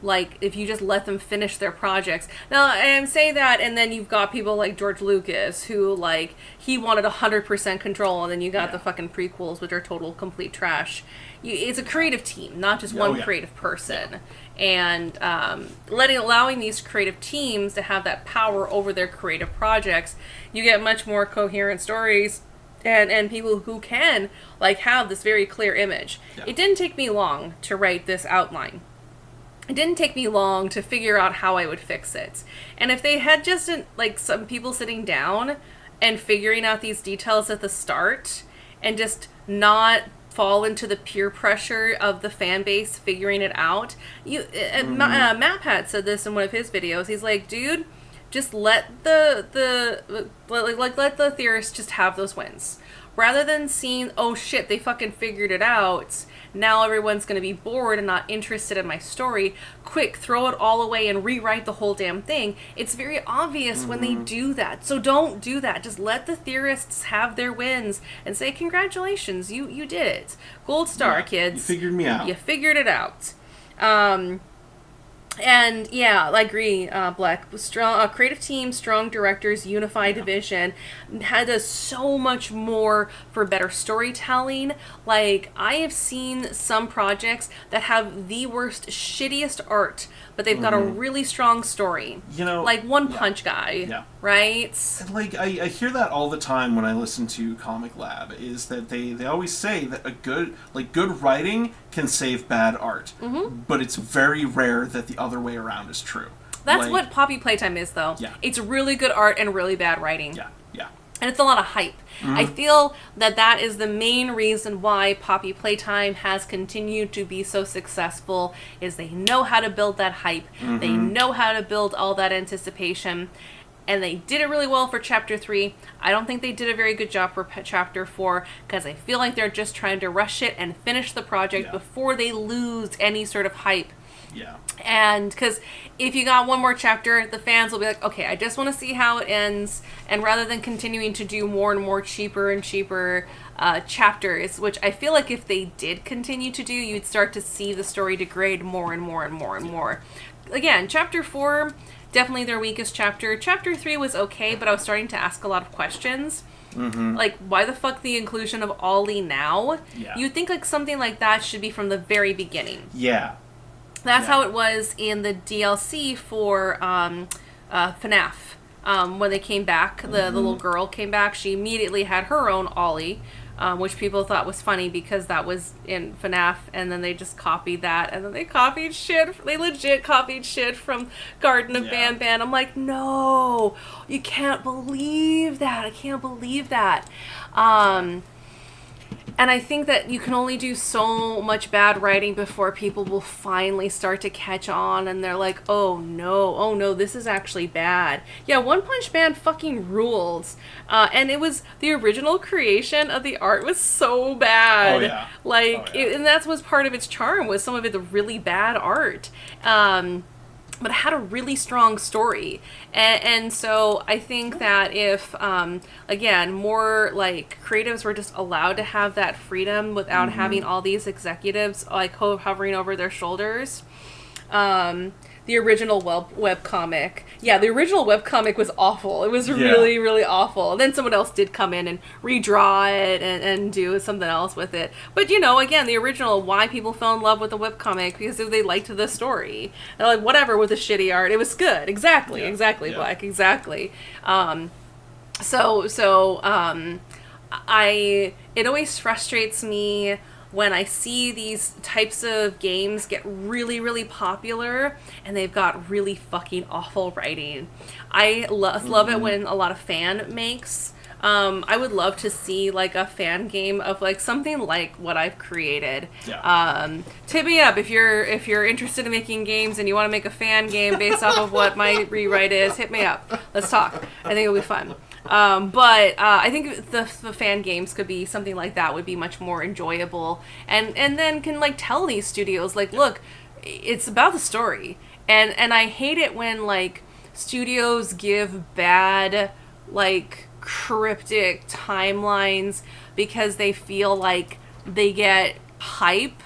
like, if you just let them finish their projects. Now, I say that, and then you've got people like George Lucas, who, like, he wanted 100% control, and then you got the fucking prequels, which are total complete trash. It's a creative team, not just one creative person. And allowing these creative teams to have that power over their creative projects, you get much more coherent stories. And people who can, like, have this very clear image. It didn't take me long to write this outline. It didn't take me long to figure out how I would fix it. And if they had just, like, some people sitting down and figuring out these details at the start, and just not fall into the peer pressure of the fan base figuring it out. Matt said this in one of his videos. He's like, dude, just let the theorists just have those wins. rather than seeing, oh shit, they fucking figured it out, now everyone's going to be bored and not interested in my story, quick, throw it all away and rewrite the whole damn thing. It's very obvious when they do that. So don't do that. Just let the theorists have their wins and say, congratulations, you did it. Gold star, kids. You figured me out. You figured it out. And yeah, I agree, Black. Strong, creative team, strong directors, unified vision, does so much more for better storytelling. Like, I have seen some projects that have the worst, shittiest art, but they've got a really strong story. You know, like One Punch Guy, right? Like, I hear that all the time when I listen to Comic Lab, is that they always say that good writing can save bad art, but it's very rare that the other way around is true. That's what Poppy Playtime is, though. Yeah. It's really good art and really bad writing. Yeah. And it's a lot of hype. I feel that is the main reason why Poppy Playtime has continued to be so successful, is they know how to build that hype. They know how to build all that anticipation. And they did it really well for Chapter 3. I don't think they did a very good job for Chapter 4, because I feel like they're just trying to rush it and finish the project before they lose any sort of hype. Yeah. And because if you got one more chapter, the fans will be like, okay, I just want to see how it ends. And rather than continuing to do more and more cheaper and cheaper chapters, which I feel like if they did continue to do, you'd start to see the story degrade more and more and more and more. Again, Chapter 4, definitely their weakest chapter. Chapter 3 was okay, but I was starting to ask a lot of questions. Like, why the fuck the inclusion of Ollie now? Yeah. You'd think like something like that should be from the very beginning. Yeah. That's how it was in the DLC for FNAF. When they came back, the little girl came back, she immediately had her own Ollie, which people thought was funny because that was in FNAF, and then they just copied that, and then they copied shit. They legit copied shit from Garden of Banban. I'm like, no, you can't believe that. I can't believe that. And I think that you can only do so much bad writing before people will finally start to catch on, and they're like, oh no, this is actually bad. Yeah, One Punch Man fucking rules. And it was, the original creation of the art was so bad. Oh, yeah. And that was part of its charm, was some of the really bad art. But it had a really strong story. And so I think that if, again, more like creatives were just allowed to have that freedom without having all these executives like hovering over their shoulders. The original webcomic. Yeah, the original webcomic was awful. It was really, really awful. And then someone else did come in and redraw it and do something else with it. But, again, the original, why people fell in love with the webcomic, because they liked the story. And like, whatever with the shitty art, it was good. Exactly, Black, exactly. It always frustrates me when I see these types of games get really, really popular and they've got really fucking awful writing. I love it when a lot of fan makes. I would love to see like a fan game of like something like what I've created. Hit me up if you're interested in making games and you want to make a fan game based off of what my rewrite is. Hit me up. Let's talk. I think it'll be fun. But I think the fan games could be something like that, would be much more enjoyable, and then can like tell these studios like, look, it's about the story, and I hate it when like studios give bad like cryptic timelines because they feel like they get hype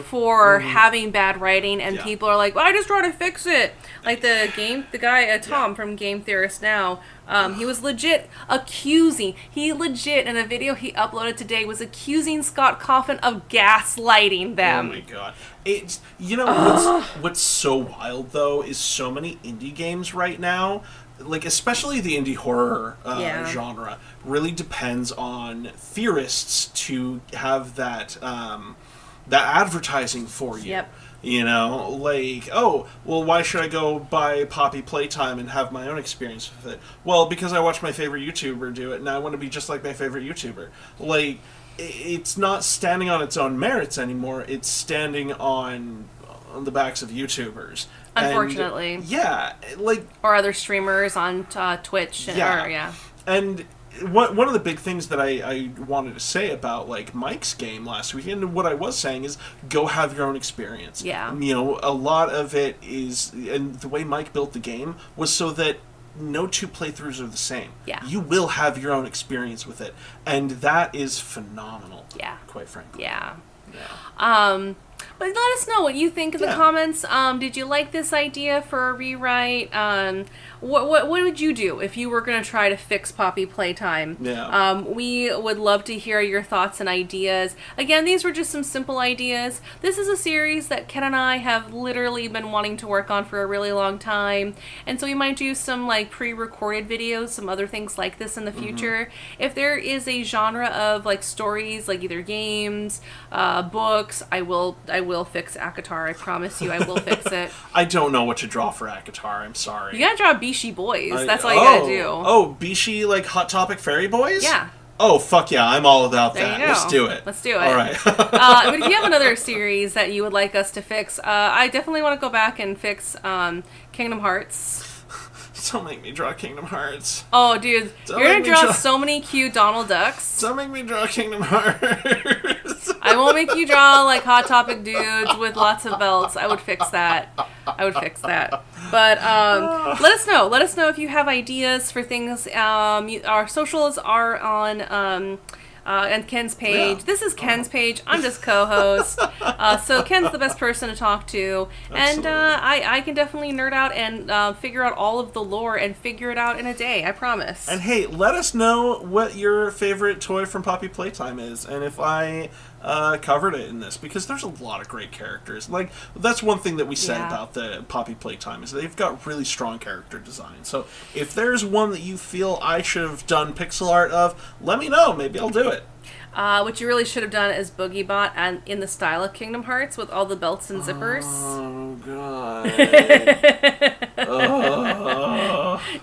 for having bad writing, and people are like, well, I just try to fix it. Like the guy Tom from Game Theorist Now, he was legit in a video he uploaded today, was accusing Scott Cawthon of gaslighting them. Oh my god. It's, what's so wild though is so many indie games right now, like especially the indie horror genre, really depends on theorists to have that advertising for you. Yep. Like, oh, well, why should I go buy Poppy Playtime and have my own experience with it? Well, because I watched my favorite YouTuber do it, and I want to be just like my favorite YouTuber. Like, it's not standing on its own merits anymore. It's standing on the backs of YouTubers. Unfortunately. And, like... Or other streamers on Twitch. And one of the big things that I wanted to say about like Mike's game last week, and what I was saying is go have your own experience. Yeah. You know, a lot of it is, and the way Mike built the game was so that no two playthroughs are the same. Yeah. You will have your own experience with it, and that is phenomenal. Yeah. Quite frankly. Yeah. Yeah. But let us know what you think in the comments. Did you like this idea for a rewrite? What would you do if you were going to try to fix Poppy Playtime? Yeah. We would love to hear your thoughts and ideas. Again, these were just some simple ideas. This is a series that Ken and I have literally been wanting to work on for a really long time. And so we might do some like pre-recorded videos, some other things like this in the future. If there is a genre of like stories, like either games, books, I will fix Akatar. I promise you I will fix it. I don't know what to draw for Akatar. I'm sorry. You gotta draw Bishi boys. That's all you gotta do. Oh, Bishi, like Hot Topic Fairy Boys? Yeah. Oh, fuck yeah. I'm all about There that. you go. Let's do it. Let's do it. All right. But if you have another series that you would like us to fix, I definitely want to go back and fix Kingdom Hearts. Don't make me draw Kingdom Hearts. Oh, dude. Don't You're going make to me draw draw- so many cute Donald Ducks. Don't make me draw Kingdom Hearts. I won't make you draw, like, Hot Topic dudes with lots of belts. I would fix that. But let us know. Let us know if you have ideas for things. Our socials are on Ken's page. Yeah. This is Ken's page. I'm just co-host. So Ken's the best person to talk to. And I can definitely nerd out and figure out all of the lore and figure it out in a day. I promise. And hey, let us know what your favorite toy from Poppy Playtime is, and if I covered it in this, because there's a lot of great characters. Like, that's one thing that we said about the Poppy Playtime, is they've got really strong character design. So if there's one that you feel I should have done pixel art of, let me know. Maybe I'll do it. What you really should have done is Boogiebot and in the style of Kingdom Hearts with all the belts and zippers. Oh, God.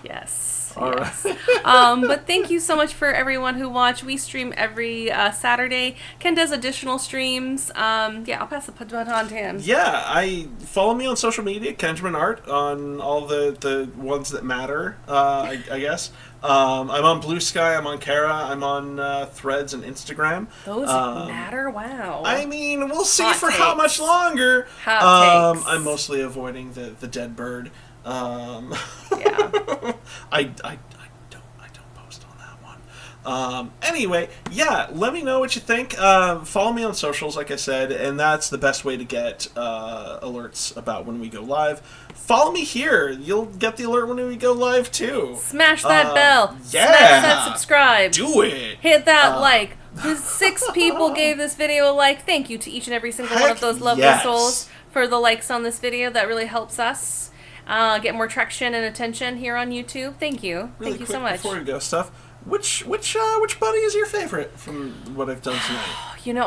Yes. All yes. right. But thank you so much for everyone who watched. We stream every Saturday. Ken does additional streams. I'll pass the baton to him. Yeah, follow me on social media, Kenjamin Art, on all the ones that matter, I guess. I'm on Blue Sky, I'm on Kara, I'm on Threads and Instagram. Those matter? Wow. I mean, we'll see Hot for how takes. much longer. Hot takes. I'm mostly avoiding the dead bird. Yeah. I don't post on that one. Anyway, yeah, let me know what you think. Follow me on socials, like I said, and that's the best way to get alerts about when we go live. Follow me here. You'll get the alert when we go live, too. Smash that bell. Yeah. Smash that subscribe. Do it. Hit that like. The 6 people gave this video a like. Thank you to each and every single one of those lovely souls for the likes on this video. That really helps us get more traction and attention here on YouTube. Thank you. Really Thank you quick, so much. Before we go, Steph, which buddy is your favorite from what I've done tonight? You know,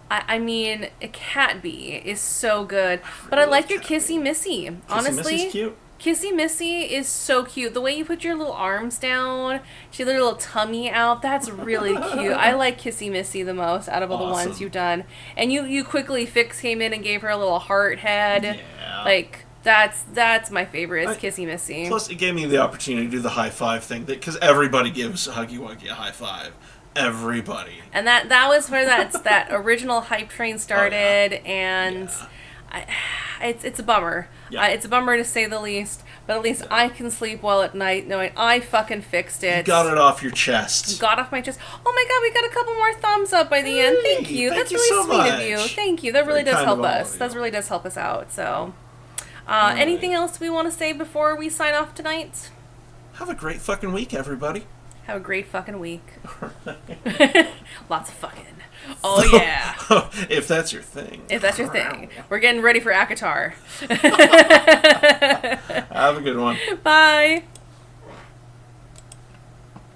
I mean, Cat Bee is so good, but I like your Kissy Missy. Honestly, Missy's cute. Kissy Missy is so cute. The way you put your little arms down, she had her little tummy out, that's really cute. I like Kissy Missy the most out of all the ones you've done. And you quickly came in and gave her a little heart head. Yeah. Like, that's my favorite, is Kissy Missy. Plus, it gave me the opportunity to do the high five thing, because everybody gives Huggy Wuggy a high five. Everybody. And that was where that original hype train started, and it's a bummer. Yeah. It's a bummer to say the least, but at least I can sleep well at night knowing I fucking fixed it. You got it off your chest. Got off my chest. Oh my god, we got a couple more thumbs up by the end. Thank you. Thank That's you really so sweet of much. you. Thank you. That really Very does kind help of all us. of That you. really does help us out. So, anything else we want to say before we sign off tonight? Have a great fucking week, everybody. Have a great fucking week. Lots of fucking. Oh yeah. If that's your thing. If that's your thing. We're getting ready for Akatar. Have a good one. Bye.